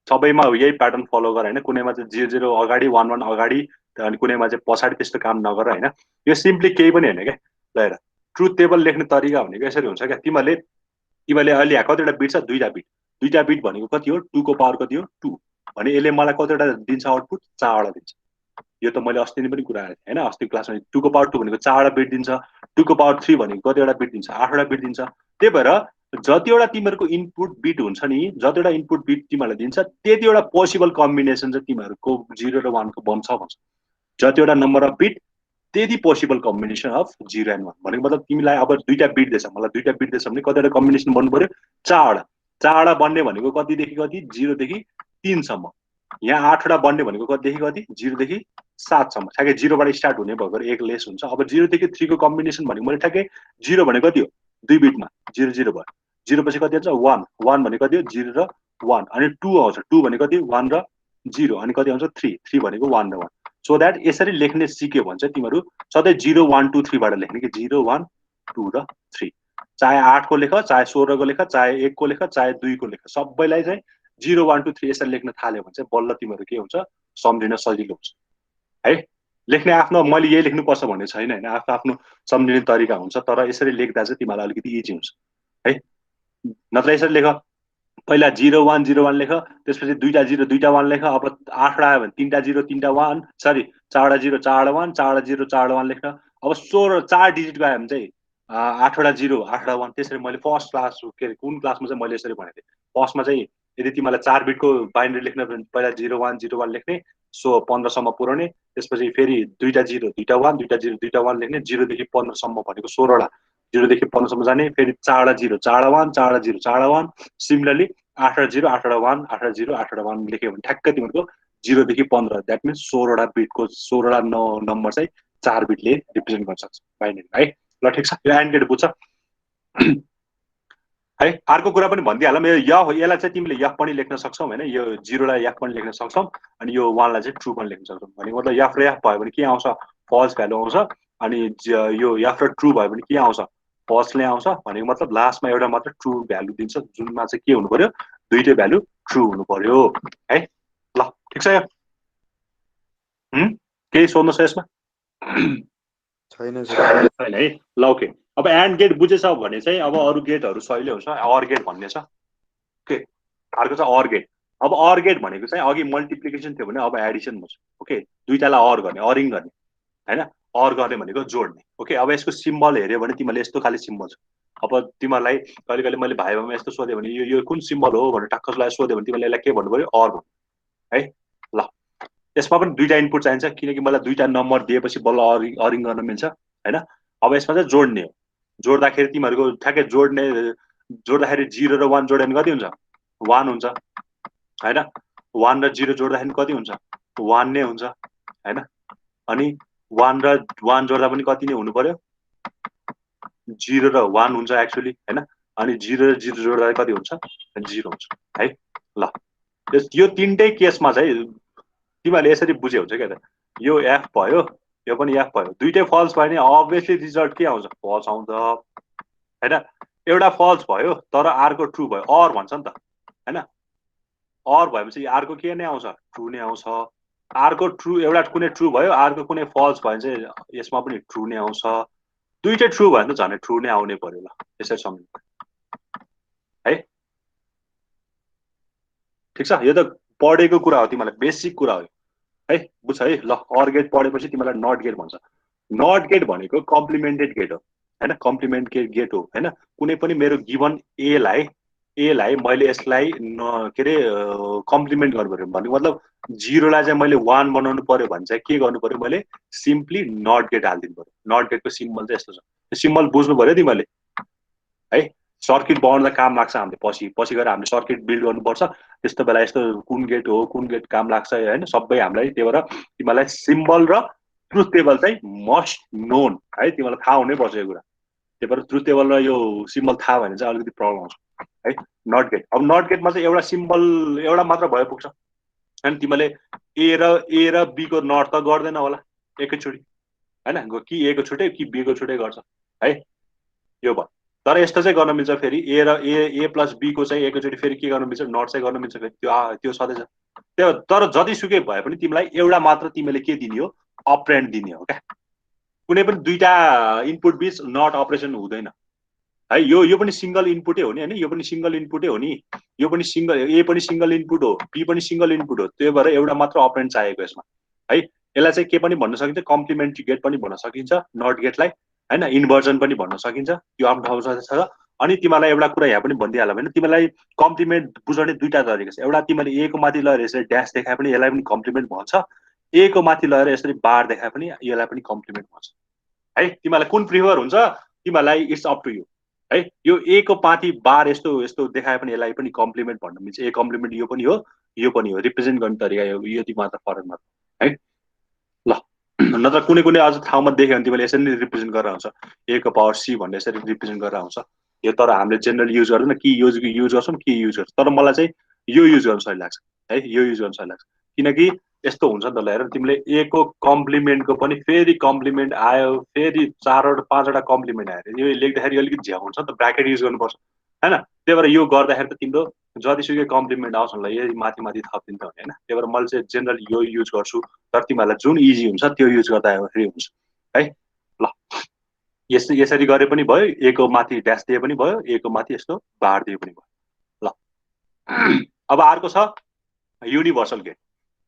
Speaker 1: सबैमा यही प्याटर्न फलो गर होइन। कुनैमा चाहिँ 0 0 अगाडि 1 1 अगाडि, अनि कुनैमा चाहिँ पछाडि त्यस्तो काम नगर होइन। यो सिम्पली केही पनि होइन क्या। ल हेर, ट्रुथ टेबल लेख्ने तरिका भनेको यसरी हुन्छ क्या। तिमीले अहिले यहाँ कतिवटा बिट छ? दुईटा बिट भनेको कति हो? 2 को पावर कति हो? 2 भने यसले मलाई कतिवटा दिन्छ आउटपुट? 4 वटा दिन्छ। यो त मैले अस्ति नै पनि कुरा गरेँ होइन, अस्ति क्लासमा। 2 को पावर 2 भनेको 4 वटा बिट दिन्छ। 2 को पावर 3 भनेको कतिवटा बिट दिन्छ? 8 वटा बिट दिन्छ। त्यही भएर जतिवटा तिमीहरूको इनपुट बिट हुन्छ नि, जतिवटा इनपुट बिट तिमीहरूलाई दिन्छ त्यतिवटा पोसिबल कम्बिनेसन चाहिँ तिमीहरूको 0 र 1 को बन्छ भन्छ। जतिवटा नम्बर अफ बिट त्यति पोसिबल कम्बिनेसन अफ 0 एन्ड 1 भनेको मतलब तिमीलाई अब दुईटा बिट दिएछ, मलाई दुईटा बिट दिएछ भने कतिवटा कम्बिनेसन बन्नु पर्यो? 4 वटा। 4 वटा बन्ने भनेको कतिदेखि कति? 0 देखि 3 सम्म। यहाँ 8 वटा बन्ने भनेको कतिदेखि कति? 0 देखि 7 सम्म। ठ्याक्कै 0 बाट स्टार्ट हुने भएर 1 लेस हुन्छ। अब 0 देखि 3 को कम्बिनेसन भनेको मैले ठ्याक्कै 0 भनेको कति हो? 2 बिटमा 0 0 भयो। 0 पछि कति आउँछ? 1 1 भनेको कति हो? 0 र 1। अनि 2 आउँछ। 2 भनेको कति? 1 र 0। अनि कति आउँछ? 3 3 भनेको 1 र 1। सो द्याट यसरी लेख्ने सिक्यो भने चाहिँ तिमीहरू सधैँ 0 1 2 3 बाट लेख्ने कि 0 1 2 र 3। चाहे 8 को लेख, चाहे 16 को लेख, चाहे 1 को लेख, चाहे 2 को लेख, सबैलाई चाहिँ 0 1 2 3 यसरी लेख्न थाल्यो भने चाहिँ बल्ल तिमीहरू के हुन्छ? सम्झिन सजिलो हुन्छ है। लेख्ने आफ्नो मैले यही लेख्नुपर्छ भन्ने छैन होइन, आफ्नो सम्झिने तरिका हुन्छ। तर यसरी लेख्दा चाहिँ तिमीलाई अलिकति इजी हुन्छ है। नत्र यसरी लेख, पहिला 0 1 0 1 लेख, त्यसपछि दुईटा 0 दुईटा 1 लेख। अब 8 वटा आयो भने तीनटा 0 तीनटा 1, सरी 4 वटा 0 4 वटा 1, 4 वटा 0 4 वटा 1 लेख्न। अब 16 4 डिजिट गयो भने चाहिँ 8 वटा 0 8 वटा 1। त्यसरी मैले फर्स्ट क्लास के अरे कुन क्लासमा चाहिँ मैले यसरी भनेको थिएँ। फर्स्टमा चाहिँ यदि तिमीलाई 4 बिटको बाइनरी लेख्न भने पहिला 0 1 0 1 लेख्ने, सो 15 सम्म पुर्याउने। त्यसपछि फेरि दुईटा 0 दुईटा 1, दुईटा 0 दुईटा 1 लेख्ने। 0 देखि 15 सम्म भनेको 16 वटा, 0 देखि 15 सम्म जाने। फेरि 4 वटा 0 4 वटा 1, 4 वटा 0 4 वटा 1। सिमिलरली 8 वटा 0 8 वटा 1, 8 वटा 0 8 वटा 1 लेख्यो भने ठ्याक्कै तिमीहरूको 0 देखि 15, द्याट मिन्स 16 वटा बिटको 16 वटा नम्बर चाहिँ 4 बिटले रिप्रेजेन्ट गर्न सक्छ बाइनरी है। ल ठिक छ, यो एन्ड गेट बुझ्छ है। अर्को कुरा पनि भनिदिइहालौँ, यसलाई चाहिँ तिमीले यफ पनि लेख्न सक्छौ होइन। यो 0 लाई यफ पनि लेख्न सक्छौ, अनि यो 1 लाई चाहिँ ट्रु पनि लेख्न सक्छौ। भनेको मतलब यफ र यफ भयो भने के आउँछ? फल्स भ्यालु आउँछ। अनि यो यफ र ट्रु भयो भने के आउँछ? फल्स नै आउँछ। भनेको मतलब लास्टमा एउटा मात्र ट्रु भ्यालु दिन्छ, जुनमा चाहिँ के हुनु पर्यो? दुईटै भ्यालु ट्रु हुनु पर्यो है। ल ठिक छ यो। केही सोध्नु छ यसमा?
Speaker 5: छैन
Speaker 1: छैन है ल ओके अब एन्ड गेट बुझेछ भने चाहिँ अब अरू गेटहरू सहिले हुन्छ अर गेट भन्ने छ ओके अर्को छ अर गेट अब अर गेट भनेको चाहिँ अघि मल्टिप्लिकेसन थियो भने अब एडिसन हुन्छ ओके दुईटालाई अर गर्ने अरिङ गर्ने हैन अर गर्ने भनेको जोड्ने ओके अब यसको सिम्बल हेर्यो भने तिमीले यस्तो खाले सिम्बल छ अब तिमीलाई कहिले कहिले मैले भाइबामा यस्तो सोधेँ भने यो कुन सिम्बल हो भनेर टक्कसलाई सोध्यो भने तिमीले यसलाई के भन्नु पर्यो अर भन्नु है ल यसमा पनि दुईटा इनपुट चाहिन्छ किनकि मलाई दुईटा नम्बर दिएपछि बल्ल अरिङ गर्न मिल्छ हैन अब यसमा चाहिँ जोड्ने हो जोड्दाखेरि तिमीहरूको ठ्याक्कै जोड्दाखेरि 0 र 1 जोड्यो भने कति हुन्छ 1 हुन्छ हैन 1 र 0 जोड्दाखेरि कति हुन्छ 1 नै हुन्छ हैन अनि 1 र 1 जोड्दा पनि कति नै हुनु पर्यो 0 र 1 हुन्छ एक्चुअली हैन अनि 0 र 0 जोड्दा कति हुन्छ 0 हुन्छ है ल यो तीनटै केसमा चाहिँ तिमीहरूले यसरी बुझे हुन्छ क्या त यो एफ भयो यो पनि एफ भयो दुईटै फल्स भयो भने अभियसली रिजल्ट के आउँछ फल्स आउँछ हैन एउटा फल्स भयो तर अर्को ट्रु भयो अर भन्छ नि त हैन अर भएपछि अर्को के नै आउँछ ट्रु नै आउँछ अर्को ट्रु एउटा कुनै ट्रु भयो अर्को कुनै फल्स भयो भने चाहिँ यसमा पनि ट्रु नै आउँछ दुईटै ट्रु भयो भने त झन् ट्रु नै आउने पर्यो ल यसरी सम्झिनु है ठिक छ यो त पढेको कुरा हो तिमीलाई बेसिक कुरा हो है बुझ है ल अर गेट पढेपछि तिमीलाई नट गेट भन्छ नट गेट भनेको कम्प्लिमेन्टेड गेट हो हैन कम्प्लिमेन्ट गेट हो हैन कुनै पनि मेरो गिवन ए लाई मैले यसलाई के रे कम्प्लिमेन्ट गर्नु पर्यो भन्ने मतलब 0 लाई चाहिँ मैले 1 बनाउनु पर्यो भने चाहिँ के गर्नु पर्यो मैले सिम्पली नट गेट हाल्दिनु पर्यो नट गेटको सिम्बल चाहिँ यस्तो छ त्यो सिम्बल बुझ्नु पर्यो तिमीले है सर्किट बनाउँदा काम लाग्छ हामीले पछि गएर हामीले सर्किट बिल्ड गर्नुपर्छ त्यस्तो बेला यस्तो कुन गेट काम लाग्छ हैन सबै हामीलाई त्यही भएर तिमीलाई सिम्बल र ट्रुथ टेबल चाहिँ मस्ट नोन है तिमीलाई थाहा हुनै पर्छ यो कुरा त्यही भएर ट्रुथ टेबल र यो सिम्बल थाहा भने चाहिँ अलिकति प्रब्लम आउँछ है नट गेट अब नट गेटमा चाहिँ एउटा सिम्बल एउटा मात्र भए पुग्छ अनि तिमीले ए र बी को नट त गर्दैन होला एकैचोटि हैन कि ए को छुट्टै कि बी को छुट्टै गर्छ है यो भयो तर यस्तो चाहिँ गर्न मिल्छ फेरि ए र ए प्लस बी को चाहिँ एकैचोटि फेरि के गर्न मिल्छ नट चाहिँ गर्न मिल्छ फेरि त्यो सधैँ छ त्यो तर जतिसुकै भए पनि तिमीलाई एउटा मात्र तिमीले के दिने हो अपरेन्ट दिने हो क्या कुनै पनि दुईटा इनपुट बीच नट अपरेसन हुँदैन है यो पनि सिंगल इनपुटै हो नि हैन यो पनि सिंगल इनपुटै हो नि यो पनि सिंगल ए पनि सिंगल इनपुट हो बी पनि सिंगल इनपुट हो त्यही भएर एउटा मात्र अपरेन्ट चाहिएको यसमा है यसलाई चाहिँ के पनि भन्न सकिन्छ कम्प्लिमेन्ट्री गेट पनि भन्न सकिन्छ नट गेटलाई हैन इन्भर्जन पनि भन्न सकिन्छ यो आफ्नो ठाउँमा छ अनि तिमीलाई एउटा कुरा यहाँ पनि भनिदिइहाल्यो भने तिमीलाई कम्प्लिमेन्ट बुझाउने दुईटा तरिका छ एउटा तिमीले ए को माथि लगेर यसरी ड्यास देखाए पनि यसलाई पनि कम्प्लिमेन्ट भन्छ ए को माथि लगेर यसरी बार देखाए पनि यसलाई पनि कम्प्लिमेन्ट भन्छ है तिमीलाई कुन प्रिफर हुन्छ तिमीलाई इट्स अप टु यु है यो ए को माथि बार यस्तो देखाए पनि यसलाई पनि कम्प्लिमेन्ट भन्न मिल्छ ए कम्प्लिमेन्ट यो पनि हो रिप्रेजेन्ट गर्ने तरिका यति मात्र फरक मात्र है ल नत्र कुनै अझ ठाउँमा देख्यो भने तिमीले यसरी रिप्रेजेन्ट गरेर आउँछ ए को पावर सी भन्ने यसरी रिप्रेजेन्ट गरेर आउँछ यो तर हामीले जेनरल युज गर्दैन कि युज गर्छौँ कि युज गर्छ तर मलाई चाहिँ यो युज गर्न सही लाग्छ है यो युज गर्न सही लाग्छ किनकि यस्तो हुन्छ नि त हेर तिमीले ए को कम्प्लिमेन्टको पनि फेरि कम्प्लिमेन्ट आयो फेरि 4-5 वटा कम्प्लिमेन्ट आयो यो लेख्दाखेरि अलिकति झ्याउ हुन्छ नि त ब्राकेट युज गर्नुपर्छ हैन त्यही भएर यो गर्दाखेरि त तिम्रो जतिसुकै कम्प्लिमेन्ट आउँछ होला यही माथि थपिन्छ भने हैन त्यही भएर मैले चाहिँ जेनरल यो युज गर्छु तर तिमीहरूलाई जुन इजी हुन्छ त्यो युज गर्दा फ्री हुन्छ है ल यसरी गरे पनि भयो ए को माथि ड्यास दिए पनि भयो ए को माथि यस्तो बार दिए पनि भयो ल अब अर्को छ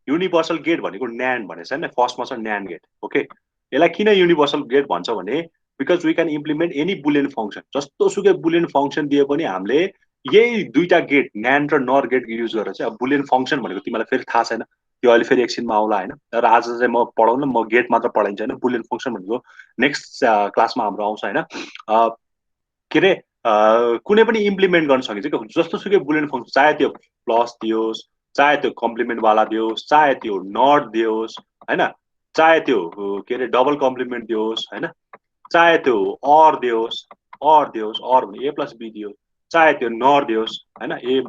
Speaker 1: युनिभर्सल गेट भनेको न्यान्ड भनेछ हैन फर्स्टमा छ न्यान्ड गेट ओके यसलाई किन युनिभर्सल गेट भन्छ भने because we can implement any Boolean function जस्तो सुकै बुलियन फङ्सन दिए पनि हामीले यही दुईटा गेट न्यान्ड र नर गेट युज गरेर चाहिँ अब बुलियन फङ्सन भनेको तिमीलाई फेरि थाहा छैन त्यो अहिले फेरि एकछिनमा आउला हैन तर आज चाहिँ म पढाउन म गेट मात्र पढाइन्छ हैन बुलियन फङ्सन भनेको नेक्स्ट क्लासमा हाम्रो आउँछ हैन के रे कुनै पनि इम्प्लिमेन्ट गर्न सकिन्छ जस्तो सुकै बुलियन फङ्सन चाहे त्यो प्लस दियोस् चाहे त्यो कम्प्लिमेन्ट वाला दियोस् चाहे त्यो नट दियोस् हैन चाहे त्यो के रे डबल कम्प्लिमेन्ट दियोस् हैन चाहे त्यो अर दियोस् अर भने ए प्लस बी दियोस् चाहे त्यो नर दियोस् हैन ए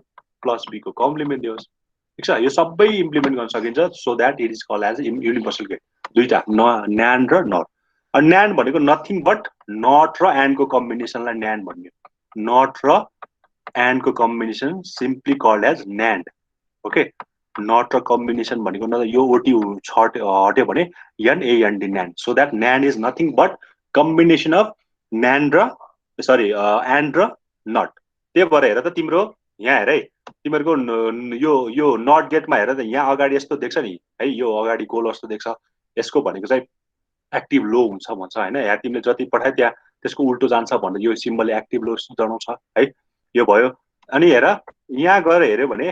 Speaker 1: प्लस बी को कम्प्लिमेन्ट दियोस् ठीक छ यो सबै इम्प्लिमेन्ट गर्न सकिन्छ so that it is called as universal gate दुईटा न्यान्ड र नट न्यान्ड भनेको नथिङ बट नट र एन्ड को कम्बिनेसनलाई न्यान्ड भन्ने नट र एन्ड को combination simply called as NAND okay NOT र कम्बिनेसन भनेको न यो ओटी हट्यो भने N A N D NAND so that NAND is nothing but combination of न्यान्ड र सरी एन्ड र नट त्यही भएर हेर त तिम्रो यहाँ हेर है तिमीहरूको यो नट गेटमा हेर त यहाँ अगाडि यस्तो देख्छ नि है यो अगाडि गोल जस्तो देख्छ यसको भनेको चाहिँ एक्टिभ लो हुन्छ भन्छ होइन यहाँ तिमीले जति पठाए त्यहाँ त्यसको उल्टो जान्छ भनेर यो सिम्बलले एक्टिभ लो जनाउँछ है यो भयो अनि हेर यहाँ गएर हेऱ्यो भने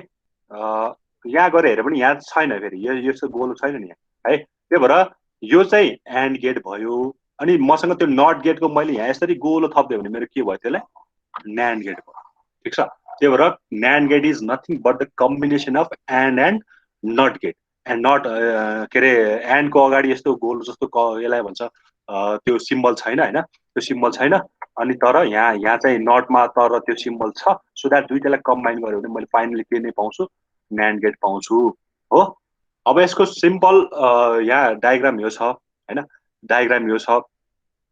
Speaker 1: यहाँ छैन फेरि यो यस्तो गोलो छैन नि है त्यही भएर यो चाहिँ एन्ड गेट भयो अनि मसँग त्यो नट गेटको मैले यहाँ यसरी गोलो थप्दियो भने मेरो के भयो त्यसलाई न्यान्ड गेट भयो ठिक छ त्यही भएर NAND gate is nothing but the combination of AND NOT gate AND NOT के अरे एन्डको अगाडि यस्तो गोल जस्तो यसलाई भन्छ त्यो सिम्बल छैन होइन त्यो सिम्बल छैन अनि तर यहाँ चाहिँ नटमा तर त्यो सिम्बल छ सो द्याट दुइटालाई कम्बाइन गऱ्यो भने मैले फाइनली के नै पाउँछु न्यान्ड गेट पाउँछु हो अब यसको सिम्पल यहाँ डायग्राम यो छ होइन डायग्राम यो छ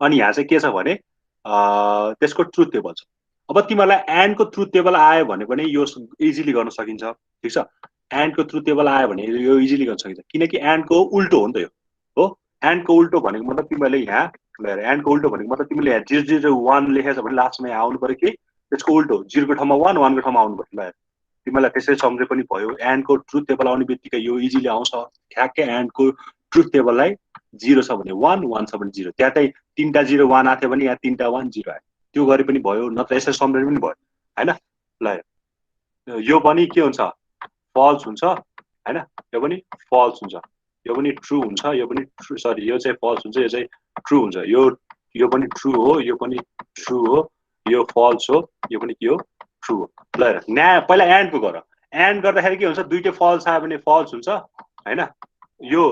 Speaker 1: अनि यहाँ चाहिँ के छ भने त्यसको ट्रुथ टेबल छ अब तिमीहरूलाई एन्डको ट्रुथ टेबल आयो भने पनि यो इजिली गर्न सकिन्छ ठिक छ एन्डको ट्रुथ टेबल आयो भने यो इजिली गर्न सकिन्छ किनकि एन्डको उल्टो हो नि त यो हो एन्डको उल्टो भनेको मतलब तिमीले यहाँ एन्डको उल्टो भनेको मतलब तिमीले यहाँ 001 लेखेछ भने लास्टमा यहाँ आउनु पर्यो कि त्यसको उल्टो 0को ठाउँमा 1 1 को ठाउँमा आउनु पर्यो ल तिमीलाई त्यसरी सम्झे पनि भयो एन्डको ट्रुथ टेबल आउने बित्तिकै यो इजिली आउँछ ठ्याक्कै एन्डको ट्रुथ टेबललाई 0 छ भने 1 1 छ भने 0 त्यहाँ चाहिँ 3टा 0 1 आथ्यो भने यहाँ 3टा 1 0 आयो त्यो गरे पनि भयो नत्र यसरी सम्झे पनि भयो हैन ल यो पनि के हुन्छ फल्स हुन्छ हैन यो पनि फल्स हुन्छ यो पनि ट्रु हुन्छ यो पनि ट्रु सरी यो चाहिँ फल्स हुन्छ यो चाहिँ ट्रु हुन्छ यो पनि ट्रु हो यो पनि ट्रु हो यो फल्स हो यो पनि के हो ट्रु हो ल हेर पहिला एन्डको गर एन्ड गर्दाखेरि के हुन्छ दुईटै फल्स आयो भने फल्स हुन्छ हैन यो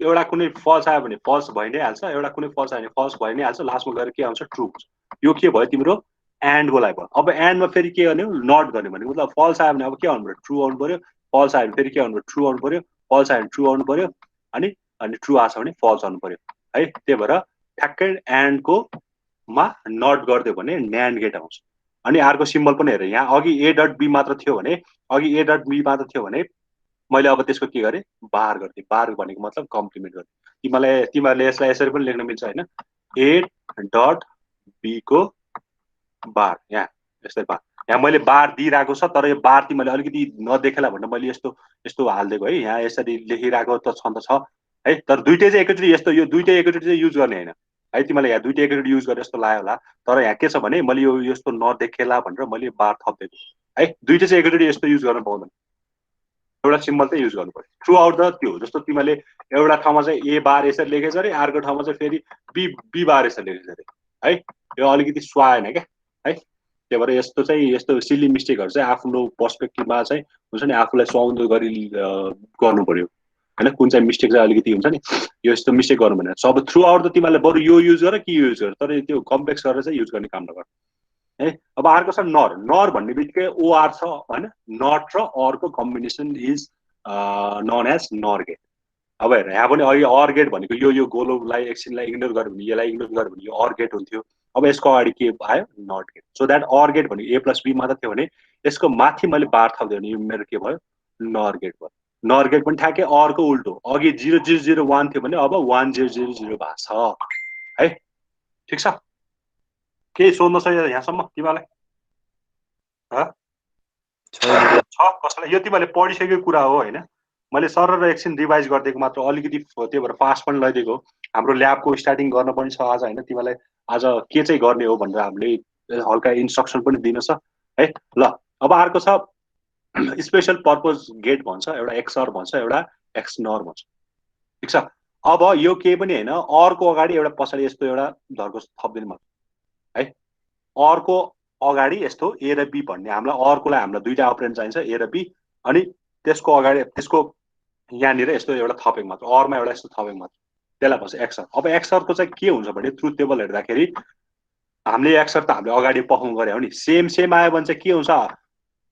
Speaker 1: एउटा कुनै फल्स आयो भने फल्स भइ नै हाल्छ एउटा कुनै फल्स आयो भने फल्स भइ नै हाल्छ लास्टमा गएर के आउँछ ट्रु हुन्छ यो के भयो तिम्रो एन्डको लागि भयो अब एन्डमा फेरि के गर्ने नट गर्ने भने मतलब फल्स आयो भने अब के आउनु पर्यो ट्रु आउनु पर्यो फल्स आयो भने फेरि के आउनु पर्यो ट्रु आउनु पर्यो फल्स आयो भने ट्रु आउनु पर्यो अनि ट्रु आछ भने फल्स आउनु पर्यो है त्यही भएर ठ्याक्कै एन्डको मा नट गरिदियो भने न्यान्ड गेट आउँछ अनि अर्को सिम्बल पनि हेर यहाँ अघि ए डट बी मात्र थियो भने अघि ए डट बी मात्र थियो भने मैले अब त्यसको के गरेँ बार गरिदिएँ बार भनेको मतलब कम्प्लिमेन्ट गरेँ तिमीहरूले यसलाई यसरी पनि लेख्न मिल्छ होइन ए डट बीको बार यहाँ यस्तै बार यहाँ मैले बार दिइरहेको छ तर यो बार तिमीले अलिकति नदेखेला भनेर मैले यस्तो हालिदिएको है यहाँ यसरी लेखिरहेको त छ है तर दुइटै चाहिँ एकैचोटि यस्तो यो दुइटै एकैचोटि चाहिँ युज गर्ने होइन है तिमीलाई यहाँ दुइटै एकैचोटि युज गरे जस्तो लाग्यो होला तर यहाँ के छ भने मैले यो यस्तो नदेखेला भनेर मैले बार थपिदिएको है दुइटै चाहिँ एकैचोटि यस्तो युज गर्न पाउँदैन एउटा सिम्बल चाहिँ युज गर्नु पर्यो थ्रु आउट द त्यो जस्तो तिमीले एउटा ठाउँमा चाहिँ ए बार यसरी लेखेछ अरे अर्को ठाउँमा चाहिँ फेरि बी बार यसरी लेखेछ अरे है यो अलिकति सुहाएन क्या है त्यही भएर यस्तो सिली मिस्टेकहरू चाहिँ आफ्नो पर्सपेक्टिभमा चाहिँ हुन्छ नि आफूलाई सुहाउँदो गरी गर्नु पर्यो होइन कुन चाहिँ मिस्टेक चाहिँ अलिकति हुन्छ नि यो यस्तो मिस्टेक गर्नु भनेर सब थ्रु आउट त तिमीहरूले बरु यो युज गर कि युज गर तर त्यो कम्प्लेक्स गरेर चाहिँ युज गर्ने काम नगर है अब अर्को छ नर भन्ने बित्तिकै ओआर छ होइन नट र अरको combination is known as NOR gate अब हेर यहाँ पनि अघि अर गेट भनेको यो गोलोलाई एकछिनलाई इग्नोर गर्यो भने यसलाई इग्नोर गर्यो भने यो अर गेट हुन्थ्यो अब यसको अगाडि के आयो not gate so that or gate भनेको ए प्लस बी मात्र थियो भने यसको माथि मैले बार थपिदियो भने यो मेरो के भयो नर गेट भयो नर गेट पनि ठ्याक्कै अर्को उल्टो अघि 0001 थियो भने अब 1000 भएको छ है ठिक छ केही सोध्नु छ यहाँसम्म तिमीलाई छ कसैलाई यो तिमीहरूले पढिसकेको कुरा हो होइन मैले सर र एकछिन रिभाइज गरिदिएको मात्र अलिकति त्यही भएर पास पनि लगाइदिएको हाम्रो ल्याबको स्टार्टिङ गर्न पनि छ आज होइन तिमीलाई आज के चाहिँ गर्ने हो भनेर हामीले हल्का इन्स्ट्रक्सन पनि दिन छ है ल अब अर्को छ स्पेसल पर्पज गेट भन्छ एउटा एक्सआर भन्छ एउटा एक्सनर भन्छ ठिक छ अब यो केही पनि होइन अर्को अगाडि एउटा पछाडि यस्तो एउटा धर्को थपिदिनु है अर्को अगाडि यस्तो ए र बी भन्ने हामीलाई दुईटा अपरेन्ट चाहिन्छ ए र बी अनि त्यसको अगाडि त्यसको यहाँनिर यस्तो एउटा थपेको मात्र अरमा एउटा यस्तो थपेको मात्र त्यसलाई भन्छ एक्सर अब एक्सरको चाहिँ के हुन्छ भने ट्रुथ टेबल हेर्दाखेरि हामीले एक्सर त हामीले अगाडि पर्फर्म गरे हो नि सेम आयो भने चाहिँ के हुन्छ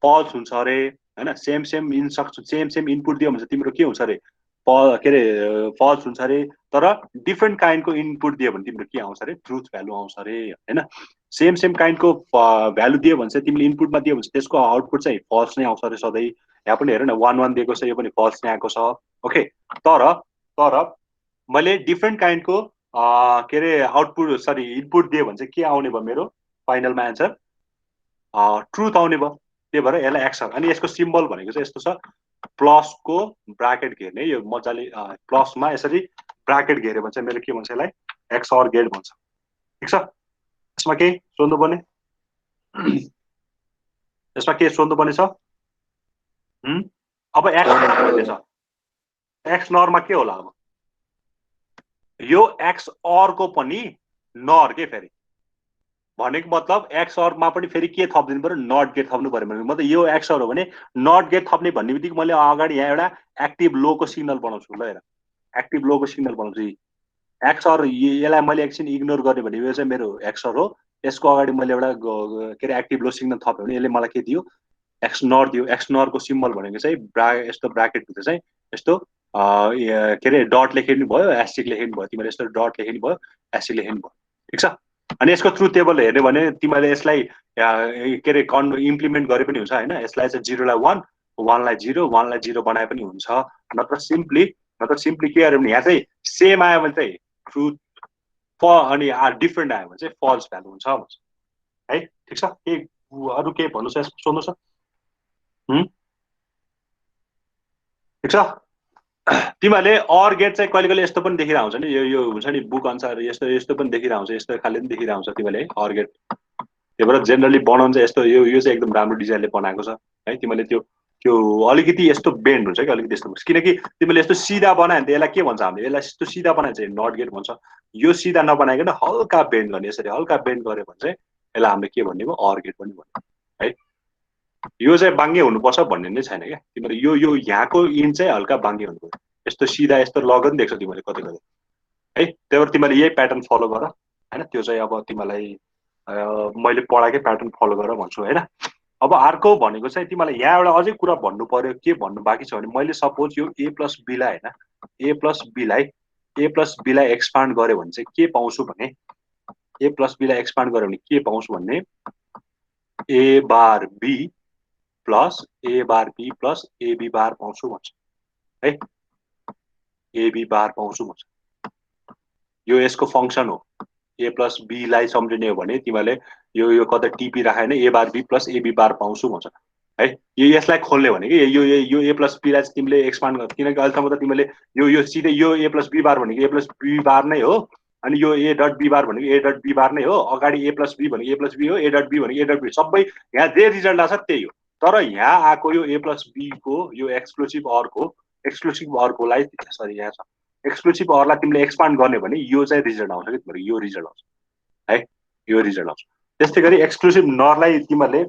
Speaker 1: फल्स हुन्छ अरे होइन सेम इन्स्ट्रक्सन सेम इनपुट दियो भने चाहिँ तिम्रो के हुन्छ अरे के अरे फल्स हुन्छ अरे तर डिफ्रेन्ट काइन्डको इनपुट दियो भने तिम्रो के आउँछ अरे ट्रुथ भ्यालु आउँछ अरे होइन सेम काइन्डको भ्यालु दियो भने चाहिँ तिमीले इनपुटमा दियो भने चाहिँ त्यसको आउटपुट चाहिँ फल्स नै आउँछ अरे सधैँ यहाँ पनि हेर न 1 1 दिएको छ, यो पनि फल्स नै आएको छ। ओके, तर मैले डिफरेन्ट काइन्डको के अरे आउटपुट सरी इनपुट दिएँ भने चाहिँ के आउने भयो मेरो फाइनलमा एन्सर ट्रुथ आउने भयो। त्यही भएर यसलाई एक्सर। अनि यसको सिम्बल भनेको चाहिँ यस्तो छ, प्लसको ब्राकेट घेर्ने, यो मजाले प्लसमा यसरी ब्राकेट घेर्यो भने चाहिँ मेरो के भन्छ यसलाई एक्सअर गेट भन्छ। ठिक छ, यसमा केही सोध्नुपर्ने, यसमा के सोध्नुपर्ने छ? अब एक्स नरमा के होला? अब यो एक्स अरको पनि नर के फेरि भनेको मतलब एक्स अरमा पनि फेरि के थपिदिनु पर्यो? नट गेट थप्नु पर्यो। भने मतलब यो एक्स अर हो भने नट गेट थप्ने भन्ने बित्तिकै मैले अगाडि यहाँ एउटा एक्टिभ लोको सिग्नल बनाउँछु। ल हेर, एक्टिभ लोको सिग्नल बनाउँछु। एक्स अर यसलाई मैले एकछिन इग्नोर गर्ने भने यो चाहिँ मेरो एक्स अर हो। यसको अगाडि मैले एउटा के अरे एक्टिभ लो सिग्नल थप्यो भने यसले मलाई के दियो? एक्स नर दियो। एक्स नरको सिम्बल भनेको चाहिँ यस्तो ब्राकेटभित्र चाहिँ यस्तो के अरे डट लेखिनु भयो, एस्टिक लेखिनु भयो। तिमीले यस्तो डट लेखिनु भयो, एस्टिक लेखिनु भयो। ठिक छ। अनि यसको ट्रुथ टेबल हेर्ने भने तिमीले यसलाई के अरे इम्प्लिमेन्ट गरे पनि हुन्छ होइन। यसलाई चाहिँ 0 लाई 1, 1 लाई 0, 1 लाई 0 बनाए पनि हुन्छ। नत्र सिम्पली के गर्यो भने यहाँ चाहिँ सेम आयो भने चाहिँ ट्रुथ अनि डिफरेन्ट आयो भने चाहिँ फल्स भ्यालु हुन्छ भन्छ है। ठिक छ। के अरू केही भन्नु छ यसमा? सोध्नु छ? ठिक छ। तिमीहरूले अर गेट चाहिँ कहिले कहिले यस्तो पनि देखिरहेको हुन्छ नि, यो हुन्छ नि बुक अनुसार यस्तो पनि देखिरहेको हुन्छ, यस्तो खाले पनि देखिरहेको हुन्छ तिमीले अर गेट। त्यही भएर जेनरली बनाउनु चाहिँ यस्तो यो चाहिँ एकदम राम्रो डिजाइनले बनाएको छ है। तिमीले त्यो अलिकति यस्तो बेन्ड हुन्छ कि अलिकति यस्तो, किनकि तिमीले यस्तो सिधा बनायो भने त यसलाई के भन्छ हामीले? यसलाई यस्तो सिधा बनायो चाहिँ नट गेट भन्छ। यो सिधा नबनाइकन हल्का बेन्ड गर्ने, यसरी हल्का बेन्ड गऱ्यो भने चाहिँ यसलाई हामीले के भन्ने भयो? अर गेट पनि भन्ने है। यो चाहिँ बाङ्गे हुनुपर्छ भन्ने नै छैन क्या। तिमीले यो यहाँको इन चाहिँ हल्का बाङ्गे हुनु पर्यो। यस्तो सिधा यस्तो लगन देख्छौ तिमीले कतै कतै है। त्यही भएर तिमीले यही प्याटर्न फलो गर होइन। त्यो चाहिँ अब तिमीलाई मैले पढाएकै प्याटर्न फलो गर भन्छु होइन। अब अर्को भनेको चाहिँ तिमीलाई यहाँ एउटा अझै कुरा भन्नु पर्यो। के भन्नु बाँकी छ भने मैले सपोज यो ए प्लस बीलाई होइन, ए प्लस बीलाई एक्सपान्ड गर्यो भने चाहिँ के पाउँछु भने, ए प्लस बीलाई एक्सपान्ड गर्यो भने के पाउँछु भन्ने, A bar B plus A bar B plus AB bar पाउँछु भन्छ है। एबी बार पाउँछु भन्छ। यो यसको फङ्सन हो। ए प्लस बीलाई सम्झिने हो भने तिमीले यो कतै टिपी राखेन, ए bar B plus AB bar पाउँछु भन्छ है। यो यसलाई खोल्ने भने कि यो ए प्लस बीलाई चाहिँ तिमीले एक्सपान्ड गर, किनकि अहिलेसम्म त तिमीले यो सिधै यो ए प्लस बी बार भनेको ए प्लस बी बार नै हो। अनि यो ए डट बी बार भनेको ए डट बी बार नै हो। अगाडि ए प्लस बी भनेको ए प्लस बी हो, ए डट बी भनेको ए डट बी, सबै यहाँ जे रिजल्ट आछ त्यही हो। तर यहाँ आएको यो ए प्लस बीको यो एक्सक्लुसिभ अरकोलाई सरी यहाँ छ एक्सक्लुसिभ अरलाई तिमीले एक्सपान्ड गर्ने भने यो चाहिँ रिजल्ट आउँछ कि तिमीहरू यो रिजल्ट आउँछ है। यो रिजल्ट आउँछ। त्यस्तै गरी एक्सक्लुसिभ नरलाई तिमीहरूले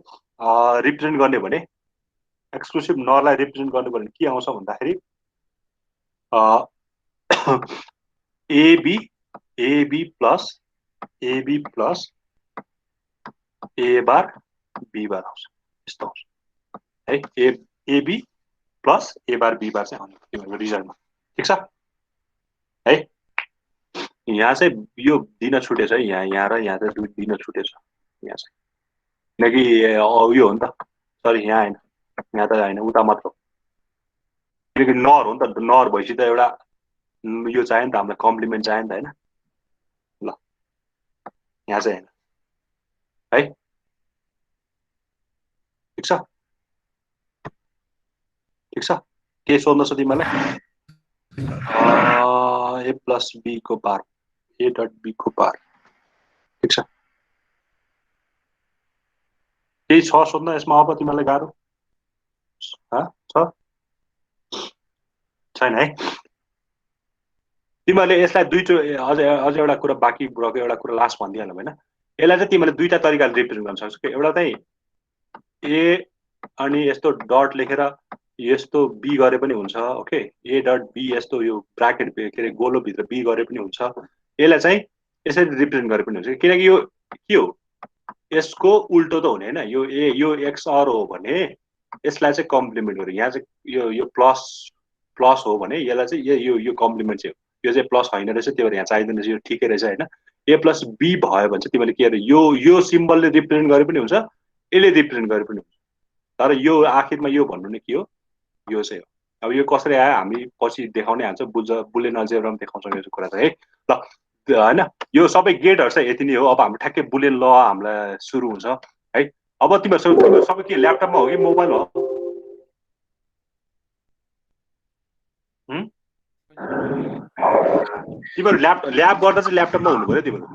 Speaker 1: रिप्रेजेन्ट गर्ने भने, एक्सक्लुसिभ नरलाई रिप्रेजेन्ट गर्नु भने के आउँछ भन्दाखेरि AB plus A bar B bar आउँछ, यस्तो आउँछ है। AB plus A bar B bar चाहिँ आउने तिमीहरूको रिजल्टमा। ठिक छ है। यहाँ चाहिँ यो दिन छुटेछ है, यहाँ र यहाँ चाहिँ दिन छुटेछ यहाँ चाहिँ, किनकि यो हो नि त। सरी यहाँ होइन, यहाँ त होइन, उता मात्र, किनकि नर हो नि त। नर भएपछि त एउटा यो चाहियो नि त, हामीलाई कम्प्लिमेन्ट चाहियो नि त होइन। ल यहाँ चाहिँ होइन है। ठिक छ, ठिक छ। के सोध्नु छ तिमीलाई? ए प्लस बी को बार, ए डट बी को बार। ठिक छ, केही छ सोध्न यसमा? अब तिमीलाई गाह्रो छ छैन है? तिमीहरूले यसलाई अझ एउटा कुरा बाँकी रहेको एउटा कुरा लास्ट भनिदिइहालौँ होइन। यसलाई चाहिँ तिमीले दुईवटा तरिकाले रिप्रेजेन्ट गर्न सक्छौ। एउटा चाहिँ ए अनि यस्तो डट लेखेर यस्तो बी गरे पनि हुन्छ। ओके, ए डट बी यस्तो यो ब्राकेट के अरे गोलोभित्र बी गरे पनि हुन्छ। यसलाई चाहिँ यसरी रिप्रेजेन्ट गरे पनि हुन्छ, किनकि यो के हो? यसको उल्टो त हुने होइन। यो एक्सअर हो भने यसलाई चाहिँ कम्प्लिमेन्ट गर्यो। यहाँ चाहिँ यो प्लस हो भने यसलाई चाहिँ यो कम्प्लिमेन्ट चाहिँ हो। यो चाहिँ प्लस होइन रहेछ, त्यही भएर यहाँ चाहिँदैन रहेछ, यो ठिकै रहेछ होइन। ए प्लस बी भयो भने चाहिँ तिमीले के अरे यो सिम्बलले रिप्रेजेन्ट गरे पनि हुन्छ, यसले रिप्रेजेन्ट गरे पनि हुन्छ। तर यो आखिरमा यो भन्नु नै के हो? यो चाहिँ हो। अब यो कसरी आयो हामी पछि देखाउनै हाल्छ, बुलियन अल्जेब्रामा देखाउँछौँ यो कुरा चाहिँ है। ल होइन, यो सबै गेटहरू चाहिँ यति नै हो। अब हाम्रो ठ्याक्कै बुलियन ल हामीलाई सुरु हुन्छ है। अब तिमीहरू सबै के ल्यापटपमा हो कि मोबाइल हो? तिमीहरू ल्याब गर्दा चाहिँ ल्यापटपमा हुनु पऱ्यो तिमीहरू,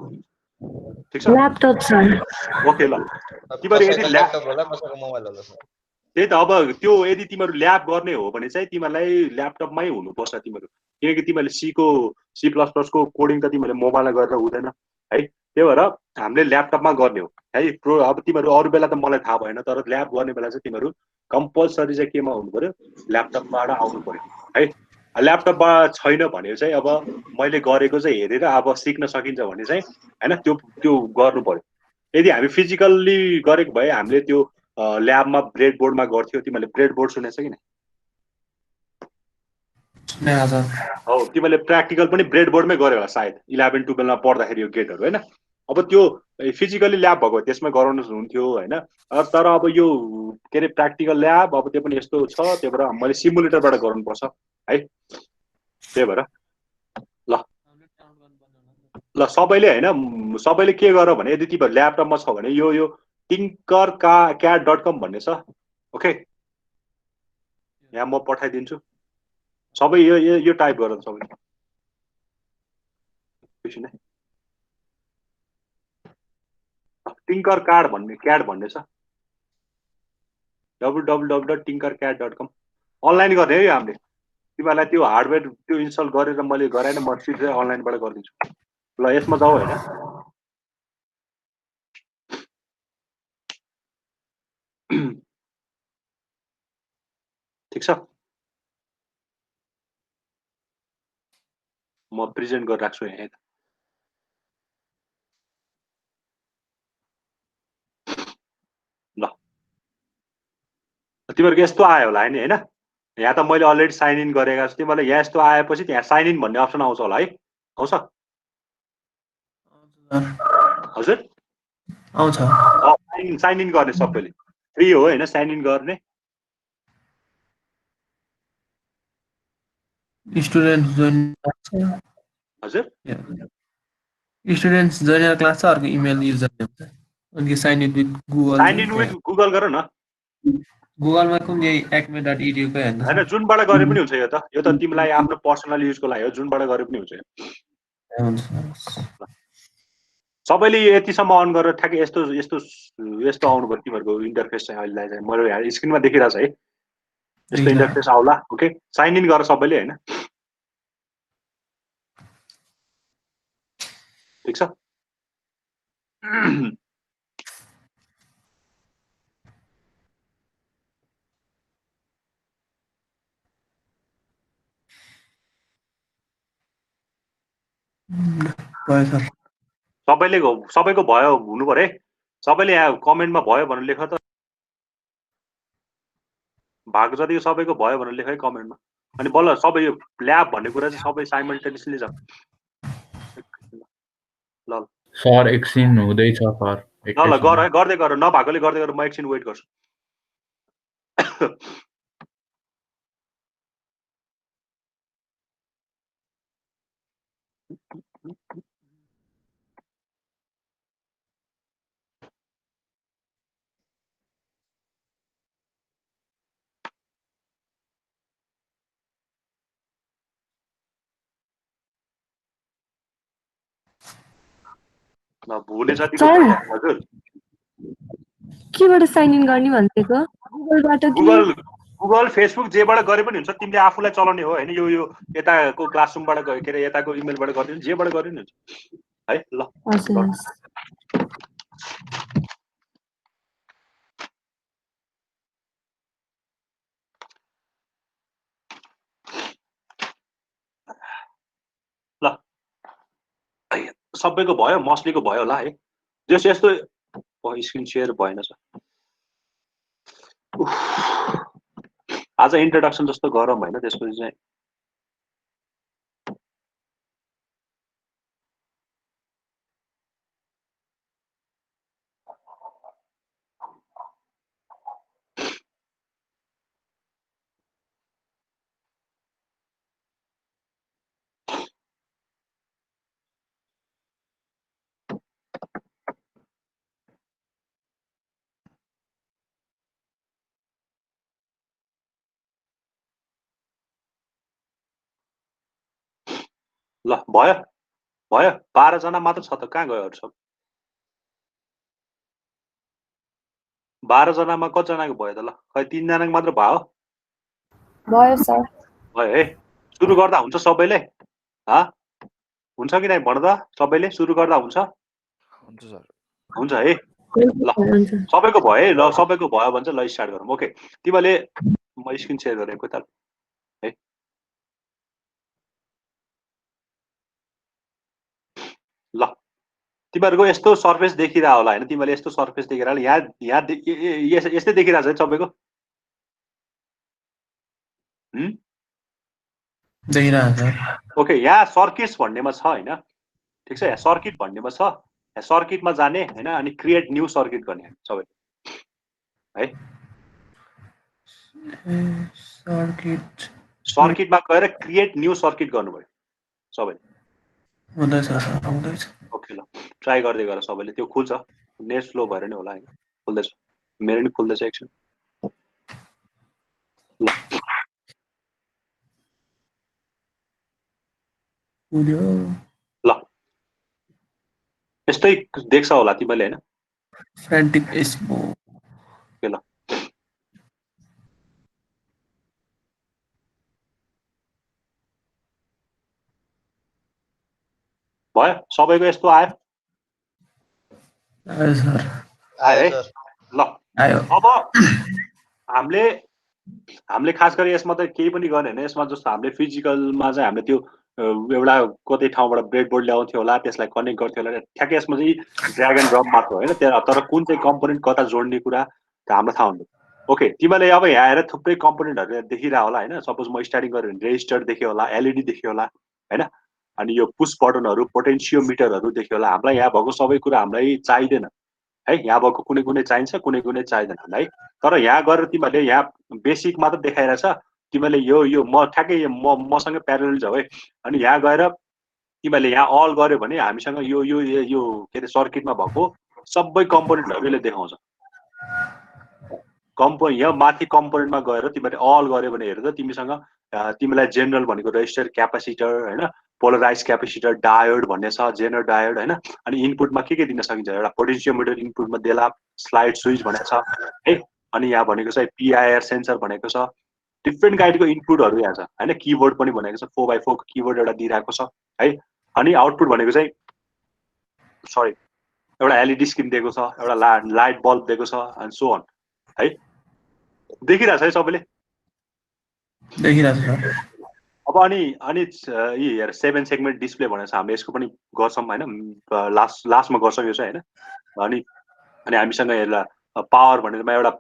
Speaker 1: ठिक छ?
Speaker 3: ल्यापटप छ।
Speaker 1: ओके ल, तिमीहरू यदि
Speaker 7: ल्यापटप होला कसैको मोबाइल होला सर।
Speaker 1: त्यही त, अब त्यो यदि तिमीहरू ल्याब गर्ने हो भने चाहिँ तिमीहरूलाई ल्यापटपमै हुनुपर्छ तिमीहरू, किनकि तिमीहरूले सी प्लस प्लसको कोडिङ त तिमीहरूले मोबाइलमा गरेर हुँदैन है। त्यही भएर हामीले ल्यापटपमा गर्ने हो है। अब तिमीहरू अरू बेला त मलाई थाहा भएन, तर ल्याब गर्ने बेला चाहिँ तिमीहरू कम्पलसरी चाहिँ केमा हुनु पऱ्यो, ल्यापटपबाट आउनु पऱ्यो है। ल्यापटपबाट छैन भने चाहिँ अब मैले गरेको चाहिँ हेरेर अब सिक्न सकिन्छ भने चाहिँ होइन त्यो गर्नु पऱ्यो। यदि हामी फिजिकल्ली गरेको भए हामीले त्यो ल्याबमा ब्रेड बोर्डमा गर्थ्यो। तिमीहरूले ब्रेड बोर्ड सुनेको छ कि
Speaker 2: सर
Speaker 1: हो, तिमीहरूले प्र्याक्टिकल पनि ब्रेड बोर्डमै गऱ्यो होला सायद 11-12मा पढ्दाखेरि यो गेटहरू होइन। अब त्यो फिजिकली ल्याब भएको त्यसमा गराउनु हुन्थ्यो होइन। तर अब यो के अरे प्र्याक्टिकल ल्याब अब त्यो पनि यस्तो छ, त्यही भएर मैले सिमुलेटरबाट गराउनुपर्छ है। त्यही भएर ल सबैले होइन, सबैले के गर भने यदि तिमीहरू ल्यापटपमा छ भने यो tinkercad.com भन्ने छ, ओके, यहाँ म पठाइदिन्छु। सबै यो टाइप गर सबै, tinkercad भन्ने छ, www.tinkercad.com। अनलाइन गर्ने है हामीले। तिमीहरूलाई त्यो हार्डवेयर त्यो इन्स्टल गरेर मैले गराएन, म सिधै अनलाइनबाट गरिदिन्छु। ल यसमा जाऊ होइन, ठिक छ। म प्रेजेन्ट गरेर राख्छु यहाँ। ल तिमीहरूको यस्तो आयो होला नि होइन। यहाँ त मैले अलरेडी साइन इन गरेको छु। तिमीलाई यहाँ यस्तो आएपछि त्यहाँ साइन इन भन्ने अप्सन आउँछ होला है, आउँछ हजुर?
Speaker 2: आउँछ।
Speaker 1: साइन इन गर्ने सबैले फ्री हो होइन, साइन इन गर्ने।
Speaker 2: स्टुडेन्ट जोइन
Speaker 1: हजुर
Speaker 2: स्टुडेन्ट्स जोइनर क्लास छ, अर्को इमेल युजर नेम छ, अनि sign in with Google.
Speaker 1: Sign in with Google गर न।
Speaker 2: गुगलमा कुन यही acme.edu कै हेर्नु
Speaker 1: होइन जुनबाट गरे पनि हुन्छ। यो त तिमीलाई आफ्नो पर्सनल युजको लागि हो, जुनबाट गरे पनि हुन्छ। सबैले यतिसम्म अन गरेर ठ्याक्कै यस्तो यस्तो यस्तो आउनु पर्यो तिमीहरूको इन्टरफेस चाहिँ। अहिले चाहिँ मैले यहाँ स्क्रिनमा देखिरहेको छ है, यस्तो इन्टरफेस आउला। ओके, साइन इन गर सबैले होइन, ठिक छ। सबैको भयो हुनु पर्यो है। सबैले यहाँ कमेन्टमा भयो भनेर लेख त, भएको जतिको सबैको भयो भनेर लेख है कमेन्टमा। अनि बल्ल सबै यो ल्याब भन्ने कुरा चाहिँ सबै साइमल्टेनियसली छ। ल
Speaker 6: सर एकछिन हुँदैछ सर,
Speaker 1: ल गर है, गर्दै गर, नभएकोले गर्दै गर, म एकछिन वेट गर्छु। भुले जतिको हजुर
Speaker 3: केबाट साइन इन गर्ने भनेको? गुगलबाट कि
Speaker 1: गुगल फेसबुक जेबाट गरे पनि हुन्छ। तिमीले आफूलाई चलाउने हो होइन, यो यताको क्लासरुमबाट के अरे यताको इमेलबाट गरिदिनु, जेबाट गरे पनि हुन्छ है। ल ल सबैको भयो, मस्लीको भयो होला है। जस यस्तो स्क्रिन सेयर भएन छ। आज इन्ट्रोडक्सन जस्तो गरौँ होइन, त्यसपछि चाहिँ ल भयो भयो 12 जना मात्र छ त कहाँ गयो अरु सब 12 जनामा कतिजनाको भयो त ल खै 3 जनाको मात्र भयो
Speaker 3: भयो सर
Speaker 1: भयो है सुरु गर्दा हुन्छ सबैले हुन्छ कि नै भन त सबैले सुरु गर्दा हुन्छ
Speaker 7: हुन्छ सर
Speaker 1: हुन्छ है ल
Speaker 3: हुन्छ
Speaker 1: सबैको भयो है ल सबैको भयो भने चाहिँ ल स्टार्ट गरौँ ओके तिमीले म स्क्रिन शेयर गरेको त है ल तिमीहरूको यस्तो सर्फेस देखिरह होला हैन तिमीले यस्तो सर्फेस देखिरह होला यहाँ यस्तै देखिरहेछ है सबैको
Speaker 2: देखिरहेको छ
Speaker 1: ओके यहाँ सर्किट्स भन्नेमा छ हैन ठीक छ यहाँ सर्किट भन्नेमा छ यहाँ सर्किटमा जाने हैन अनि क्रिएट न्यू सर्किट गर्ने सबै है
Speaker 2: सर्किट
Speaker 1: सर्किटमा गएर क्रिएट न्यू सर्किट गर्नुभयो सबै
Speaker 2: हुँदैछ सर हुँदैछ
Speaker 1: ओके ल ट्राई गर्दै गर सबैले त्यो खुल्छ नेट स्लो भएर नि होला हैन खुल्दैछ मेरो नि खुल्दैछ एकछिन ल
Speaker 2: पुग्यो
Speaker 1: ल यस्तै देख्छ होला तिमीले हैन
Speaker 2: फ्रेन्टिक एस्मो
Speaker 1: ओके ल भयो सबैको यस्तो आयो
Speaker 2: आयो सर
Speaker 1: आयो है
Speaker 7: सर
Speaker 1: ल
Speaker 2: आयो
Speaker 1: अब हामीले खास गरी यसमा त केही पनि गर्ने हैन यसमा जस्तो हामीले फिजिकलमा चाहिँ हामीले त्यो एउटा कतै ठाउँबाट ब्रेडबोर्ड ल्याउँथ्यो होला त्यसलाई कनेक्ट गर्थ्यो होला ठ्याक्कै यसमा चाहिँ ड्र्याग एन्ड ड्रप मात्र होइन तर कुन चाहिँ कम्पोनेन्ट कता जोड्ने कुरा त हामीलाई थाहा हुँदैन ओके तिमीले अब यहाँ आएर थुप्रै कम्पोनेन्टहरू देखिरह होला हैन सपोज म स्टार्टिङ गरेँ भने रेजिस्टर देख्यो होला एलइडी देख्यो होला हैन अनि यो पुश बटनहरू पोटेन्सियोमिटरहरू देख्यो होला हामीलाई यहाँ भएको सबै कुरा हामीलाई चाहिँदैन है यहाँ भएको कुनै कुनै चाहिन्छ कुनै कुनै चाहिँदैन हामीलाई तर यहाँ गएर तिमीहरूले यहाँ बेसिक मात्र देखाइरहेछ तिमीले यो म ठ्याक्कै मसँग प्यारल जाऊ है अनि यहाँ गएर तिमीले यहाँ अल गर्यो भने हामीसँग यो के अरे सर्किटमा भएको सबै कम्पोनेन्टहरू यसले देखाउँछ यहाँ माथि कम्पोनेन्टमा गएर तिमीले अल गर्यो भने हेर त तिमीसँग तिमीलाई जेनरल भनेको रेजिस्टर क्यापेसिटर हैन पोलराइज क्यापेसिटर डायोड भन्ने छ जेनर डायोड हैन अनि इनपुटमा के दिन सकिन्छ एउटा पोटेन्सियोमिटर इनपुटमा देला स्लाइड स्विच भनेको छ है अनि यहाँ भनेको चाहिँ पिआइआर सेन्सर भनेको छ डिफ्रेन्ट काइन्डको इनपुटहरू यहाँ छ हैन किबोर्ड पनि भनेको छ 4x4 को किबोर्ड एउटा दिइरहेको छ है अनि आउटपुट भनेको चाहिँ सरी एउटा एलइडी स्क्रिन दिएको छ एउटा लाइट बल्ब दिएको छ एन्ड सो अन है देखिरहेछ है सबैले
Speaker 2: देखिरहेको छ
Speaker 1: अब अनि यी हेर 7 सेगमेन्ट डिस्प्ले भनेको छ हामीले यसको पनि गर्छौँ हैन लास्टमा गर्छौँ यो चाहिँ हैन अनि हामीसँग हेर्ला पावर भनेरमा एउटा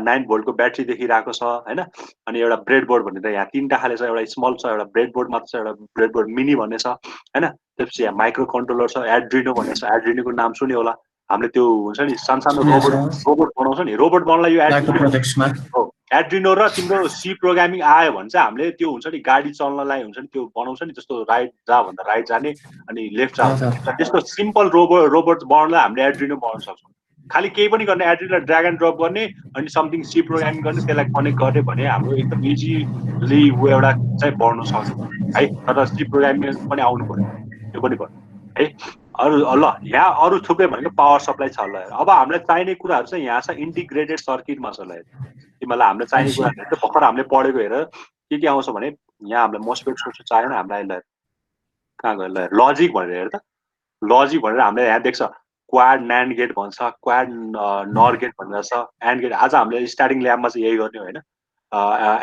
Speaker 1: 9 भोल्टको ब्याट्री देखिरहेको छ हैन अनि एउटा ब्रेडबोर्ड भनेर यहाँ तीनटा खाले छ एउटा स्मल छ एउटा ब्रेडबोर्ड मात्र छ एउटा ब्रेडबोर्ड मिनी भन्ने छ हैन त्यसपछि यहाँ माइक्रो कन्ट्रोलर छ एड्रिनो भन्ने छ एड्रिनोको नाम सुन्यो होला हामीले त्यो हुन्छ नि सानो रोबोट बनाउँछ नि रोबोट बनाउनलाई यो एड्रिनो र तिम्रो सी प्रोग्रामिङ आयो भने चाहिँ हामीले त्यो हुन्छ नि गाडी चल्नलाई हुन्छ नि त्यो बनाउँछ नि जस्तो राइट जा भन्दा राइट जाने अनि लेफ्ट जा त्यस्तो सिम्पल रोबोट बनाउनलाई हामीले एड्रिनो बनाउन सक्छौँ खाली केही पनि गर्ने एड्रिनोलाई ड्र्याग एन्ड ड्रप गर्ने अनि समथिङ सी प्रोग्रामिङ गर्ने त्यसलाई कनेक्ट गर्ने भने हाम्रो एकदम इजिली एउटा चाहिँ बढ्न सक्छ है तर सी प्रोग्रामिङ पनि आउनु पर्यो त्यो पनि भयो है अरू ल यहाँ अरू थुप्रै भनेको पावर सप्लाई छ ल अब हामीलाई चाहिने कुराहरू चाहिँ यहाँ छ इन्टिग्रेटेड सर्किटमा छ ल तिमीलाई हामीलाई चाहिने कुराहरू चाहिँ भर्खर हामीले पढेको हेर के आउँछ भने यहाँ हामीलाई मोस्फेट सोर्स चाहिएन हामीलाई ल कहाँ गयो ल लजिक भनेर हेर त लजिक भनेर हामीले यहाँ देख्छ क्वाड न्यान्ड गेट भन्छ क्वाड नर गेट भनेर छ एन्ड गेट आज हामीले स्टार्टिङ ल्याबमा चाहिँ यही गर्ने होइन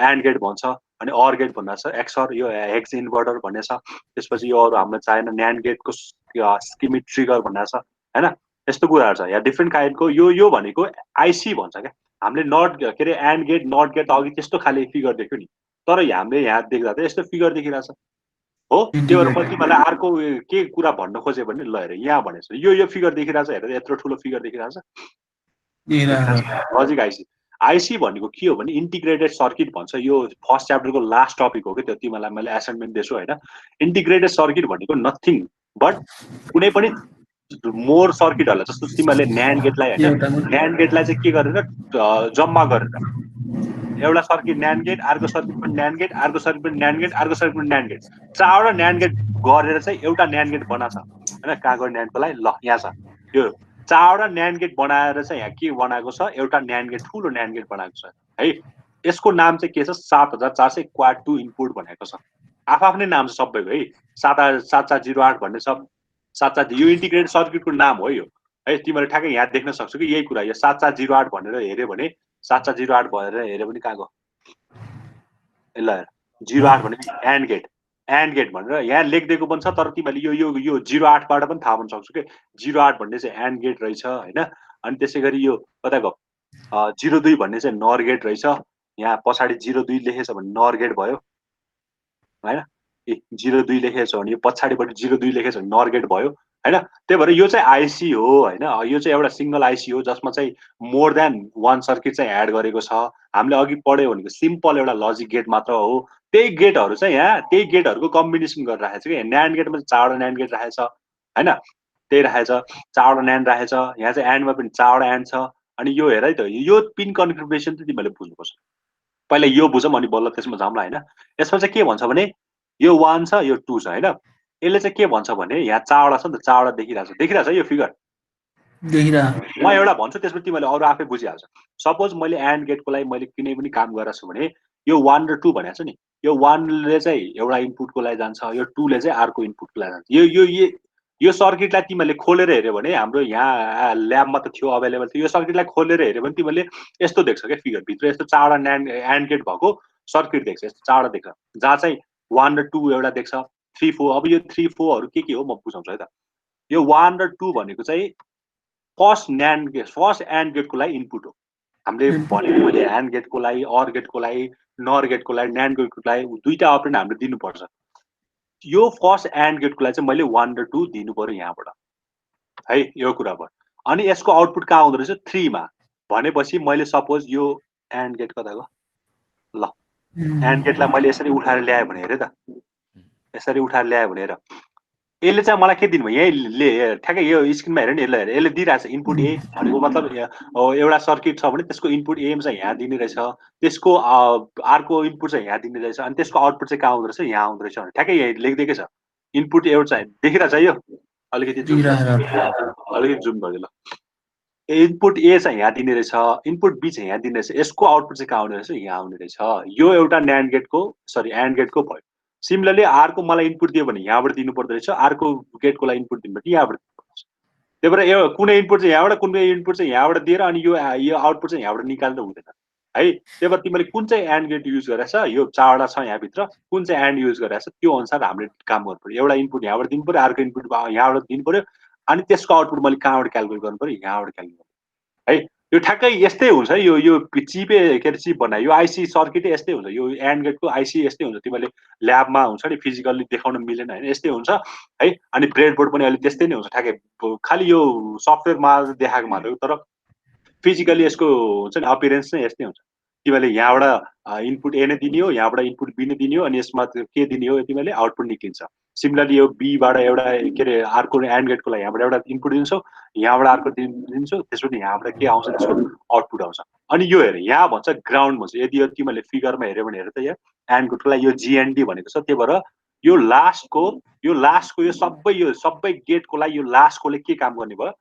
Speaker 1: एन्ड गेट भन्छ अनि अर गेट भन्ने छ एक्सर यो हेक्स इन्भर्टर भन्ने छ त्यसपछि यो अरू हामीलाई चाहिएन न्यान्ड गेटको स्किमिक ट्रिगर भन्ने छ हैन यस्तो कुराहरू छ यहाँ डिफ्रेन्ट काइन्डको यो भनेको आइसी भन्छ क्या हामीले नट के अरे एन्ड गेट नट गेट अघि त्यस्तो खाले फिगर देख्यो नि तर हामीले यहाँ देख्दा त यस्तो फिगर देखिरहेछ हो त्यो भएर मैले तिमीलाई अर्को के कुरा भन्न खोजेँ भने ल हेर यहाँ भनेछ यो फिगर देखिरहेछ हेर यत्रो ठुलो फिगर देखिरहेछ लजिक आइसी भनेको के हो भने इन्टिग्रेटेड सर्किट भन्छ यो फर्स्ट च्याप्टरको लास्ट टपिक हो कि त्यो तिमीलाई मैले एसाइनमेन्ट दिएछु होइन इन्टिग्रेटेड सर्किट भनेको नथिङ बट कुनै पनि मोर सर्किटहरूलाई जस्तो तिमीहरूले न्यान्ड गेटलाई होइन न्यान्ड गेटलाई चाहिँ के गरेर जम्मा गरेर एउटा सर्किट न्यान्ड गेट, अर्को सर्किट पनि न्यान्ड गेट, अर्को सर्किट पनि न्यान्ड गेट, अर्को सर्किट पनि न्यान्ड गेट, 4वटा न्यान्ड गेट गरेर चाहिँ एउटा न्यान्ड गेट बनाछ हैन। कहाँ गयो न्यान्डको लागि? ल यहाँ छ। यो 4वटा न्यान्ड गेट बनाएर चाहिँ यहाँ के बनाएको छ? एउटा न्यान्ड गेट, ठुलो न्यान्ड गेट बनाएको छ है। यसको नाम चाहिँ के छ? 7400 क्वाड 2 इनपुट भनेको छ। आफ्नै नाम छ सबैको है। 7408 भन्ने सब 77 यो इन्टिग्रेटेड सर्किटको नाम हो यो है। तिमीले ठ्याक्कै यहाँ देख्न सक्छौ कि यही कुरा। यो 7708 भनेर हेर्यो भने 7708 भनेर हेर्यो भने कहाँ गयो? ल 08 भनेको एन्ड गेट भनेर यहाँ लेखिदिएको पनि छ, तर तिमीले यो 08 बाट पनि थाहा पाउन सक्छौ कि 08 भन्ने चाहिँ एन्ड गेट रहेछ हैन। अनि त्यसैगरी यो कता गयो? 02 भन्ने चाहिँ नर गेट रहेछ। यहाँ पछाडी 02 लेखेछ भने नर गेट भयो हैन। 02 लेखेछ भने यो पछाडीबाट 02 लेखेछ भने नर गेट भयो हैन। त्यही भएर यो चाहिँ आइसी हो हैन। यो चाहिँ एउटा सिंगल आइसी हो जसमा चाहिँ मोर देन 1 सर्किट चाहिँ एड गरेको छ। हामीले अघि पढ्यो भनेको सिम्पल एउटा लजिक गेट मात्र हो। त्यही गेटहरु चाहिँ यहाँ त्यही गेटहरुको कम्बिनेसन गरेर राखेको छ कि न्यान्ड गेटमा चाहिँ 4वटा न्यान्ड गेट राखेको छ हैन। त्यही राखेको छ, 4वटा न्यान्ड राखेको छ। यहाँ चाहिँ एन्डमा पनि 4वटा एन्ड छ। अनि यो हेर है त, यो पिन कन्फिगरेसन चाहिँ तिमीले बुझ्नुपर्छ। पहिला यो बुझौँ अनि बल्ल त्यसमा जाउँला हैन। यसमा चाहिँ के भन्छ भने यो 1 छ, यो 2 छ हैन। यसले चाहिँ के भन्छ भने यहाँ 4वटा छ नि त, 4वटा देखिरहेछ यो फिगर
Speaker 2: देखिरहेको
Speaker 1: म एउटा भन्छु, त्यसपछि तिमीले अरु आफै बुझिहाल्छ। सपोज मैले एन्ड गेटको लागि मैले कुनै पनि काम गरेछु भने यो 1 र 2 भनेको छ नि, यो 1 ले चाहिँ एउटा इनपुटको लागि जान्छ, यो 2 ले चाहिँ अर्को इनपुटको लागि जान्छ। यो सर्किटलाई तिमीले खोलेर हेर्यो भने हाम्रो यहाँ ल्याबमा त थियो अवेलेबल थियो। यो सर्किटलाई खोलेर हेर्यो भने तिमीले यस्तो देख्छ के फिगर भित्र यस्तो 4वटा एन्ड गेट भएको सर्किट देख्छ। यस्तो 4वटा देख्छ जहाँ चाहिँ 1 र 2 एउटा देख्छ, 3 4। अब यो 3 4 हरु के हो म बुझाउँछु है त। यो 1 र 2 भनेको चाहिँ फर्स्ट एन्ड गेटको लागि इनपुट हो। हामीले भनेको मैले एन्ड गेटको लागि, अर गेटको लागि, नर गेटको लागि, न्यान्ड गेटको लागि दुईटा अपरेन्ड हामीले दिनुपर्छ। यो फर्स्ट एन्ड गेटको लागि चाहिँ मैले 1 र 2 दिनु पर्यो यहाँबाट है। यो कुरा भयो। अनि यसको आउटपुट कहाँ आउँदो रहेछ? 3 मा। भनेपछि मैले सपोज यो एन्ड गेट कता गयो? ल एन्ड गेटलाई मैले यसरी उठाएर ल्याए भने हेरे त, यसरी उठाएर ल्याए भने हेर यसले चाहिँ मलाई के दिनु भयो? यहीले ठ्याक्कै यो स्क्रिनमा हेर नि, यसले दिइरहेछ इनपुट ए भनेको मतलब एउटा सर्किट छ भने त्यसको इनपुट ए चाहिँ यहाँ दिने रहेछ, त्यसको अर्को इनपुट चाहिँ यहाँ दिने रहेछ, अनि त्यसको आउटपुट चाहिँ कहाँ आउँदो रहेछ? यहाँ आउँदो रहेछ। ठ्याक्कै यही लेखिदिएकै छ। इनपुट एउटा चाहिँ देखिरहेछ यो, अलिकति जुम गरिदिनु ल। इनपुट ए चाहिँ यहाँ दिने रहेछ, इनपुट बी चाहिँ यहाँ दिने रहेछ, यसको आउटपुट चाहिँ कहाँ आउने रहेछ? यहाँ आउने रहेछ। यो एउटा न्यान्ड गेटको एन्ड गेटको भयो। सिमिलरली अर्को मलाई इनपुट दियो भने यहाँबाट दिनु पर्दो रहेछ, अर्को गेटको लागि इनपुट दिनु भने यहाँबाट दिनुपर्छ। त्यही भएर कुनै इनपुट चाहिँ यहाँबाट, कुनै इनपुट चाहिँ यहाँबाट दिएर अनि यो आउटपुट चाहिँ यहाँबाट निकाल्दा हुँदैन है। त्यही भएर तिमीले कुन चाहिँ एन्ड गेट युज गरेछ, यो 4वटा छ यहाँभित्र, कुन चाहिँ एन्ड युज गरेछ त्यो अनुसार हामीले काम गर्नु पर्यो। एउटा इनपुट यहाँबाट दिनु पर्यो, अर्को इनपुट यहाँबाट दिनु पर्यो, अनि त्यसको आउटपुट मैले कहाँबाट क्याल्कुलेट गर्नु पर्यो? यहाँबाट क्याल्कुलेट है। यो ठ्याक्कै यस्तै हुन्छ है। यो चिपे के अरे चिप बनायो, यो आइसी सर्किटै यस्तै हुन्छ। यो एन्ड गेटको आइसी यस्तै हुन्छ। तिमीले ल्याबमा हुन्छ नि फिजिकल्ली देखाउन मिलेन हैन, यस्तै हुन्छ है। अनि ब्रेडबोर्ड पनि अहिले त्यस्तै नै हुन्छ ठ्याक्कै, खालि यो सफ्टवेयरमा देखाएको मात्र हो, तर फिजिकल्ली यसको हुन्छ नि अपियरेन्स चाहिँ यस्तै हुन्छ। तिमीले यहाँबाट इनपुट ए नै दिने हो, यहाँबाट इनपुट बी नै दिने हो, अनि यसमा के दिने हो? तिमीले आउटपुट निक्लिन्छ। सिमिलरली यो बीबाट एउटा के अरे अर्को एन्ड गेटको लागि यहाँबाट एउटा इनपुट दिन्छौ, यहाँबाट अर्को दिन्छौ, त्यसपछि यहाँबाट के आउँछ? त्यसको आउटपुट आउँछ। अनि यो हेर यहाँ भन्छ ग्राउन्ड भन्छ। यदि यो तिमीले फिगरमा हेर्यो भने हेर त यहाँ एन्ड गेटको लागि यो जीएनडी भनेको छ। त्यही भएर यो लास्टको यो सबै गेटको लागि यो लास्टकोले के काम गर्ने भयो?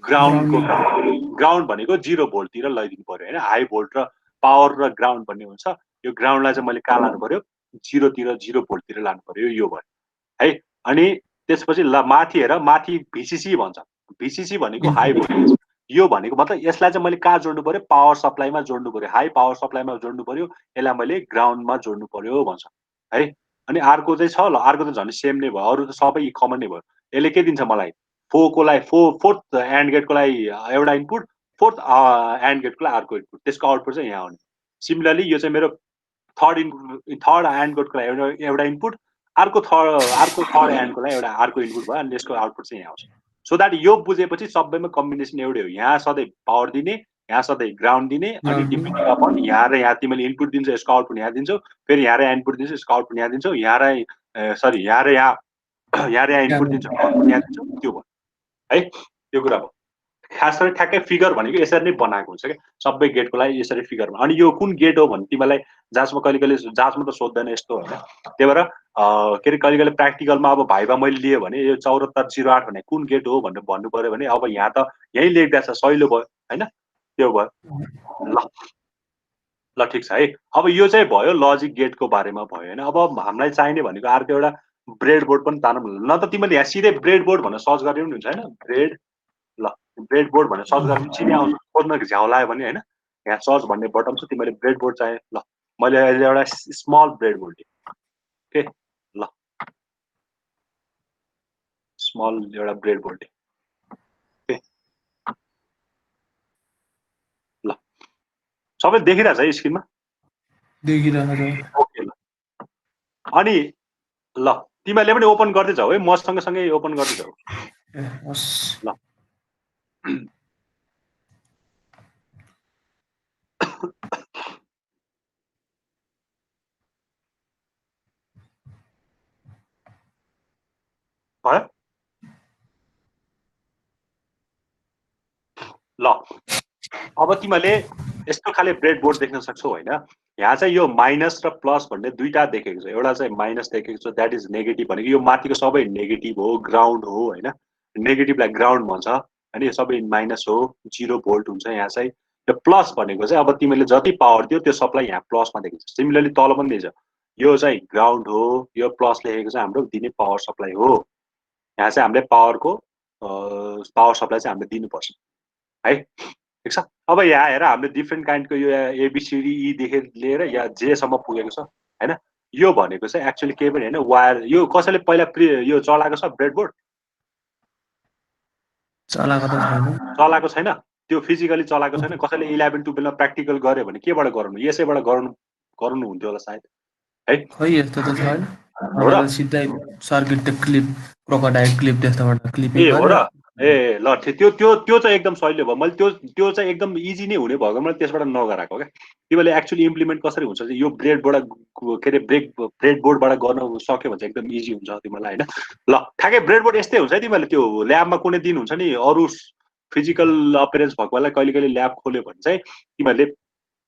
Speaker 1: ग्राउन्डको काम। ग्राउन्ड भनेको 0 भोल्टतिर लैदिनु पर्यो हैन। हाई भोल्ट र पावर र ग्राउन्ड भन्ने हुन्छ। यो ग्राउन्डलाई चाहिँ मैले कहाँ लानु पर्यो? 0 भोल्टतिर लानु पर्यो। यो भयो है। अनि त्यसपछि ल माथि हेर, माथि भिसिसी भन्छ। भिसिसी भनेको हाई भोल्टेज। यो भनेको मतलब यसलाई चाहिँ मैले कहाँ जोड्नु पर्यो? पावर सप्लाईमा जोड्नु पर्यो, हाई पावर सप्लाईमा जोड्नु पर्यो। यसलाई मैले ग्राउन्डमा जोड्नु पर्यो भन्छ है। अनि अर्को चाहिँ छ ल, अर्को त झन् सेम नै भयो, अरु त सबै कमन नै भयो। यसले के दिन्छ मलाई? 4 को लागि फोर्थ एन्ड गेटको लागि एउटा इनपुट, फोर्थ एन्ड गेटको लागि अर्को इनपुट, त्यसको आउटपुट चाहिँ यहाँ आउने। सिमिलरली यो चाहिँ मेरो थर्ड एन्ड गेटको लागि एउटा इनपुट, अर्को थर्ड एन्डको लागि एउटा अर्को इनपुट भयो, अनि यसको आउटपुट चाहिँ यहाँ आउँछ। सो द्याट यो बुझेपछि सबैमा कम्बिनेसन एउटै हो। यहाँ सधैँ पावर दिने, यहाँ सधैँ ग्राउन्ड दिने, अनि डिपेन्डिङ अपन यहाँ र यहाँ तिमीले इनपुट दिन्छ, यसको आउटपुट यहाँ दिन्छौ, फेरि यहाँ र इनपुट दिन्छौ, यसको आउटपुट यहाँ दिन्छौ, यहाँ र यहाँ इनपुट दिन्छौ, आउटपुट यहाँ दिन्छौ। त्यो भयो है। यो कुरा भयो। खास गरी ठ्याक्कै फिगर भनेको यसरी नै बनाएको हुन्छ क्या सबै गेटको लागि यसरी फिगरमा अनि यो कुन गेट हो भने तिमीलाई जाँचमा कहिले जाँचमा त सोध्दैन यस्तो होइन त्यही भएर के अरे कहिले प्र्याक्टिकलमा अब भाइबा मैले लिएँ भने यो 7408 भने कुन गेट हो भनेर भन्नु पर्यो भने अब यहाँ त यहीँ लेख्दैछ सहिलो भयो होइन त्यो भयो ल ठिक छ है अब यो चाहिँ भयो लजिक गेटको बारेमा भयो होइन अब हामीलाई चाहिने भनेको अर्को एउटा ब्रेड बोर्ड पनि तानौँ न त तिमीले यहाँ सिधै ब्रेड बोर्ड भनेर सर्च गरे पनि हुन्छ होइन ब्रेड बोर्ड भनेर सर्च गरेर सिधै आउँछ खोज्न झ्याउ लाग्यो भने होइन यहाँ सर्च भन्ने बटन छ तिमीले ब्रेड बोर्ड चाहियो ल मैले अहिले एउटा स्मल ब्रेड बोर्ड दिएँ ओके ल स्मल एउटा ब्रेड बोर्ड ओके ल सबै देखिरहेछ है स्क्रिनमा
Speaker 2: देखिरहेको छ
Speaker 1: ओके ल अनि ल तिमीहरूले पनि ओपन गर्दै जाऊ है म सँगसँगै ओपन गर्दै जाऊ
Speaker 2: ए हस्
Speaker 1: ल भयो ल अब तिमीले यस्तो खाले ब्रेड बोर्ड देख्न सक्छौ होइन यहाँ चाहिँ यो माइनस र प्लस भन्ने दुईटा देखेको छ एउटा चाहिँ माइनस देखेको छ द्याट इज नेगेटिभ भनेको यो माथिको सबै नेगेटिभ हो ग्राउन्ड हो होइन नेगेटिभलाई ग्राउन्ड भन्छ होइन यो सबै माइनस हो 0 भोल्ट हुन्छ यहाँ चाहिँ यो प्लस भनेको चाहिँ अब तिमीले जति पावर दियो त्यो सप्लाई यहाँ प्लसमा देखिन्छ सिमिलरली तल पनि दिन्छ यो चाहिँ ग्राउन्ड हो यो प्लस लेखेको चाहिँ हाम्रो दिने पावर सप्लाई हो यहाँ चाहिँ हामीले पावर सप्लाई चाहिँ हामीले दिनुपर्छ है ठिक छ अब यहाँ हेर हामीले डिफ्रेन्ट काइन्डको यो एबिसिडी देखि लिएर या जेसम्म पुगेको छ होइन यो भनेको चाहिँ एक्चुअली केही पनि होइन वायर यो कसैले पहिला यो चलाएको छ ब्रेडबोर्ड चलाएको छैन त्यो फिजिकली चलाएको छैन कसैले 11 12 मा प्र्याक्टिकल गर्यो भने केबाट गराउनु यसैबाट गराउनु हुन्थ्यो होला सायद है
Speaker 2: खै यस्तो त छैन अब सिधै सर्किट त क्लिप क्रोकोडाइल क्लिप त्यस्तोबाट क्लिप
Speaker 1: ए हो र ए ल त्यो चाहिँ एकदम सजिलो भयो मैले त्यो चाहिँ एकदम इजी नै हुने भएको मैले त्यसबाट नगराएको क्या तिमीले एक्चुअली इम्प्लिमेन्ट कसरी हुन्छ यो ब्रेडबाट के अरे ब्रेड बोर्डबाट गर्न सक्यो भने चाहिँ एकदम इजी हुन्छ तिमीलाई होइन ल ठ्याक्कै ब्रेड बोर्ड यस्तै हुन्छ है तिमीले त्यो ल्याबमा कुनै दिन हुन्छ नि अरू फिजिकल अपेरेन्स भएको बेला कहिले ल्याब खोल्यो भने चाहिँ तिमीहरूले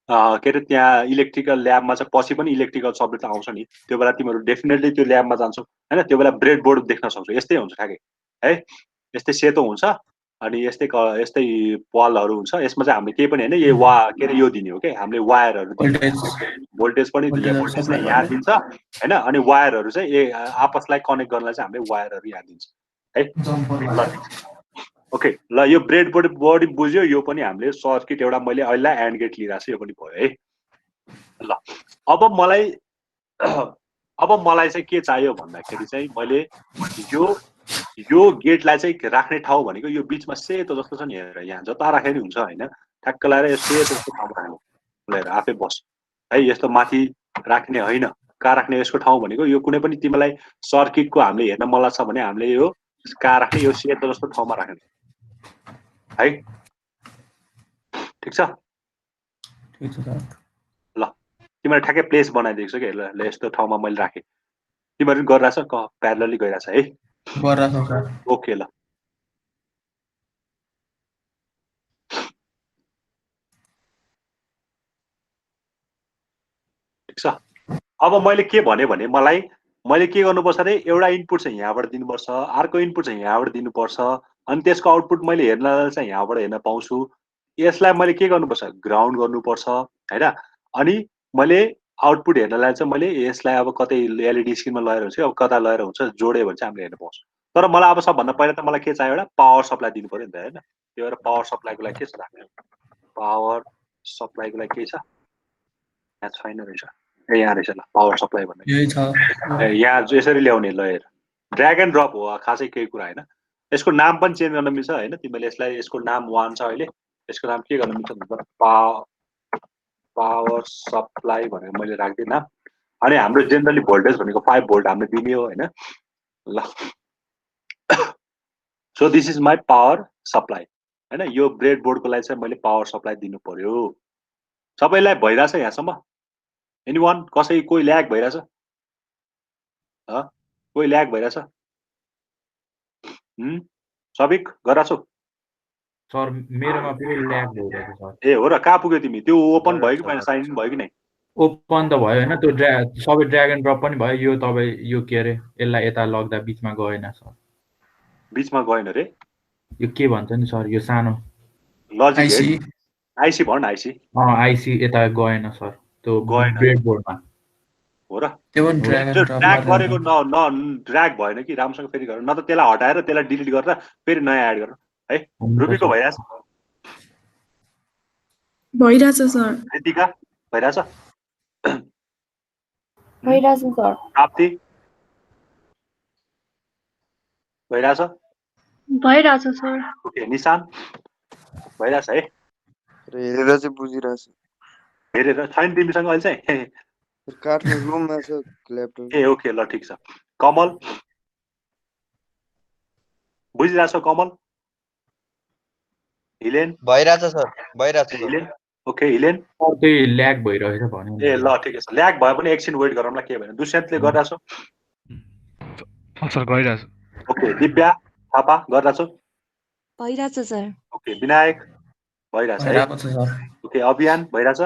Speaker 1: के अरे त्यहाँ इलेक्ट्रिकल ल्याबमा चाहिँ पछि पनि इलेक्ट्रिकल सब्जेक्ट आउँछ नि त्यो बेला तिमीहरू डेफिनेटली त्यो ल्याबमा जान्छौ होइन त्यो बेला ब्रेड बोर्ड देख्न सक्छौ यस्तै हुन्छ ठ्याक्कै है यस्तै सेतो हुन्छ अनि यस्तै पलहरू हुन्छ यसमा चाहिँ हामीले केही पनि होइन यो के अरे यो दिने हो क्या हामीले वायरहरू भोल्टेज पनि भोल्टेजलाई यहाँ दिन्छ होइन अनि वायरहरू चाहिँ आपसलाई कनेक्ट गर्नलाई चाहिँ हामीले वायरहरू यहाँ दिन्छ है ल ओके ल यो ब्रेड बोर्ड बडी बुझ्यो यो पनि हामीले सर्किट एउटा मैले अहिले एन्ड गेट लिइरहेको छु यो पनि भयो है ल अब मलाई चाहिँ के चाहियो भन्दाखेरि चाहिँ मैले यो गेटलाई चाहिँ राख्ने ठाउँ भनेको यो बिचमा सेतो जस्तो छ नि हेरेर यहाँ जता राखे नि हुन्छ होइन ठ्याक्क लगाएर यो सेतो जस्तो ठाउँमा राख्नु लिएर आफै बस है यस्तो माथि राख्ने होइन कहाँ राख्ने यसको ठाउँ भनेको यो कुनै पनि तिमीलाई सर्किटको हामीले हेर्न मन लाग्छ भने हामीले यो कहाँ राख्ने यो सेतो जस्तो ठाउँमा राख्ने है ठिक छ ल तिमीले ठ्याक्कै प्लेस बनाइदिएको छ कि ल यस्तो ठाउँमा मैले राखेँ तिमीहरू गरिरहेछ प्यारलली गइरहेछ है ओके ल ठिक छ अब मैले के भने मैले के गर्नुपर्छ अरे एउटा इनपुट चाहिँ यहाँबाट दिनुपर्छ अर्को इनपुट चाहिँ यहाँबाट दिनुपर्छ अनि त्यसको आउटपुट मैले हेर्न चाहिँ यहाँबाट हेर्न पाउँछु यसलाई मैले के गर्नुपर्छ ग्राउन्ड गर्नुपर्छ हैन अनि मैले आउटपुट हेर्नलाई चाहिँ मैले यसलाई अब कतै एलईडी स्क्रिनमा लगाएर हुन्छ अब कता लगाएर हुन्छ जोड्यो भने चाहिँ हामीले हेर्न पाउँछ तर मलाई अब सबभन्दा पहिला त मलाई के चाहियो एउटा पावर सप्लाई दिनु पर्यो नि त हैन त्यो भएर पावर सप्लाईको लागि के छ राख्ने पावर सप्लाईको लागि के छ यहाँ छैन रहेछ ए यहाँ रहेछ ल पावर सप्लाई भन्ने
Speaker 2: यही छ
Speaker 1: यहाँ यसरी ल्याउने ल हेर ड्र्याग एन्ड ड्रप हो खासै केही कुरा हैन यसको नाम पनि चेन्ज गर्न मिल्छ हैन तिमीले यसलाई यसको नाम 1 छ अहिले यसको नाम के गर्न मिल्छ भन्दा पावर सप्लाई भनेर मैले राख्दिन अनि हाम्रो जेनरली भोल्टेज भनेको 5 भोल्ट हामीले दिने हो हैन ल so this is my power supply हैन यो ब्रेड बोर्डको लागि चाहिँ मैले पावर सप्लाई दिनु पर्यो सबैलाई भइराछ यहाँसम्म एनीवन कसै कोही ल्याग भइराछ कोही ल्याग भइराछ सबिक गराछौ
Speaker 6: सर मेरोमा पुरै ल्याग भइरहेको छ सर
Speaker 1: ए हो र कहाँ पुग्यो तिमी त्यो ओपन भयो कि साइन इन भयो कि नै
Speaker 6: ओपन त भयो होइन त्यो सबै ड्र्याग एन्ड ड्रप पनि भयो यो तपाईँ यो के अरे यसलाई यता लग्दा बिचमा गएन सर
Speaker 1: बिचमा गएन रे
Speaker 6: यो के भन्छ नि सर यो सानो
Speaker 1: लजिक
Speaker 2: आइसी
Speaker 1: हेड आइसी भन आइसी
Speaker 6: आइसी यता गएन सर त्यो
Speaker 1: गएन
Speaker 6: ब्रेडबोर्डमा
Speaker 1: हो र
Speaker 2: त्यो पनि ड्र्याग
Speaker 1: त्यो
Speaker 2: एन्ड ड्रप
Speaker 1: ड्र्याग
Speaker 2: गरेर
Speaker 1: गरेको न ड्र्याग भएन कि राम्रोसँग फेरि गर न त त्यसलाई हटाएर त्यसलाई डिलिट गरेर फेरि नयाँ एड गर है रुबीको भइरहेछ
Speaker 8: भइरहेछ सर
Speaker 1: रितिका भइरहेछ
Speaker 3: भइरहेछ सर
Speaker 1: प्राप्ति भइरहेछ
Speaker 8: भइरहेछ सर
Speaker 1: ओके निशान भइरहेछ है
Speaker 5: हेरेर चाहिँ बुझिरहेछ
Speaker 1: हेरेर छैन तिमीसँग अहिले चाहिँ
Speaker 5: काट्नु रुममा छ ल्यापटप
Speaker 1: ए ओके ल ठिक छ कमल बुझिरहेछ कमल हिलेन
Speaker 7: भइरहेछ सर भइरहेछ सर
Speaker 1: हिलेन ओके हिलेन
Speaker 6: त्यही ल्याग भइरहेछ भन्यो
Speaker 1: ए ल ठिकै छ ल्याग भयो भने एकछिन वेट गरौँला के भएन दुष्यन्तले गरिरहेछौ
Speaker 4: सर गइरहेछ
Speaker 1: ओके दिव्या थापा गरिरहेछौ
Speaker 8: भइरहेछ सर
Speaker 1: ओके विनायक भइरहेछ है
Speaker 2: भइरहेको छ सर
Speaker 1: ओके अभियान भइरहेछ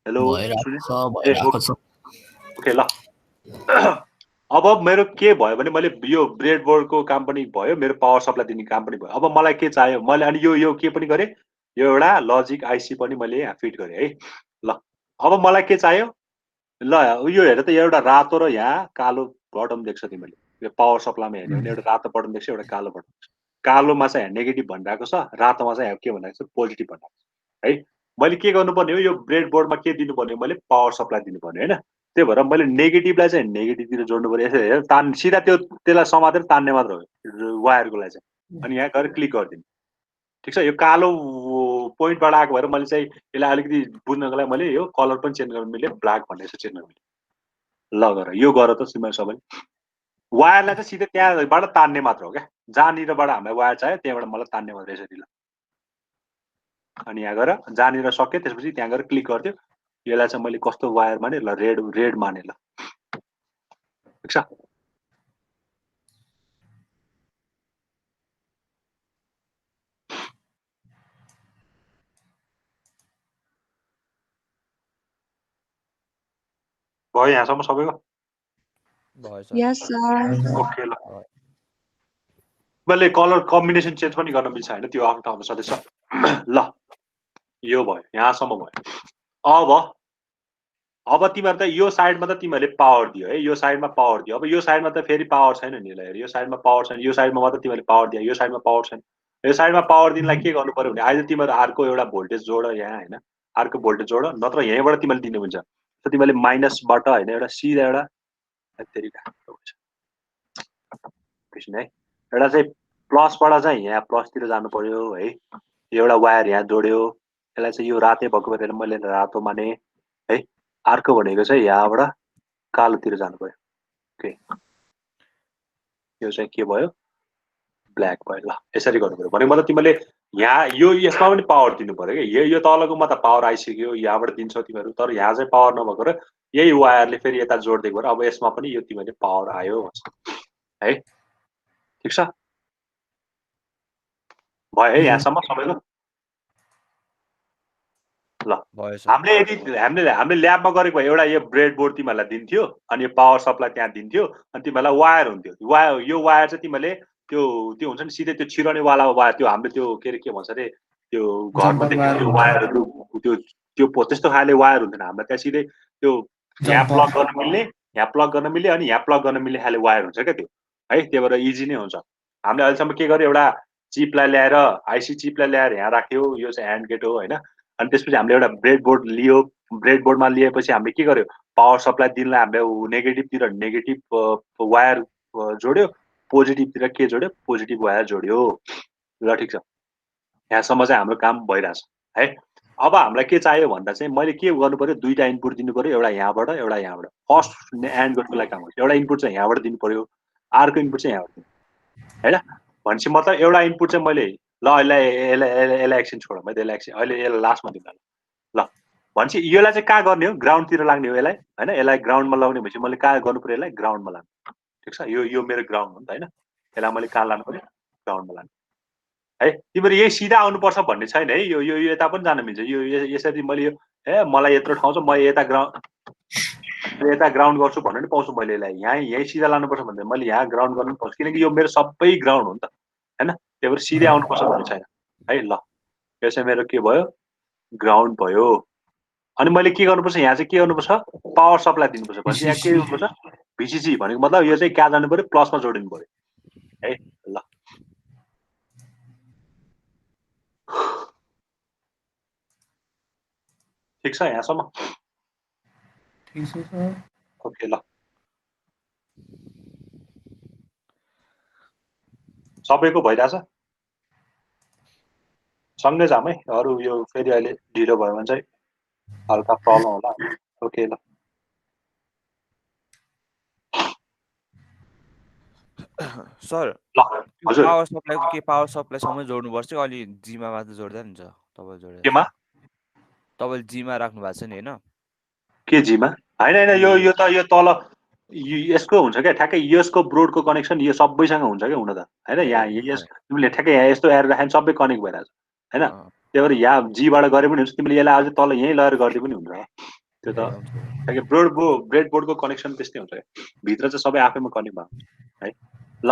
Speaker 1: हेलो
Speaker 9: भइरहेको छ
Speaker 1: ओके ल अब मेरो के भयो भने मैले यो ब्रेडबोर्डको काम पनि भयो मेरो पावर सप्लाई दिने काम पनि भयो अब मलाई के चाहियो मैले अनि यो के पनि गरेँ यो एउटा लजिक आइसी पनि मैले यहाँ फिट गरेँ है ल अब मलाई के चाहियो ल यो हेर त एउटा रातो र यहाँ कालो बटम देख्छ तिमीले यो पावर सप्लाईमा हेर्ने भने एउटा रातो बटम देख्छ एउटा कालो बटम देख्छ कालोमा चाहिँ नेगेटिभ भनिरहेको छ रातोमा चाहिँ के भनिरहेको छ पोजिटिभ भनिरहेको छ है मैले के गर्नुपर्ने हो यो ब्रेडबोर्डमा के दिनुपर्ने हो मैले पावर सप्लाई दिनुपर्ने होइन त्यही भएर मैले नेगेटिभलाई चाहिँ नेगेटिभतिर जोड्नु पर्यो यसो हेर तान सिधा त्यसलाई समातेर तान्ने मात्र हो वायरकोलाई चाहिँ अनि यहाँ गएर क्लिक गरिदिनु ठिक छ यो कालो पोइन्टबाट आएको भएर मैले चाहिँ यसलाई अलिकति बुझ्नको लागि मैले यो कलर पनि चेन्ज गर्न मिल्यो ब्ल्याक भन्ने चाहिँ चेन्ज गर्न मिल्यो ल गर यो गर त तिमीहरू सबैले वायरलाई चाहिँ सिधै त्यहाँबाट तान्ने मात्र हो क्या जहाँनिरबाट हामीलाई वायर चाहियो त्यहाँबाट मलाई तान्ने मात्र यसरी ल अनि यहाँ गएर जहाँनिर सक्यो त्यसपछि त्यहाँ गएर क्लिक गरिदियो यसलाई चाहिँ मैले कस्तो वायर माने ल रेड माने ल ठिक छ भयो यहाँसम्म सबैको
Speaker 8: यस सर
Speaker 1: ओके ल मैले कलर कम्बिनेसन चेन्ज पनि गर्न मिल्छ होइन त्यो आफ्नो ठाउँमा सदस्य ल यो भयो यहाँसम्म भयो अब तिमीहरू त यो साइडमा त तिमीहरूले पावर दियो है यो साइडमा पावर दियो अब यो साइडमा त फेरि पावर छैन नि हेर यो साइडमा पावर छैन यो साइडमा मात्र तिमीहरूले पावर दियो यो साइडमा पावर छैन यो साइडमा पावर दिनलाई के गर्नु पर्यो भने अहिले तिमीहरू अर्को एउटा भोल्टेज जोड यहाँ होइन अर्को भोल्टेज जोड नत्र यहीँबाट तिमीले दिनु हुन्छ त तिमीले माइनसबाट होइन एउटा सिधा एउटा है एउटा चाहिँ प्लसबाट चाहिँ यहाँ प्लसतिर जानु पर्यो है एउटा वायर यहाँ जोड्यो यसलाई चाहिँ यो रातै भएको भएर मैले रातो माने है अर्को भनेको चाहिँ यहाँबाट कालोतिर जानु पर्यो ओके यो चाहिँ के भयो ब्ल्याक भयो ल यसरी गर्नु पर्यो भने मतलब तिमीले यहाँ यो यसमा पनि पावर दिनु पर्यो कि यो तलकोमा त पावर आइसक्यो यहाँबाट दिन्छौ तिमीहरू तर यहाँ चाहिँ पावर नभएको र यही वायरले फेरि यता जोड्दै गएर अब यसमा पनि यो तिमीले पावर आयो भन्छ है ठिक छ भयो है यहाँसम्म सबैको ल हामीले ल्याबमा गरेको एउटा यो ब्रेडबोर्ड तिमीहरूलाई दिन्थ्यो अनि यो पावर सप्लाई त्यहाँ दिन्थ्यो अनि तिमीहरूलाई वायर हुन्थ्यो यो वायर चाहिँ तिमीले त्यो हुन्छ नि सिधै त्यो छिराउनेवाला वायर त्यो हामीले त्यो के अरे के भन्छ अरे त्यो घरमा देख्ने वायरहरू त्यो त्यस्तो खाले वायर हुन्थेन हामीलाई त्यहाँ सिधै त्यो यहाँ प्लग गर्न मिल्ने अनि यहाँ प्लग गर्न मिल्ने खाले वायर हुन्छ क्या त्यो है त्यही भएर इजी नै हुन्छ हामीले अहिलेसम्म के गर्यो एउटा चिपलाई ल्याएर आइसी चिपलाई ल्याएर यहाँ राख्यो यो चाहिँ ह्यान्ड गेट हो होइन अनि त्यसपछि हामीले एउटा ब्रेडबोर्ड लियो ब्रेडबोर्डमा लिएपछि हामीले के गर्यो पावर सप्लाई दिनलाई हामीले नेगेटिभतिर नेगेटिभ वायर जोड्यो पोजिटिभतिर के जोड्यो पोजिटिभ वायर जोड्यो ल ठिक छ यहाँसम्म चाहिँ हाम्रो काम भइरहेछ है अब हामीलाई के चाहियो भन्दा चाहिँ मैले के गर्नु पर्यो दुईटा इनपुट दिनु पर्यो एउटा यहाँबाट फर्स्ट एन्ड गेटको लागि काम गर्छ एउटा इनपुट चाहिँ यहाँबाट दिनु पर्यो अर्को इनपुट चाहिँ यहाँबाट दिनु होइन भनेपछि मतलब एउटा इनपुट चाहिँ मैले ल यसलाई एकछिन छोड मैले यसलाई लास्टमा दिनु ल भनेपछि यसलाई चाहिँ कहाँ गर्ने हो ग्राउन्डतिर लाग्ने हो यसलाई होइन यसलाई ग्राउन्डमा लगाउने भनेपछि मैले कहाँ गर्नु पर्यो यसलाई ग्राउन्डमा लाग्नु ठिक छ यो मेरो ग्राउन्ड हो नि त होइन यसलाई मैले कहाँ लानु पर्यो ग्राउन्डमा लाने है। तिमीहरू यही सिधा आउनुपर्छ भन्ने छैन है। यो यो यता पनि जान मिल्छ। यो यसरी मैले यो मलाई यत्रो ठाउँ छ, म यता ग्राउन्ड गर्छु भन्नु नि पाउँछु मैले यसलाई। यहीँ सिधा लानुपर्छ भन्दा मैले यहाँ ग्राउन्ड गर्नु पाउँछु, किनकि यो मेरो सबै ग्राउन्ड हो नि त होइन। त्यही भएर सिधै आउनुपर्छ भन्ने छैन है। ल यो चाहिँ मेरो के भयो, ग्राउन्ड भयो। अनि मैले के गर्नुपर्छ, यहाँ चाहिँ के गर्नुपर्छ, पावर सप्लाई दिनुपर्छ भनेपछि यहाँ के गर्नुपर्छ, भिसिसी भनेको मतलब यो चाहिँ कहाँ जानु पर्यो, प्लसमा जोडिनु पर्यो है। ल ठिक छ यहाँसम्म?
Speaker 2: ठिक छ सर।
Speaker 1: ओके ल सबैको भइरहेछ सँगै जाम है। अरू यो फेरि अहिले ढिलो भयो भने चाहिँ हल्का प्रब्लम होला। ओके ल
Speaker 7: सर
Speaker 1: ल हजुर
Speaker 7: पावर सप्लाईको के पावर सप्लाईसँगै जोड्नुपर्छ कि अलि जीमा मात्र जोड्दा नि हुन्छ? तपाईँले जोडेर
Speaker 1: केमा
Speaker 7: तपाईँले जीमा राख्नु भएको छ नि होइन?
Speaker 1: के जीमा होइन होइन यो त यो तल यसको हुन्छ क्या ठ्याक्कै यसको ब्रोडको कनेक्सन यो सबैसँग हुन्छ क्या हुन त होइन। यहाँ तिमीले ठ्याक्कै यहाँ यस्तो एयर राख्यो भने सबै कनेक्ट भइरहेछ होइन। त्यही भएर यहाँ जीबाट गरे पनि हुन्छ, तिमीले यसलाई अझै तल यहीँ लगेर गरिदिए पनि हुन्छ त्यो त। ठ्याक्कै ब्रेडबोर्डको कनेक्सन त्यस्तै हुन्छ क्या, भित्र चाहिँ सबै आफैमा कनेक्ट भएको है। ल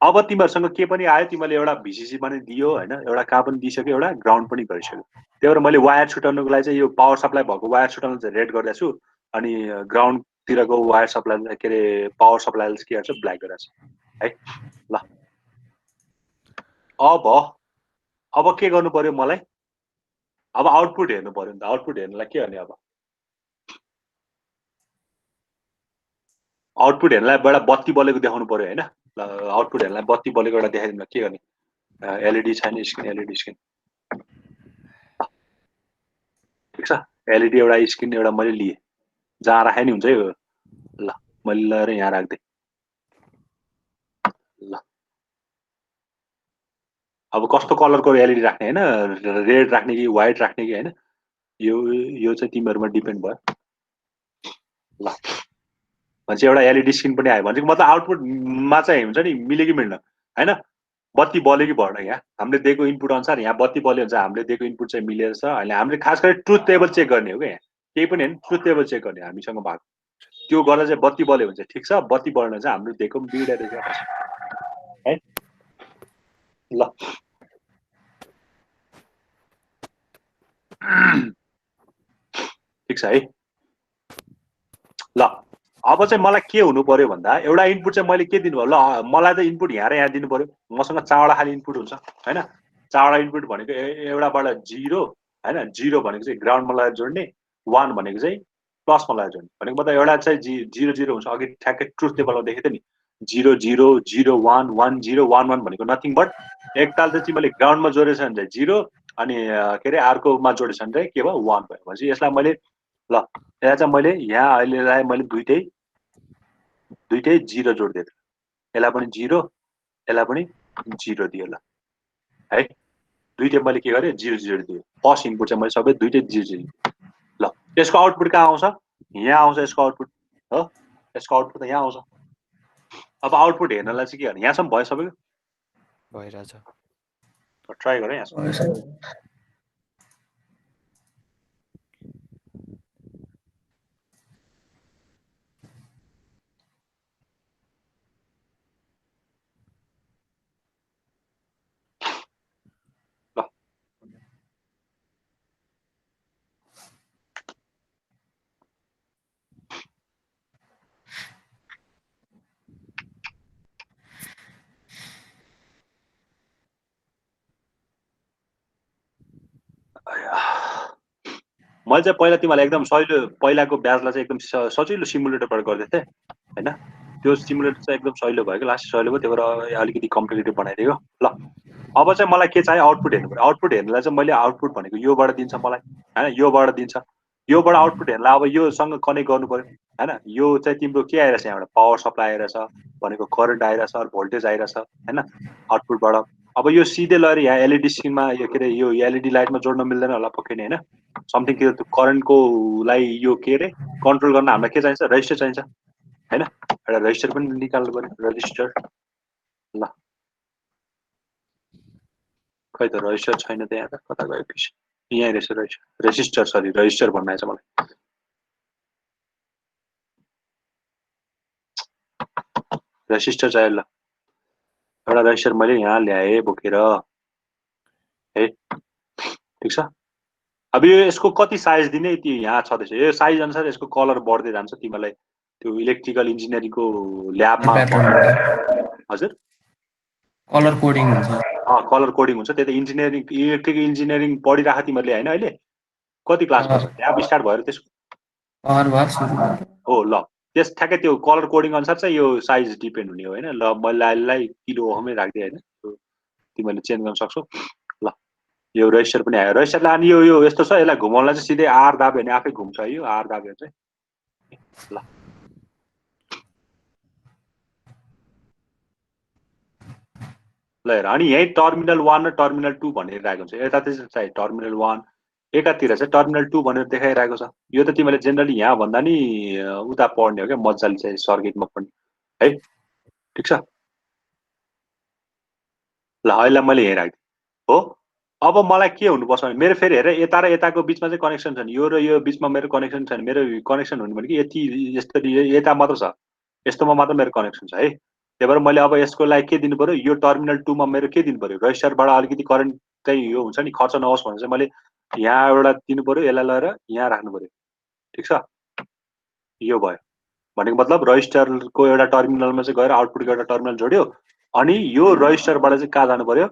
Speaker 1: अब तिमीहरूसँग के पनि आयो, तिमीले एउटा भिसिसी पनि दियो होइन, एउटा कहाँ पनि दिइसक्यो, एउटा ग्राउन्ड पनि गरिसक्यो। त्यही भएर मैले वायर छुटाउनुको लागि चाहिँ यो पावर सप्लाई भएको वायर छुटाउनु चाहिँ रेड गरिदिएको छु, अनि ग्राउन्डतिरको वायर सप्लाई के अरे पावर सप्लाईले चाहिँ के गर्छ, ब्ल्याक गरिरहेको छ है। ल अब के गर्नु पर्यो मलाई, अब आउटपुट हेर्नु पर्यो नि त। आउटपुट हेर्नलाई के गर्ने, अब आउटपुट हेर्नलाई एउटा बत्ती बलेको देखाउनु पर्यो होइन। आउटपुट हेर्नलाई बत्ती बलेको एउटा देखाइदिनु, के गर्ने, एलइडी छैन स्क्रिन, एलइडी स्क्रिन ठिक छ। एलइडी एउटा स्क्रिन एउटा मैले लिएँ, जहाँ राखे नि हुन्छ यो। ल मैले लगेर यहाँ राख्दै। ल अब कस्तो कलरको एलइडी राख्ने होइन, रेड राख्ने कि व्हाइट राख्ने कि होइन, यो चाहिँ तिमीहरूमा डिपेन्ड भयो। ल भनेपछि एउटा एलइडी स्क्रिन पनि आयो भनेको मतलब आउटपुटमा चाहिँ हुन्छ नि मिल्यो कि मिल्दैन होइन। बत्ती बल्यो कि भएन, यहाँ हामीले दिएको इनपुट अनुसार यहाँ बत्ती बल्यो भने चाहिँ हामीले दिएको इनपुट चाहिँ मिलेर छ। अहिले हामीले खास गरी ट्रुथ टेबल चेक गर्ने हो क्या, यहाँ केही पनि होइन, ट्रुथ टेबल चेक गर्ने हामीसँग भएको। त्यो गर्दा चाहिँ बत्ती बल्यो भने चाहिँ ठिक छ, बत्ती बल्न चाहिँ हामीले दिएको पनि बिग्रेर है। ल ठिक छ है। ल अब चाहिँ मलाई के हुनु पर्यो भन्दा एउटा इनपुट चाहिँ मैले के दिनु पर्यो, ल मलाई त इनपुट यहाँ र यहाँ दिनु पर्यो। मसँग चारवटा खालि इनपुट हुन्छ होइन। चारवटा इनपुट भनेको एउटाबाट 0 होइन, 0 भनेको चाहिँ ग्राउन्डमा लगाएर जोड्ने, 1 भनेको चाहिँ प्लसमा लगाएर जोड्ने भनेको मतलब एउटा चाहिँ 0 0 हुन्छ। अघि ठ्याक्कै ट्रुथ टेबलमा देखेको थिएँ नि, 0 0 0 1 1 0 1 1 भनेको नथिङ बट एकताल चाहिँ तिमीले ग्राउन्डमा जोडेछ भने चाहिँ 0 अनि के अरे अर्कोमा जोडेछ भने चाहिँ के भयो 1 भयो। भनेपछि यसलाई मैले ल यहाँ चाहिँ मैले यहाँ अहिलेलाई मैले दुइटै 0 जोडिदिएँ, यसलाई पनि 0 यसलाई पनि 0 दिएँ। ल है दुइटै मैले के गरेँ 0 0 दिएँ। फर्स्ट इनपुट चाहिँ मैले सबै दुइटै 0 0 दिएँ। ल यसको आउटपुट कहाँ आउँछ, यहाँ आउँछ यसको आउटपुट हो, यसको आउटपुट त यहाँ आउँछ। अब आउटपुट हेर्नलाई चाहिँ के गर्ने, यहाँसम्म भयो सबैको
Speaker 7: भइरहेछ।
Speaker 1: ट्राई गरेँ यहाँसम्म। मैले चाहिँ पहिला तिमीलाई एकदम सजिलो पहिलाको ब्याचलाई चाहिँ एकदम सजिलो सिमुलेटरबाट गर्दै थिएँ होइन। त्यो सिमुलेटर चाहिँ एकदम सजिलो भयो कि लास्ट सजिलो भयो, त्यही भएर अलिकति कम्प्लिकेटेड बनाइदियो। ल अब चाहिँ मलाई के चाहियो, आउटपुट हेर्नु पर्यो। आउटपुट हेर्नलाई चाहिँ मैले आउटपुट भनेको योबाट दिन्छ मलाई होइन, योबाट दिन्छ। योबाट आउटपुट हेर्नलाई अब योसँग कनेक्ट गर्नु पर्यो होइन। यो चाहिँ तिम्रो के आइरहेछ, यहाँबाट पावर सप्लाई आइरहेछ भनेको करेन्ट आइरहेछ, भोल्टेज आइरहेछ होइन आउटपुटबाट। अब यो सिधै लगेर यहाँ एलइडी स्क्रिनमा यो के अरे यो एलइडी लाइटमा जोड्न मिल्दैन होला पक्कै नै होइन। समथिङ त्यो करेन्टको लाई यो के अरे कन्ट्रोल गर्न हामीलाई के चाहिन्छ, रेजिस्टर चाहिन्छ होइन। एउटा रेजिस्टर पनि निकाल्नु पर्यो, रेजिस्टर। ल खै त रजिस्टर छैन त यहाँ त कता गयो पिस यहीँ रहेछ रेजिस्टर सरी रजिस्टर भन्नु आएछ मलाई रेजिस्टर चाहियो ल एउटा रजिस्टर मैले यहाँ ल्याएँ बोकेर है ठिक छ अब यो यसको कति साइज दिने यति यहाँ छँदैछ यो साइज अनुसार यसको कलर बढ्दै जान्छ तिमीलाई त्यो इलेक्ट्रिकल इन्जिनियरिङको ल्याबमा हजुर
Speaker 2: कलर कोडिङ हुन्छ
Speaker 1: कलर कोडिङ हुन्छ त्यही त इन्जिनियरिङ इलेक्ट्रिकल इन्जिनियरिङ पढिराख तिमीहरूले हैन अहिले कति क्लासमा छ ल्याब स्टार्ट भयो त्यसको हो ल त्यस ठ्याक्कै त्यो कलर कोडिङ अनुसार चाहिँ यो साइज डिपेन्ड हुने हो हैन ल मैले यसलाई किलो ओहमै राख्दै हैन तिमीहरूले चेन्ज गर्न सक्छौ ल यो रजिस्टर पनि आयो रजिस्टरलाई अनि यो यस्तो छ यसलाई घुमाउनलाई चाहिँ सिधै आर दाब्यो भने आफै घुम्छ यो आर दाब्यो चाहिँ ल ल हेर अनि यही टर्मिनल 1 र टर्मिनल 2 भनेर राखेको हुन्छ यतातिर चाहिँ टर्मिनल 1 एकातिर चाहिँ टर्मिनल 2 भनेर देखाइरहेको छ यो त तिमीले जेनरली यहाँ भन्दा नि उता पढ्ने हो क्या मजाले चाहिँ सर्किटमा पनि है ठिक छ ल अहिले मैले यही राख्दिएँ हो अब मलाई के हुनुपर्छ भने मेरो फेरि हेर यता र यताको बिचमा चाहिँ कनेक्सन छ नि यो र यो बिचमा मेरो कनेक्सन छैन मेरो कनेक्सन हुने भनेको यति यस्तरी यता मात्र छ यस्तोमा मात्र मेरो कनेक्सन छ है त्यही भएर मैले अब यसको लागि के दिनु पर्यो यो टर्मिनल 2 मा मेरो के दिनु पर्यो रजिस्टरबाट अलिकति करेन्ट चाहिँ यो हुन्छ नि खर्च नहोस् भने चाहिँ मैले यहाँ एउटा दिनु पर्यो यसलाई लगेर यहाँ राख्नु पर्यो ठिक छ यो भयो भनेको मतलब रजिस्टरको एउटा टर्मिनलमा चाहिँ गएर आउटपुटको एउटा टर्मिनल जोड्यो अनि यो रजिस्टरबाट चाहिँ कहाँ जानु पर्यो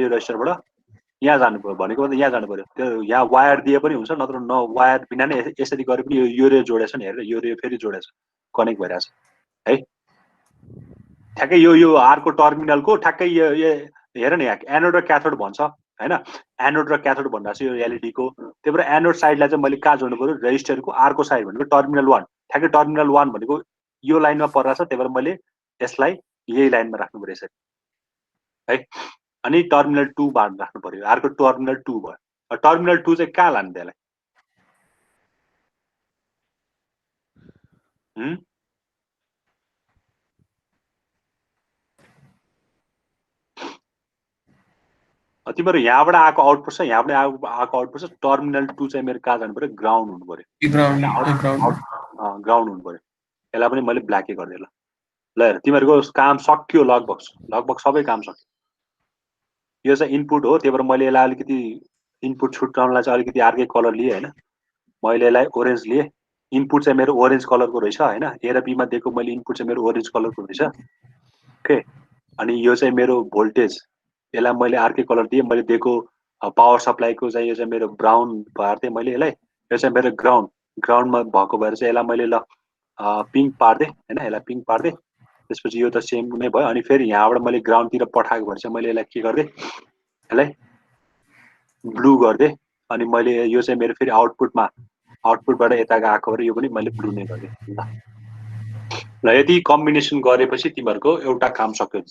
Speaker 1: यो रजिस्टरबाट यहाँ जानु पर्यो भनेको मतलब यहाँ जानु पर्यो त्यो यहाँ वायर दिए पनि हुन्छ नत्र न वायर बिना नै यसरी गरे पनि यो रे जोडेछ नि हेरेर यो रे फेरि जोडेछ कनेक्ट भइरहेछ है ठ्याक्कै यो आरको टर्मिनलको ठ्याक्कै यो हेर न यहाँ एनोड र क्याथोड भन्छ हैन एनोड र क्याथोड भन्दा चाहिँ यो एलईडी को त्यही भएर एनोड साइडलाई चाहिँ मैले कहाँ जोड्नु पर्यो रेजिस्टरको आरको साइड भनेको टर्मिनल 1 ठ्याक्कै टर्मिनल 1 भनेको यो लाइनमा परिरहेछ त्यही भएर मैले यसलाई यही लाइनमा राख्नु पर्यो यसरी है अनि टर्मिनल 2 बाड राख्नु पर्यो आरको टर्मिनल 2 भयो टर्मिनल 2 चाहिँ कहाँ लानु त्यसलाई तिम्रो यहाँबाट आएको आउटपुट छ यहाँबाट आएको आउटपुट छ टर्मिनल 2 चाहिँ मेरो कहाँ जानु पर्यो ग्राउन्ड हुनु पर्यो ग्राउन्ड हुनु पर्यो यसलाई पनि मैले ब्ल्याकै गरिदिएँ ल हेर तिमीहरूको काम सक्यो लगभग सबै काम सक्यो यो चाहिँ इनपुट हो त्यही भएर मैले यसलाई अलिकति इनपुट छुट्याउनलाई चाहिँ अलिकति अर्कै कलर लिएँ हैन मैले यसलाई ओरेन्ज लिएँ इनपुट चाहिँ मेरो ओरेन्ज कलरको रहेछ हैन ए र बी मा दिएको मैले इनपुट चाहिँ मेरो ओरेन्ज कलरको रहेछ ओके अनि यो चाहिँ मेरो भोल्टेज यसलाई मैले अर्कै कलर दिएँ मैले दिएको पावर सप्लाईको चाहिँ यो चाहिँ मेरो ब्राउन पार्दै मैले यसलाई यो चाहिँ मेरो ग्राउन्डमा भएको भएर चाहिँ यसलाई मैले ल पिङ्क पार्दै हैन यसलाई पिङ्क पार्दै त्यसपछि यो त सेम नै भयो अनि फेरि यहाँबाट मैले ग्राउन्डतिर पठाएको भएर चाहिँ मैले यसलाई के गर्दै यसलाई ब्लू गर्दै अनि मैले यो चाहिँ मेरो फेरि आउटपुटबाट यता आएको भएर यो पनि मैले ब्लू नै गर्दै ल यदि कम्बिनेसन गरेपछि तिमीहरूको एउटा काम सक्यो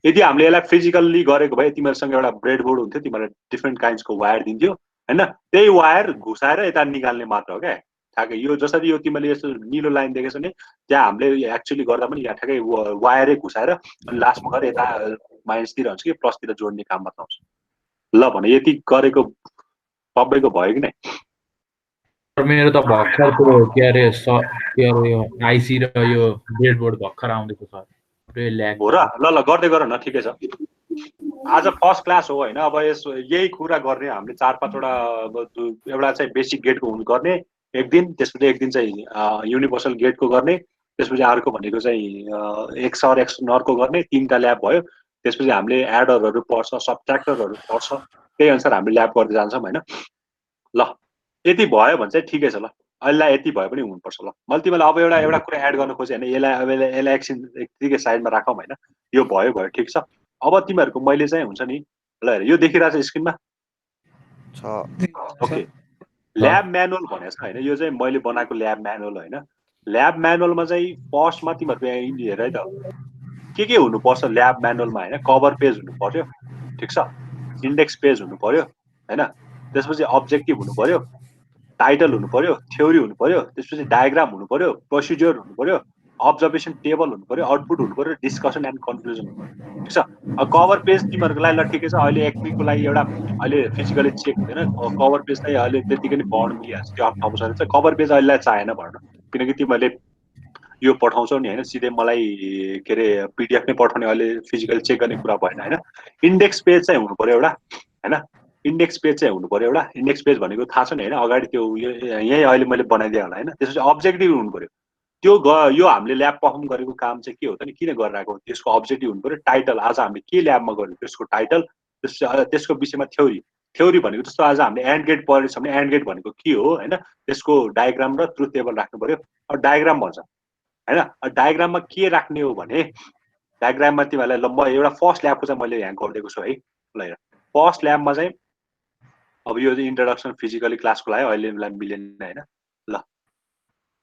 Speaker 1: यदि हामीले यसलाई फिजिकल्ली गरेको भए तिमीहरूसँग एउटा ब्रेडबोर्ड हुन्थ्यो तिमीहरूलाई डिफ्रेन्ट काइन्ड्सको वायर दिन्थ्यो हैन त्यही वायर घुसाएर यता निकाल्ने मात्र हो क्या ठ्याक्कै यो जसरी यो तिमीले यस्तो निलो लाइन देखेछ नि त्यहाँ हामीले एक्चुअली गर्दा पनि यहाँ ठ्याक्कै वायरै घुसाएर अनि लास्टमा गएर यता माइनसतिर हुन्छ कि प्लसतिर जोड्ने काम मात्र आउँछ ल भने यति गरेको सबैको भयो कि नै
Speaker 6: मेरो त भर्खरको के अरे यो आइसी र यो ब्रेडबोर्ड भर्खर आउँदैछ सर
Speaker 1: हो र ल गर्दै गर न ठिकै छ आज फर्स्ट क्लास हो हैन अब यही कुरा गर्ने हामीले 4-5 वटा एउटा चाहिँ बेसिक गेटको हुनु गर्ने एक दिन त्यसपछि एक दिन चाहिँ युनिभर्सल गेटको गर्ने त्यसपछि अर्को भनेको चाहिँ एक्सआर एक्सनरको गर्ने 3टा ल्याब भयो त्यसपछि हामीले एडरहरू पढ्छ सबट्र्याक्टरहरू पढ्छ त्यही अनुसार हामीले ल्याब गर्दै जान्छौँ हैन ल यति भयो भने चाहिँ ठिकै छ ल अहिले यति भए पनि हुनुपर्छ ल मैले तिमीलाई अब एउटा कुरा एड गर्न खोजेँ हैन यसलाई एकछिन एकतिकै साइडमा राखौँ हैन यो भयो ठिक छ अब तिमीहरूको मैले चाहिँ हुन्छ नि ल यो देखिरहेछ स्क्रिनमा
Speaker 7: छ
Speaker 1: ओके ल्याब म्यानुअल भनेको छ हैन यो चाहिँ मैले बनाएको ल्याब म्यानुअल हैन ल्याब म्यानुअलमा चाहिँ फर्स्टमा तिमीहरूको हेर है त के हुनुपर्छ ल्याब म्यानुअलमा हैन कभर पेज हुनु पर्यो ठिक छ इन्डेक्स पेज हुनु पर्यो हैन त्यसपछि अब्जेक्टिभ हुनु पर्यो टाइटल हुनु पर्यो थ्योरी हुनु पर्यो त्यसपछि डायग्राम हुनु पर्यो प्रोसिजर हुनु पर्यो अब्जर्भेसन टेबल हुनु पर्यो, आउटपुट हुनु पर्यो, डिस्कसन एन्ड कन्क्लुजन हुनु पर्यो। ठिक छ। कभर पेज तिमीहरूको लागि ल ठिकै छ, अहिले एकको लागि एउटा अहिले फिजिकली चेक हुँदैन, कभर पेज चाहिँ अहिले त्यतिकै नै पढ्नु मिलिहाल्छ, त्यो आफ्नो ठाउँमा छ। कभर पेज अहिलेलाई चाहेन भन्न, किनकि तिमीहरूले यो पठाउँछौ नि होइन, सिधै मलाई के अरे पिडिएफ नै पठाउने, अहिले फिजिकली चेक गर्ने कुरा भएन होइन। इन्डेक्स पेज चाहिँ हुनु पर्यो एउटा होइन, इन्डेक्स पेज चाहिँ हुनु पर्यो एउटा। इन्डेक्स पेज भनेको थाहा छ नि होइन, अगाडि त्यो यही अहिले मैले बनाइदिएँ होला होइन। त्यसपछि अब्जेक्टिभ हुनु पर्यो, त्यो यो हामीले ल्याब पर्फर्म गरेको काम चाहिँ के हो त नि, किन गरिरहेको हो, त्यसको अब्जेक्टिभ हुनु पर्यो। टाइटल, आज हामीले के ल्याबमा गर्यो त्यसको टाइटल, त्यसको विषयमा थ्योरी भनेको जस्तो आज हामीले एन्ड गेट पढेको छ भने एन्ड गेट भनेको के हो होइन, त्यसको डायग्राम र ट्रुथ टेबल राख्नु पर्यो। अब डायग्राम भन्छ होइन, डायग्राममा के राख्ने हो भने, डायग्राममा तिमीहरूलाई ल म एउटा फर्स्ट ल्याबको चाहिँ मैले यहाँ गरिदिएको छु है। ल हेर, फर्स्ट ल्याबमा चाहिँ अब यो इन्ट्रोडक्सन फिजिकली क्लासको लागि अहिले मिलेन होइन। ल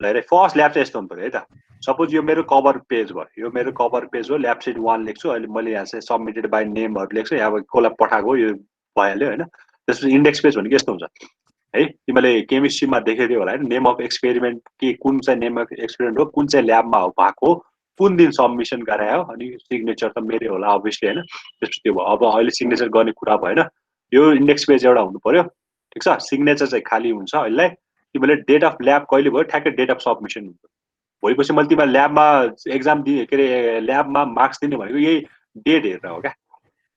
Speaker 1: हेर, फर्स्ट ल्याब चाहिँ यस्तो हुनु पर्यो है त। सपोज यो मेरो कभर पेज भयो, यो मेरो कभर पेज हो, ल्याब सिट 1 लेख्छु, अहिले मैले यहाँ चाहिँ सबमिटेड बाई नेमहरू लेख्छु, यहाँ कसलाई पठाएको यो भइहाल्यो होइन। त्यसपछि इन्डेक्स पेज भनेको यस्तो हुन्छ है, तिमीले केमिस्ट्रीमा देखेको होला होइन, नेम अफ एक्सपेरिमेन्ट के, कुन चाहिँ नेम अफ एक्सपेरिमेन्ट हो, कुन चाहिँ ल्याबमा भएको हो, कुन दिन सबमिसन गरायो, अनि सिग्नेचर त मेरै होला अभियसली होइन। त्यसपछि त्यो भयो। अब अहिले सिग्नेचर गर्ने कुरा भएन, यो इन्डेक्स पेज एउटा हुनु पर्यो। ठिक छ। सिग्नेचर चाहिँ खाली हुन्छ अहिले। तिमीले डेट अफ ल्याब कहिले भयो, ठ्याक्कै डेट अफ सबमिसन हुन्छ। भोलिपछि मैले तिमीलाई ल्याबमा एक्जाम दिएँ के अरे ल्याबमा मार्क्स दिने भनेको यही डेट हेरेर हो क्या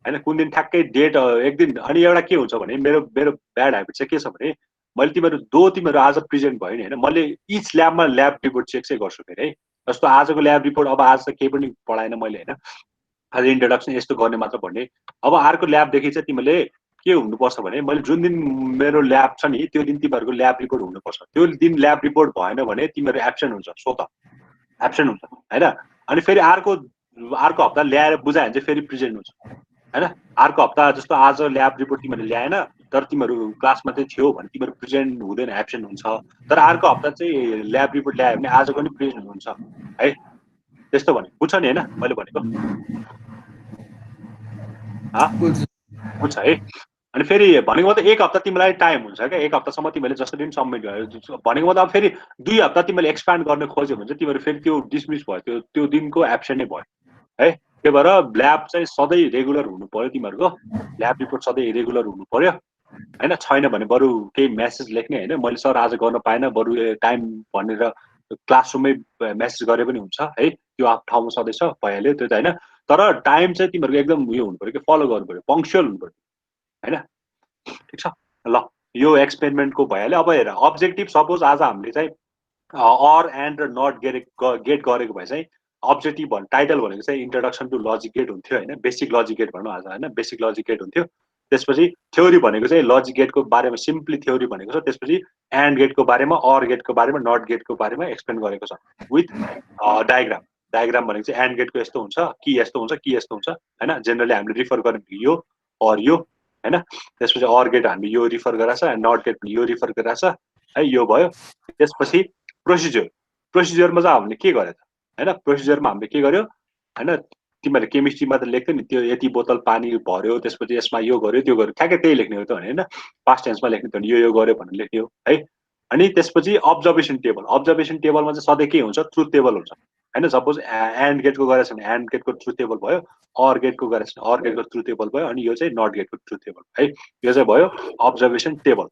Speaker 1: होइन, कुन दिन ठ्याक्कै डेट एक दिन। अनि एउटा के हुन्छ भने मेरो ब्याड ह्याबिट चाहिँ के छ भने, मैले तिमीहरू आज प्रेजेन्ट भयो नि होइन, मैले इच ल्याबमा ल्याब रिपोर्ट चेक चाहिँ गर्छु फेरि है। जस्तो आजको ल्याब रिपोर्ट, अब आज त केही पनि पढाएन मैले होइन, आज इन्ट्रोडक्सन यस्तो गर्ने मात्र भन्ने। अब अर्को ल्याबदेखि चाहिँ तिमीले के हुनुपर्छ भने, मैले जुन दिन मेरो ल्याब छ नि त्यो दिन तिमीहरूको ल्याब रिपोर्ट हुनुपर्छ। त्यो दिन ल्याब रिपोर्ट भएन भने तिमीहरू एब्सेन्ट हुन्छ, सो त एब्सेन्ट हुन्छ होइन। अनि फेरि अर्को हप्ता ल्याएर बुझायो भने चाहिँ फेरि प्रेजेन्ट हुन्छ होइन। अर्को हप्ता जस्तो आज ल्याब रिपोर्ट तिमीहरूले ल्याएन तर तिमीहरू क्लासमा चाहिँ थियो भने तिमीहरू प्रेजेन्ट हुँदैन, एब्सेन्ट हुन्छ। तर अर्को हप्ता चाहिँ ल्याब रिपोर्ट ल्यायो भने आजको नि प्रेजेन्ट हुन्छ है। त्यस्तो भने बुझ्छ नि होइन मैले भनेको, बुझ्छ है। अनि फेरि भनेको मतलब एक हप्ता तिमीलाई टाइम हुन्छ क्या, एक हप्तासम्म तिमीले जसरी पनि सबमिट गर्यो भनेको मतलब। फेरि 2 हप्ता तिमीले एक्सपान्ड गर्न खोज्यो भने चाहिँ तिमीहरू फेरि त्यो डिसमिस भयो, त्यो दिनको एब्सेन्ट नै भयो है। त्यही भएर ल्याब चाहिँ सधैँ रेगुलर हुनु पर्यो, तिमीहरूको ल्याब रिपोर्ट सधैँ रेगुलर हुनु पर्यो होइन। छैन भने बरु केही मेसेज लेख्ने होइन, मैले सर आज गर्न पाएन, बरु टाइम भनेर क्लासरुममै मेसेज गरे पनि हुन्छ है, त्यो ठाउँमा सधैँ छ भइहाल्यो त्यो त होइन। तर टाइम चाहिँ तिमीहरूको एकदम उयो हुनु पऱ्यो कि, फलो गर्नु पऱ्यो, पङ्क्चुअल हुनु पऱ्यो होइन। ठिक छ। ल यो एक्सपेरिमेन्टको भइहाल्यो। अब हेर, अब्जेक्टिभ सपोज आज हामीले चाहिँ अर एन्ड र नट गेट गरेको भए चाहिँ अब्जेक्टिभ टाइटल भनेको चाहिँ इन्ट्रोडक्सन टु लजिक गेट हुन्थ्यो होइन, बेसिक लजिक गेट भनौँ आज होइन, बेसिक लजिक गेट हुन्थ्यो। त्यसपछि थ्योरी भनेको चाहिँ लजिक गेटको बारेमा सिम्पली थ्योरी भनेको छ, त्यसपछि एन्ड गेटको बारेमा, अर गेटको बारेमा, नट गेटको बारेमा एक्सप्लेन गरेको छ विथ डायग्राम। डायग्राम भनेको चाहिँ एन्ड गेटको यस्तो हुन्छ, कि यस्तो हुन्छ, कि यस्तो हुन्छ होइन। जेनरली हामीले रिफर गर्ने यो अर यो होइन। त्यसपछि अर गेट हामीले यो रिफर गराएको छ, नट गेट पनि यो रिफर गराएको छ है, यो भयो। त्यसपछि प्रोसिजरमा चाहिँ हामीले के गर्यो त होइन, प्रोसिजरमा हामीले के गर्यो होइन, तिमीहरूले केमिस्ट्रीमा त लेख्थ्यो नि त्यो यति बोतल पानी भर्यो, त्यसपछि यसमा यो गर्यो त्यो गर्यो, ठ्याक्कै त्यही लेख्ने हो त होइन। पास्ट टेन्समा लेख्ने त यो गर्यो भनेर लेख्ने हो है। अनि त्यसपछि अब्जर्भेसन टेबलमा चाहिँ सधैँ के हुन्छ, ट्रुथ टेबल हुन्छ होइन। सपोज एन्ड गेटको गरेछ भने एन्ड गेटको ट्रुथ टेबल भयो, अर गेटको गरेछ भने अर गेटको ट्रुथ टेबल भयो, अनि यो चाहिँ नट गेटको ट्रुथ टेबल है। यो चाहिँ भयो अब्जर्भेसन टेबल।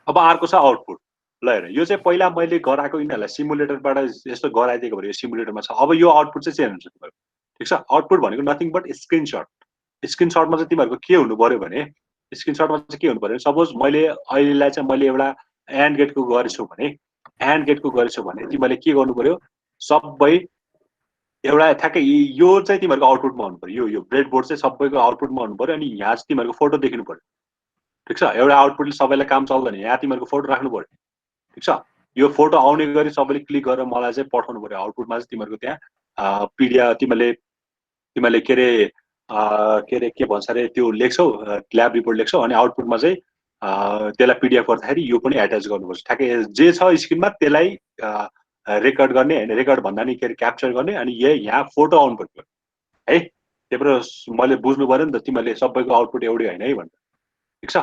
Speaker 1: अब अर्को छ आउटपुट। ल हेर, यो चाहिँ पहिला मैले गराएको यिनीहरूलाई सिमुलेटरबाट यस्तो गराइदिएको भएर यो सिमुलेटरमा छ। अब यो आउटपुट चाहिँ चेन्ज हुन्छ तिमीहरू। ठिक छ। आउटपुट भनेको नथिङ बट स्क्रिनसट। स्क्रिनसटमा चाहिँ तिमीहरूको के हुनु पर्यो भने, स्क्रिनसटमा चाहिँ के हुनु पर्यो, सपोज मैले अहिलेलाई चाहिँ मैले एउटा एन्ड गेटको गरेछु भने तिमीले के गर्नु पर्यो, सबै एउटा ठ्याक्कै यो चाहिँ तिमीहरूको आउटपुटमा हुनु पर्यो, यो ब्रेडबोर्ड चाहिँ सबैको आउटपुटमा हुनु पर्यो। अनि यहाँ चाहिँ तिमीहरूको फोटो देखिनु पर्यो। ठिक छ। एउटा आउटपुटले सबैलाई काम चल्दैन, यहाँ तिमीहरूको फोटो राख्नु पर्यो। ठिक छ। यो फोटो आउने गरी सबैले क्लिक गरेर मलाई चाहिँ पठाउनु पर्यो। आउटपुटमा चाहिँ तिमीहरूको त्यहाँ पिडिएफ तिमीले के भन्छ अरे त्यो लेख्छौ, ल्याब रिपोर्ट लेख्छौ, अनि आउटपुटमा चाहिँ त्यसलाई पिडिएफ गर्दाखेरि यो पनि एट्याच गर्नुपर्छ। ठ्याक्कै जे छ स्क्रिनमा त्यसलाई रेकर्ड गर्ने होइन, रेकर्ड भन्दा नि के अरे क्याप्चर गर्ने, अनि यहाँ फोटो आउनु पर्यो है। त्यही भएर मैले बुझ्नु पऱ्यो नि त, तिमीहरूले सबैको आउटपुट एउटै होइन है भनेर। ठिक छ।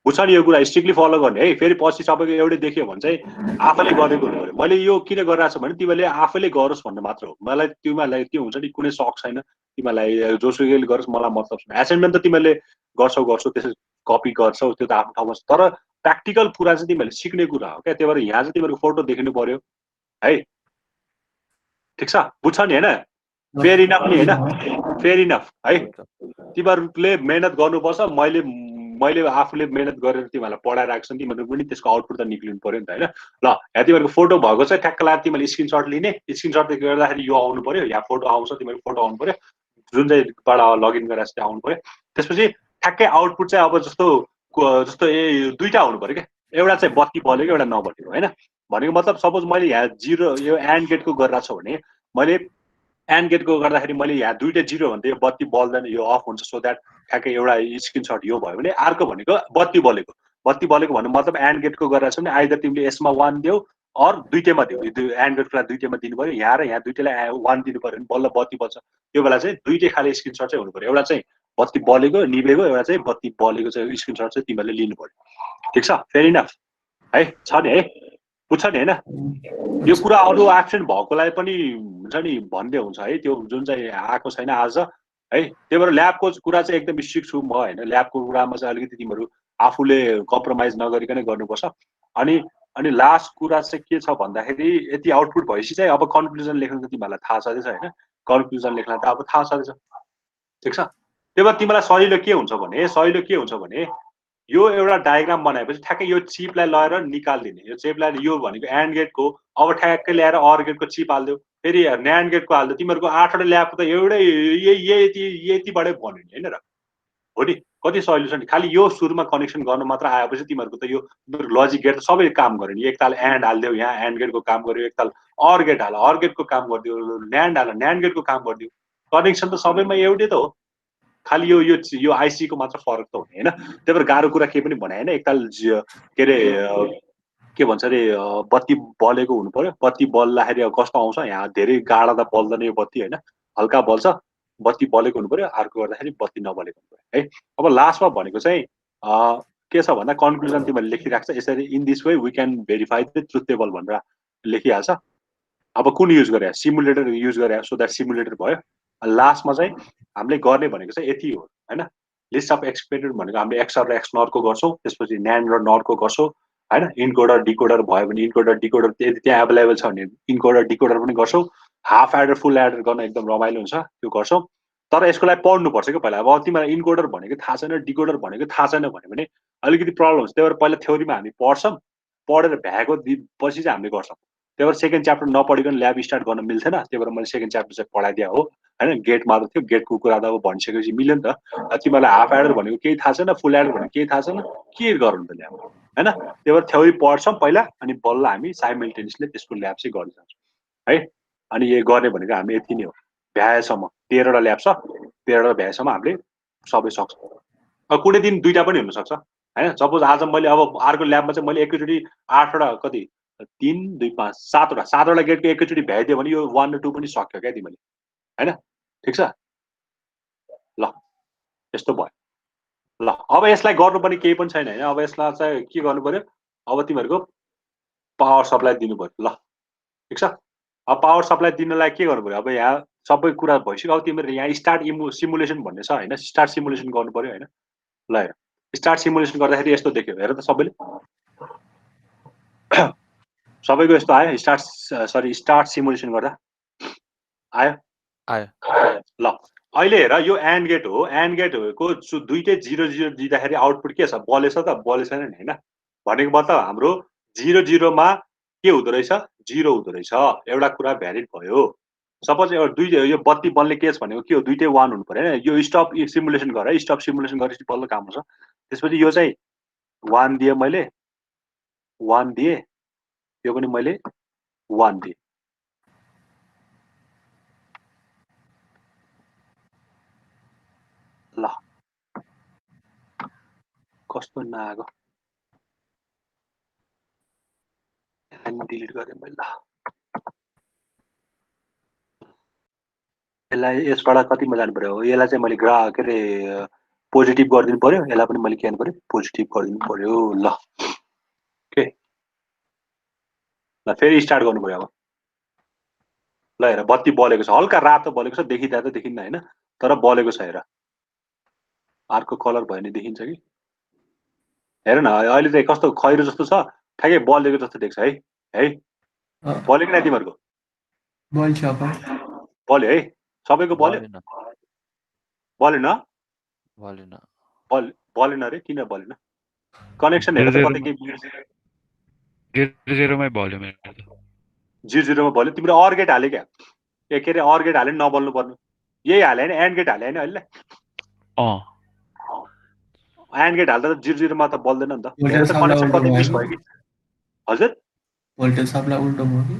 Speaker 1: बुझ्छ नि यो कुरा स्ट्रिक्टली फलो गर्ने है। फेरि पछि सबैको एउटै देख्यो भने चाहिँ आफैले गरेको हुनु पर्यो। मैले यो किन गरिरहेको छु भने तिमीले आफैले गरोस् भन्ने मात्र हो। मलाई तिमीलाई त्यो हुन्छ नि कुनै सक छैन तिमीलाई जोसुकैले गरोस् मलाई मतलब छैन। एसाइनमेन्ट त तिमीले गर्छौ त्यसै कपी गर्छौ त्यो त आफ्नो ठाउँमा छ, तर प्र्याक्टिकल कुरा चाहिँ तिमीहरूले सिक्ने कुरा हो क्या। त्यही भएर यहाँ चाहिँ तिमीहरूको फोटो देखिनु पर्यो है, ठिक छ? बुझ्छ नि होइन? फेयर इनफ नि होइन, फेयर इनफ है। तिमीहरूले मेहनत गर्नुपर्छ। मैले आफूले मेहनत गरेर तिमीहरूलाई पढाइरहेको छु, तिमीहरू पनि त्यसको आउटपुट त निक्लिनु पर्यो नि त होइन। ल यहाँ तिमीहरूको फोटो भएको चाहिँ ठ्याक्क लाग्यो तिमीले स्क्रिनसट लिने, स्क्रिनसट गर्दाखेरि यो आउनु पर्यो, यहाँ फोटो आउँछ तिमीहरूको फोटो आउनु पर्यो, जुन चाहिँबाट लगइन गरेर चाहिँ आउनु पर्यो। त्यसपछि ठ्याक्कै आउटपुट चाहिँ अब जस्तो दुईटा हुनु पर्यो क्या, एउटा चाहिँ बत्ती बलेको एउटा नबलेको होइन। भनेको मतलब सपोज मैले यहाँ 0 यो एन्ड गेटको गरिरहेको छु भने मैले एन्ड गेटको गर्दाखेरि मैले यहाँ दुईटा 0 भन्दा यो बत्ती बल्दैन, यो अफ हुन्छ, सो द्याट ठ्याक्कै एउटा स्क्रिनसट यो भयो भने अर्को भनेको बत्ती बलेको भन्नु मतलब एन्ड गेटको गरिरहेको छ भने आइदर तिमीले यसमा 1 देऊ अर दुईटैमा देऊ। एन्ड गेटलाई दुईटैमा दिनु पर्यो, यहाँ र यहाँ दुईटैलाई 1 दिनु पर्यो भने बल्ल बत्ती बल्छ। त्यो बेला चाहिँ दुईटै खाले स्क्रिनसट चाहिँ हुनु पर्यो, एउटा चाहिँ बत्ती बलेको निभेको, एउटा चाहिँ बत्ती बलेको चाहिँ स्क्रिनसट चाहिँ तिमीहरूले लिनु पर्यो, ठिक छ? फेयर इनफ है, छ नि है, बुझ्छ नि होइन? यो कुरा अरू एब्सेन्ट भएकोलाई पनि हुन्छ नि भन्दै हुन्छ है, त्यो जुन चाहिँ आएको छैन आज है। त्यही भएर ल्याबको कुरा चाहिँ एकदम स्ट्रिक्ट छु म होइन। ल्याबको कुरामा चाहिँ अलिकति तिमीहरू आफूले कम्प्रोमाइज नगरिकन गर्नुपर्छ। अनि लास्ट कुरा चाहिँ के छ भन्दाखेरि यति आउटपुट भएपछि चाहिँ अब कन्क्लुजन लेख्न त तिमीहरूलाई थाहा छँदैछ होइन, कन्क्लुजन लेख्न त अब थाहा छँदैछ, ठिक छ? त्यही भएर तिमीलाई सजिलो के हुन्छ भने यो एउटा डायग्राम बनाएपछि ठ्याक्कै यो चिपलाई लगेर निकालिदिने। यो चिपलाई यो भनेको एन्ड गेटको, अब ठ्याक्कै ल्याएर अर गेटको चिप हालिदियो, फेरि न्यान्ड गेटको हालिदियो। तिमीहरूको 8वटा ल्याबको त एउटै यतिबाटै बन्यो नि होइन र? हो नि, कति सजिलो छ नि। खालि यो सुरुमा कनेक्सन गर्नु मात्र आएपछि तिमीहरूको त यो लजिक गेट त सबै काम गर्यो नि। एकताल एन्ड हालिदियो, यहाँ एन्ड गेटको काम गर्यो, एकताल अर गेट हाल अर गेटको काम गरिदियो, न्यान्ड हाल न्यान्ड गेटको काम गरिदियो। कनेक्सन त सबैमा एउटै त हो, खालि यो आइसी को मात्र फरक त हुने होइन। त्यही भएर गाह्रो कुरा केही पनि भने होइन। एकताल के अरे के भन्छ अरे बत्ती बलेको हुनु पर्यो। बत्ती बल्दाखेरि अब कस्तो आउँछ, यहाँ धेरै गाढा त बल्दैन यो बत्ती होइन, हल्का बल्छ। बत्ती बलेको हुनु पर्यो, अर्को गर्दाखेरि बत्ती नबलेको हुनु पर्यो है। अब लास्टमा भनेको चाहिँ के छ भन्दा कन्क्लुजन तिमीहरूले लेखिराख्छ यसरी, in this way we can verify the truth table भनेर लेखिहाल्छ। अब कुन युज गरे, सिमुलेटर युज गरे, सो द्याट सिमुलेटर भयो। लास्टमा चाहिँ हामीले गर्ने भनेको चाहिँ यति हो होइन। लिस्ट अफ एक्सपेक्टेड भनेको हामीले एक्सर र एक्सनरको गर्छौँ, त्यसपछि न्यान्ड र नरको गर्छौँ होइन। इन्कोडर डिकोडर भयो भने इन्कोडर डिकोडर यदि त्यहाँ एभाइलेबल छ भने इन्कोडर डिकोडर पनि गर्छौँ। हाफ एडर फुल एडर गर्न एकदम रमाइलो हुन्छ, त्यो गर्छौँ। तर यसको लागि पढ्नुपर्छ क्या पहिला। अब तिमीलाई इन्कोडर भनेको थाहा छैन, डिकोडर भनेको थाहा छैन भने अलिकति प्रब्लम हुन्छ। त्यही भएर पहिला थ्योरीमा हामी पढ्छौँ, पढेर भ्याएको पछि चाहिँ हामीले गर्छौँ। त्यही भएर सेकेन्ड च्याप्टर नपढिकन ल्याब स्टार्ट गर्न मिल्थेन। त्यही भएर मैले सेकेन्ड च्याप्टर चाहिँ पढाइदिया हो होइन। गेट मात्र थियो, गेटको कुरा त अब भनिसकेपछि मिल्यो नि त। तिमीलाई हाफ एडर भनेको केही थाहा छैन, फुल एडर भनेको केही थाहा छैन, के गरौँ त ल्याब होइन। त्यही भएर थ्योरी पढ्छौँ पहिला, अनि बल्ल हामी साइमल्टेनियसली त्यसको ल्याब चाहिँ गर्न जान्छौँ है। अनि यो गर्ने भनेको हामी यति नै हो। भ्याएसम्म 13वटा ल्याब छ, 13वटा भ्याएसम्म हामीले सबै सक्छौँ। अब कुनै दिन 2टा पनि हुनसक्छ होइन। सपोज आज मैले अब अर्को ल्याबमा चाहिँ मैले एकैचोटि 8वटा कति 3 2 5 7वटा गेटको एकैचोटि भ्याइदियो भने यो 1 र 2 पनि सक्यो क्या तिमीले होइन, ठिक छ? ल यस्तो भयो। ल अब यसलाई गर्नुपर्ने केही पनि छैन होइन। अब यसलाई चाहिँ के गर्नु पर्यो, अब तिमीहरूको पावर सप्लाई दिनु पर्यो। ल ठिक छ? अब पावर सप्लाई दिनलाई के गर्नु पर्यो, अब यहाँ सबै कुरा भइसक्यो। अब तिमीहरू यहाँ स्टार्ट सिमुलेसन भन्ने छ होइन, स्टार्ट सिमुलेसन गर्नु पर्यो होइन। ल हेर, स्टार्ट सिमुलेसन गर्दाखेरि यस्तो देख्यो, हेर त सबैले सबैको यस्तो आयो। स्टार्ट सिमुलेसन गर्दा आयो। ल अहिले हेर, यो एन्ड गेट हो, एन्ड गेटको दुईटै 0 0 दिँदाखेरि आउटपुट के छ, बलेछ त बलेछ नि होइन। भनेको मतलब हाम्रो 0 0 मा के हुँदो रहेछ, 0 हुँदो रहेछ। एउटा कुरा भ्यालिड भयो। सपोज यो बत्ती बल्ने केस भनेको के हो, दुईटै 1 हुनु पर्यो होइन। यो स्टप सिमुलेसन गर है, स्टप सिमुलेसन गरेपछि बल्ल काम हुन्छ। त्यसपछि यो चाहिँ 1 दिएँ मैले, 1 दिएँ, यो पनि मैले 1 दिएँ। ल कस्तो नआएको, डिलिट गरेँ मैले। ल यसलाई यसबाट कतिमा जानु पर्यो, यसलाई चाहिँ मैले के अरे पोजिटिभ गरिदिनु पर्यो, यसलाई पनि मैले के गर्नु पर्यो पोजिटिभ गरिदिनु पर्यो। ल ओके, ल फेरि स्टार्ट गर्नु पर्यो अब। ल हेर बत्ती बलेको छ, हल्का रातो बलेको छ, देखिँदा त देखिन्न हैन, तर बलेको छ। हेर अर्को कलर भयो भने देखिन्छ कि। हेर न अहिले चाहिँ कस्तो खैरो जस्तो छ, ठ्याक्कै बलेको जस्तो देख्छ है। है बल्यो कि न तिमीहरूको?
Speaker 2: बल्छ अब
Speaker 1: बल्यो है, सबैको बल्यो?
Speaker 7: बलेन
Speaker 1: बलेन?
Speaker 7: बलेन
Speaker 1: बलेन रे, किन बलेन? कनेक्सन हेर त कतै केही
Speaker 4: 0 मै बल्यो मेरो त।
Speaker 1: 0 मा बल्यो। तिम्रो अर गेट हाल्यो क्या? ए के रे अर गेट हाल्यो नि नबल्नु पर्ने, यही हाल्यो हैन, एन्ड गेट हाल्यो हैन अहिले? एन्ड गेट हाल्दा त 0 मा त बल्दैन नि त। हेर त कनेक्सन कति मिस भयो कि। हजुर
Speaker 2: भोल्टेज सबलाई उल्टो भयो कि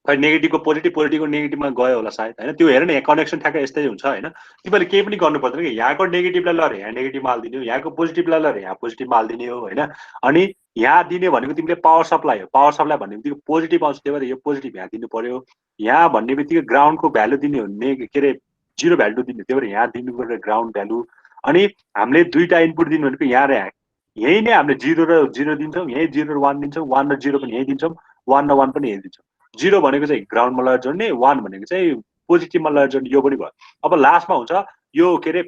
Speaker 1: खै नेगेटिभको पोजिटिभ, पोजिटिभको नेगेटिभमा गयो होला सायद हैन। त्यो हेर न, यहाँ कनेक्सन ठ्याक्कै यस्तै हुन्छ हैन। तिमीले केही पनि गर्नु पर्दैन कि, यहाँको नेगेटिभलाई ल यहाँ नेगेटिभमा हाल्दिने हो, यहाँको पोजिटिभलाई ल यहाँ पोजिटिभमा हाल्दिने हो हैन। अनि यहाँ दिने भनेको तिमीले पावर सप्लाई हो, पावर सप्लाई भन्ने बित्तिकै पोजिटिभ आउँछ, त्यही भएर यो पोजिटिभ यहाँ दिनु पर्यो। यहाँ भन्ने बित्तिकै ग्राउन्डको भ्यालु दिने हो, के रे 0 भ्यालु दिने, त्यही भएर यहाँ दिनु पर्यो ग्राउन्ड भ्यालु। अनि हामीले दुईटा इनपुट दिनु भनेको यहाँ र यहाँ, यही नै हामीले 0 र 0 दिन्छौँ, यही 0 र 1 दिन्छौँ, 1 र 0 पनि यही दिन्छौँ, 1 र 1 पनि यही दिन्छौँ। 0 भनेको चाहिँ ग्राउन्डमा लगेर जोड्ने, 1 भनेको चाहिँ पोजिटिभमा लगेर जोड्ने, यो पनि भयो। अब लास्टमा हुन्छ यो के रे,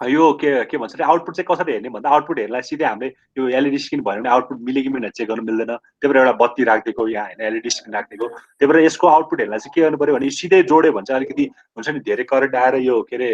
Speaker 1: यो के भन्छ रे आउटपुट चाहिँ कसरी हेर्ने भन्दा आउटपुट हेर्नलाई सिधै हामीले यो एलइडी स्क्रिन भयो भने आउटपुट मिल्यो कि मिलेन चेक गर्नु मिल्दैन। त्यही भएर एउटा बत्ती राखिदिएको यहाँ हैन, एलइडी स्क्रिन राखिदिएको। त्यही भएर यसको आउटपुट हेर्नलाई चाहिँ के गर्नु पर्यो भने सिधै जोड्यो भने चाहिँ अलिकति हुन्छ नि, धेरै करेन्ट आएर यो के रे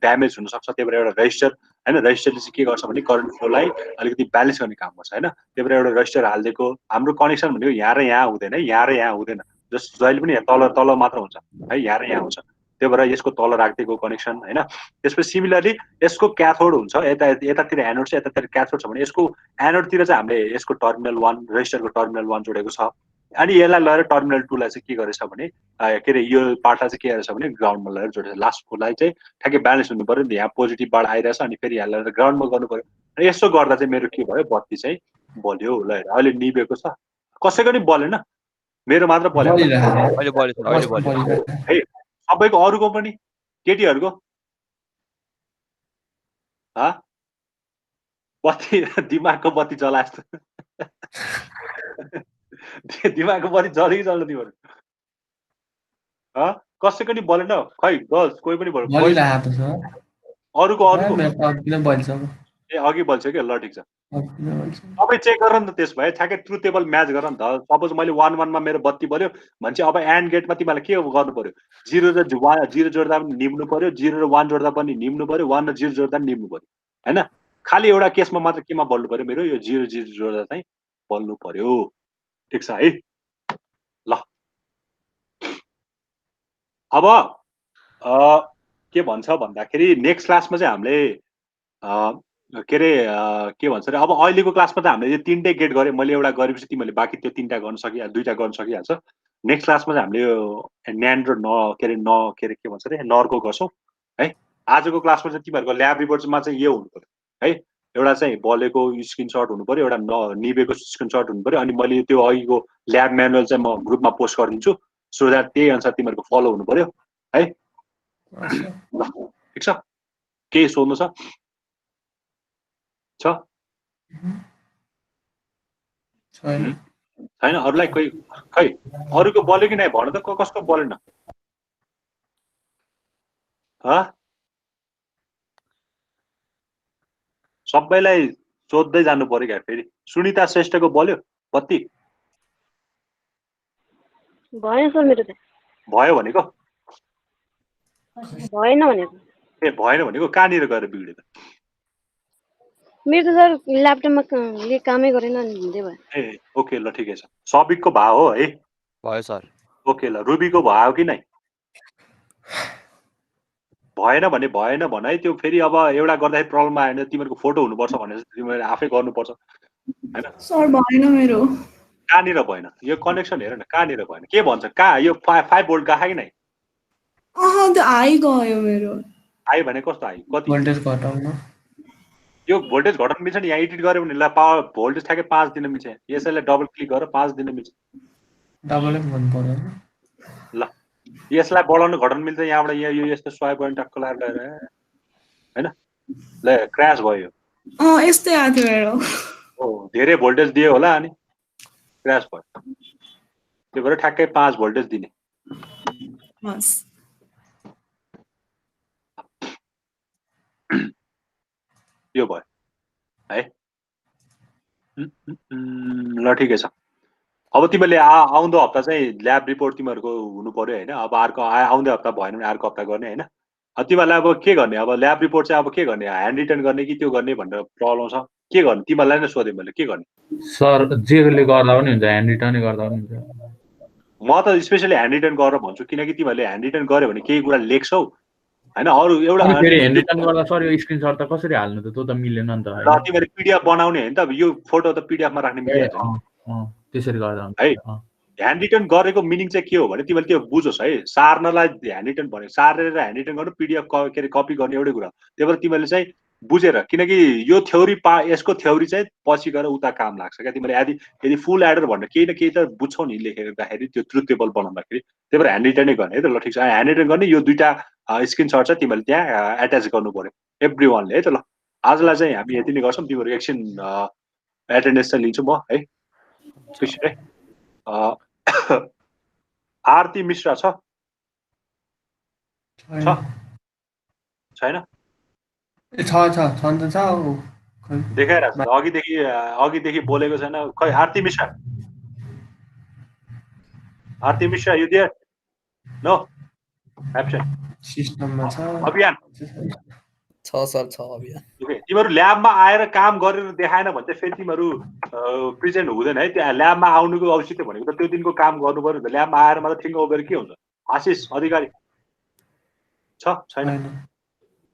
Speaker 1: ड्यामेज हुनसक्छ। त्यही भएर एउटा रेजिस्टर हैन, रेजिस्टरले चाहिँ के गर्छ भने करेन्ट फ्लोलाई अलिकति ब्यालेन्स गर्ने काम गर्छ हैन। त्यही भएर एउटा रेजिस्टर हालिदिएको। हाम्रो कनेक्सन भनेको यहाँ र यहाँ हुँदैन है, यहाँ र यहाँ हुँदैन, जस्ट जहिले पनि तल तल मात्र हुन्छ है, यहाँ र यहाँ हुन्छ। त्यही भएर यसको तल राखिदिएको कनेक्सन हैन। त्यसपछि सिमिलरली यसको क्याथोड हुन्छ, यतातिर एनोड छ, यतातिर क्याथोड छ भने यसको एनोडतिर चाहिँ हामीले यसको टर्मिनल 1 रेजिस्टरको टर्मिनल 1 जोडेको छ। अनि यसलाई लगेर टर्मिनल 2 लाई चाहिँ के गरेछ भने के रे यो पार्टलाई चाहिँ के गरेछ भने ग्राउन्डमा लगेर जोडेछ। लास्टकोलाई चाहिँ ठ्याक्कै ब्यालेन्स हुनु पर्यो नि, यहाँ पोजिटिभबाट आइरहेछ अनि फेरि यहाँ लगेर ग्राउन्डमा गर्नु पर्यो। र यसो गर्दा चाहिँ मेरो के भयो, बत्ती चाहिँ बल्यो। ल अहिले निभेको छ, कसैको नि बलेन, मेरो मात्र बल्यो
Speaker 7: अहिले बल्यो अहिले बल्यो
Speaker 1: है, सबैको अरूको पनि, केटीहरूको बत्ती दिमागको बत्ती जला जस्तो दिमागको बत्ती जल्यो कि जल्दैन तिमीहरू? कसैको नि बलेन खै? गर्ल्स कोही पनि
Speaker 2: बलिरहेको छ
Speaker 1: अरूको
Speaker 2: किन बल्छ
Speaker 1: ए अघि बल्छ कि? ल ठिक छ, सबै चेक गर नि त। त्यस भए ठ्याक्कै ट्रुथ टेबल म्याच गर नि त। सपोज मैले 1 1 मा मेरो बत्ती बल्यो भने चाहिँ अब एन्ड गेटमा तिमीलाई के गर्नु पर्यो, 0 र 0 जोड्दा पनि निभ्नु पर्यो, 0 र 1 जोड्दा पनि निभ्नु पर्यो, 1 र 0 जोड्दा पनि निभ्नु पर्यो हैन। खाली एउटा केसमा मात्र केमा बल्नु पर्यो, मेरो यो 0 0 जोड्दा चाहिँ बल्नु पर्यो। ठिक छ है। ल अब के भन्छ भन्दाखेरि नेक्स्ट क्लासमा चाहिँ हामीले के रे के भन्छ रे, अब अहिलेको क्लासमा त हामीले यो 3टै गेट गरे, मैले एउटा गरेपछि तिमीले बाँकी त्यो 3टा गर्न सकिहाल्छ, 2टा गर्न सकिहाल्छ। नेक्स्ट क्लासमा चाहिँ हामीले यो न्यान्ड र के भन्छ रे नरको गर्छौँ है। आजको क्लासमा चाहिँ तिमीहरूको ल्याब रिपोर्टमा चाहिँ यो हुनु पर्यो है, एउटा चाहिँ बलेको स्क्रिनसट हुनु पर्यो, एउटा निभेको स्क्रिनसट हुनु पर्यो। अनि मैले त्यो अघिको ल्याब म्यानुअल चाहिँ म ग्रुपमा पोस्ट गरिदिन्छु, सो द्याट त्यही अनुसार तिमीहरूको फलो हुनु पर्यो है। ठिक छ, केही सोध्नु छ? छैन अरूलाई? कोही खै अरूको बल्यो कि नै भन त, कसको बलेन? सबैलाई सोध्दै जानु पर्यो क्या फेरि। सुनिता श्रेष्ठको बल्यो बत्ती?
Speaker 3: भएन सर मेरो त।
Speaker 1: भयो भनेको?
Speaker 3: भएन भनेको।
Speaker 1: ए भएन भनेको कहाँनिर गएर बिग्ड्यो त?
Speaker 3: मेरो त सर ल्यापटपमा कामै गरेन नि हुँदै भयो।
Speaker 1: ए ओके ल ठिकै छ। सबिकको भयो हो है?
Speaker 7: भयो सर।
Speaker 1: ओके ल, रुबीको भयो कि नै? भएन भने भएन भन है। त्यो फेरि अब एउटा गर्दाखेरि प्रब्लम आयो भने तिमीहरूको फोटो हुनुपर्छ भनेर तिमीहरूले आफै गर्नुपर्छ हैन?
Speaker 8: सर भएन मेरो।
Speaker 1: कहाँनिर भएन? यो कनेक्सन हेर न, कहाँनिर भएन? के भन्छ कहाँ? यो 5 भोल्ट गएको कि नै?
Speaker 8: त्यो हाई गयो मेरो।
Speaker 1: हाई भने कस्तो हाई? कति?
Speaker 2: भोल्टेज घटाउन।
Speaker 1: यो भोल्टेज घटाउन मिल्छ नि, यहाँ एडिट गर्यो भने ल पावर भोल्टेज ठ्याक्कै 5 दिन मिल्छ। यसैले डबल क्लिक गरेर 5 दिन मिल्छ।
Speaker 2: डबल गर्नु पर्यो।
Speaker 1: ल यसलाई बढाउन घटाउन मिल्छ, यहाँबाट यहाँ यो यस्तो स्वाइप गर्ने टक्क लगाएर हैन ल क्र्यास भयो
Speaker 8: यस्तै आएको थियो मेरो
Speaker 1: हो धेरै भोल्टेज दियो होला अनि क्र्यास भयो त्यही भएर ठ्याक्कै 5 भोल्टेज दिने
Speaker 8: हस्
Speaker 1: यो भयो है ल ठिकै छ अब तिमीले आउँदो हप्ता चाहिँ ल्याब रिपोर्ट तिमीहरूको हुनु पर्यो होइन अब अर्को आउँदो हप्ता भएन भने अर्को हप्ता गर्ने होइन तिमीहरूलाई अब के गर्ने अब ल्याब रिपोर्ट चाहिँ अब के गर्ने ह्यान्ड रिटर्न गर्ने कि त्यो गर्ने भनेर प्रब्लम छ के गर्ने तिमीहरूलाई नै सोधेँ मैले के गर्ने
Speaker 6: सर जेले गर्दा पनि हुन्छ ह्यान्ड रिटर्नै गर्दा पनि हुन्छ
Speaker 1: म त स्पेसली ह्यान्ड रिटर्न गरेर भन्छु किनकि तिमीहरूले ह्यान्ड रिटर्न गर्यो भने केही कुरा लेख्छौ होइन अरू एउटा
Speaker 6: फेरि ह्यान्ड रिटर्न गर्दा सर यो स्क्रिनसट त कसरी हाल्नु त त्यो त मिलेन नि त
Speaker 1: ल तिमीहरूले पिडिएफ बनाउने होइन त यो फोटो त पिडिएफमा राख्ने मिलिहाल्छ
Speaker 6: त्यसरी गर्दा
Speaker 1: है ह्यान्ड रिटर्न गरेको मिनिङ चाहिँ के हो भने तिमीले त्यो बुझोस् है सार्नलाई ह्यान्ड रिटर्न भने सारेर ह्यान्ड रिटर्न गर्नु पिडिएफ के अरे कपी गर्ने एउटै कुरा त्यही भएर तिमीले चाहिँ बुझेर किनकि यो थ्योरी यसको थ्योरी चाहिँ पछि गएर उता काम लाग्छ क्या तिमीले यदि फुल एडर भनेर केही न केही त बुझ्छौ नि लेखेर्दाखेरि त्यो ट्रुथ टेबल बनाउँदाखेरि त्यही भएर ह्यान्ड रिटर्नै गर्ने है त ल ठिक छ ह्यान्ड रिटर्न गर्ने यो दुईटा स्क्रिनसट चाहिँ तिमीले त्यहाँ एट्याच गर्नु पर्यो एभ्री वानले है त ल आजलाई चाहिँ हामी यति नै गर्छौँ तिमीहरू एकछिन एटेन्डेन्स चाहिँ लिन्छु म है है आरती मिश्रा छ छैन देखाइरहेको छ अघिदेखि बोलेको छैन खै Aarti Mishra you there no absent
Speaker 2: सिस्टममा छ
Speaker 1: अभियान
Speaker 9: छ सर छ अभियान
Speaker 1: तिमीहरू ल्याबमा आएर काम गरेर देखाएन भने चाहिँ फेरि तिमीहरू प्रेजेन्ट हुँदैन है त्यहाँ ल्याबमा आउनुको औचित्य भनेको त त्यो दिनको काम गर्नु पर्यो नि त ल्याबमा आएर मात्र ठिङ्ग उभिएर के हुन्छ आशिष अधिकारी छ छैन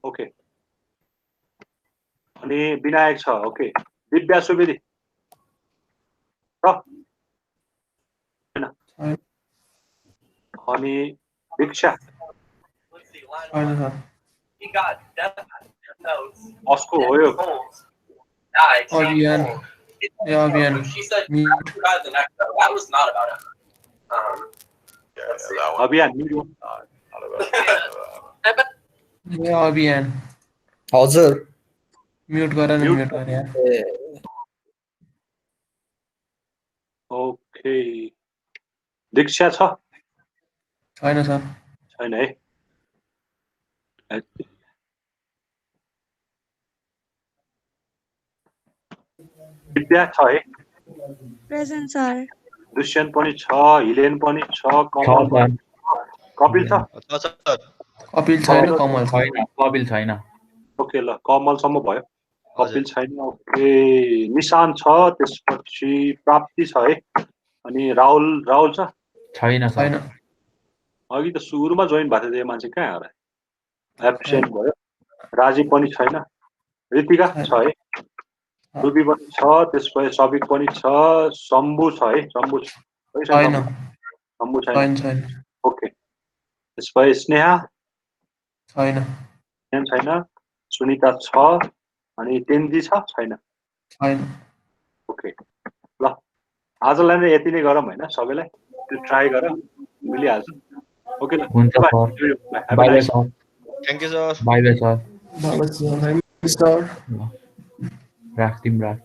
Speaker 1: ओके अनि विनायक छ ओके दिव्या सुवेदी अनि दीक्षा अस्को हो यो
Speaker 2: अभियान
Speaker 9: हजुर
Speaker 2: म्युट गरेर म्युट गरे
Speaker 1: ओके दीक्षा छ
Speaker 2: छैन सर
Speaker 1: छैन है विद्या छ है
Speaker 3: प्रेजेन्ट सर
Speaker 1: दुष्यन्त पनि छ हिलेन पनि छ कपिल छ
Speaker 2: कपिल छैन कमल
Speaker 6: छैन कपिल छैन
Speaker 1: ओके ल कमलसम्म भयो कपिल छैन ओके निशान छ त्यसपछि प्राप्ति छ है अनि राहुल छ
Speaker 6: छैन
Speaker 1: अघि त सुरुमा जोइन भएको थियो मान्छे कहाँ हो र एब्सेन्ट भयो राजीव पनि छैन ऋतिका छ है रुबी पनि छ त्यसपछि सबिक पनि छ शम्भु छ है शम्भु छैन ओके त्यसपछि स्नेहा छैन सुनिता छ अनि तेन्जी छ छैन ओके ल आजलाई नै यति नै गरौँ होइन सबैलाई त्यो ट्राई गर मिलिहाल्छ ओके ल
Speaker 6: हुन्छ sir bye bye sir
Speaker 7: thank you sir
Speaker 6: bye bye sir
Speaker 2: sir
Speaker 6: राख्दिम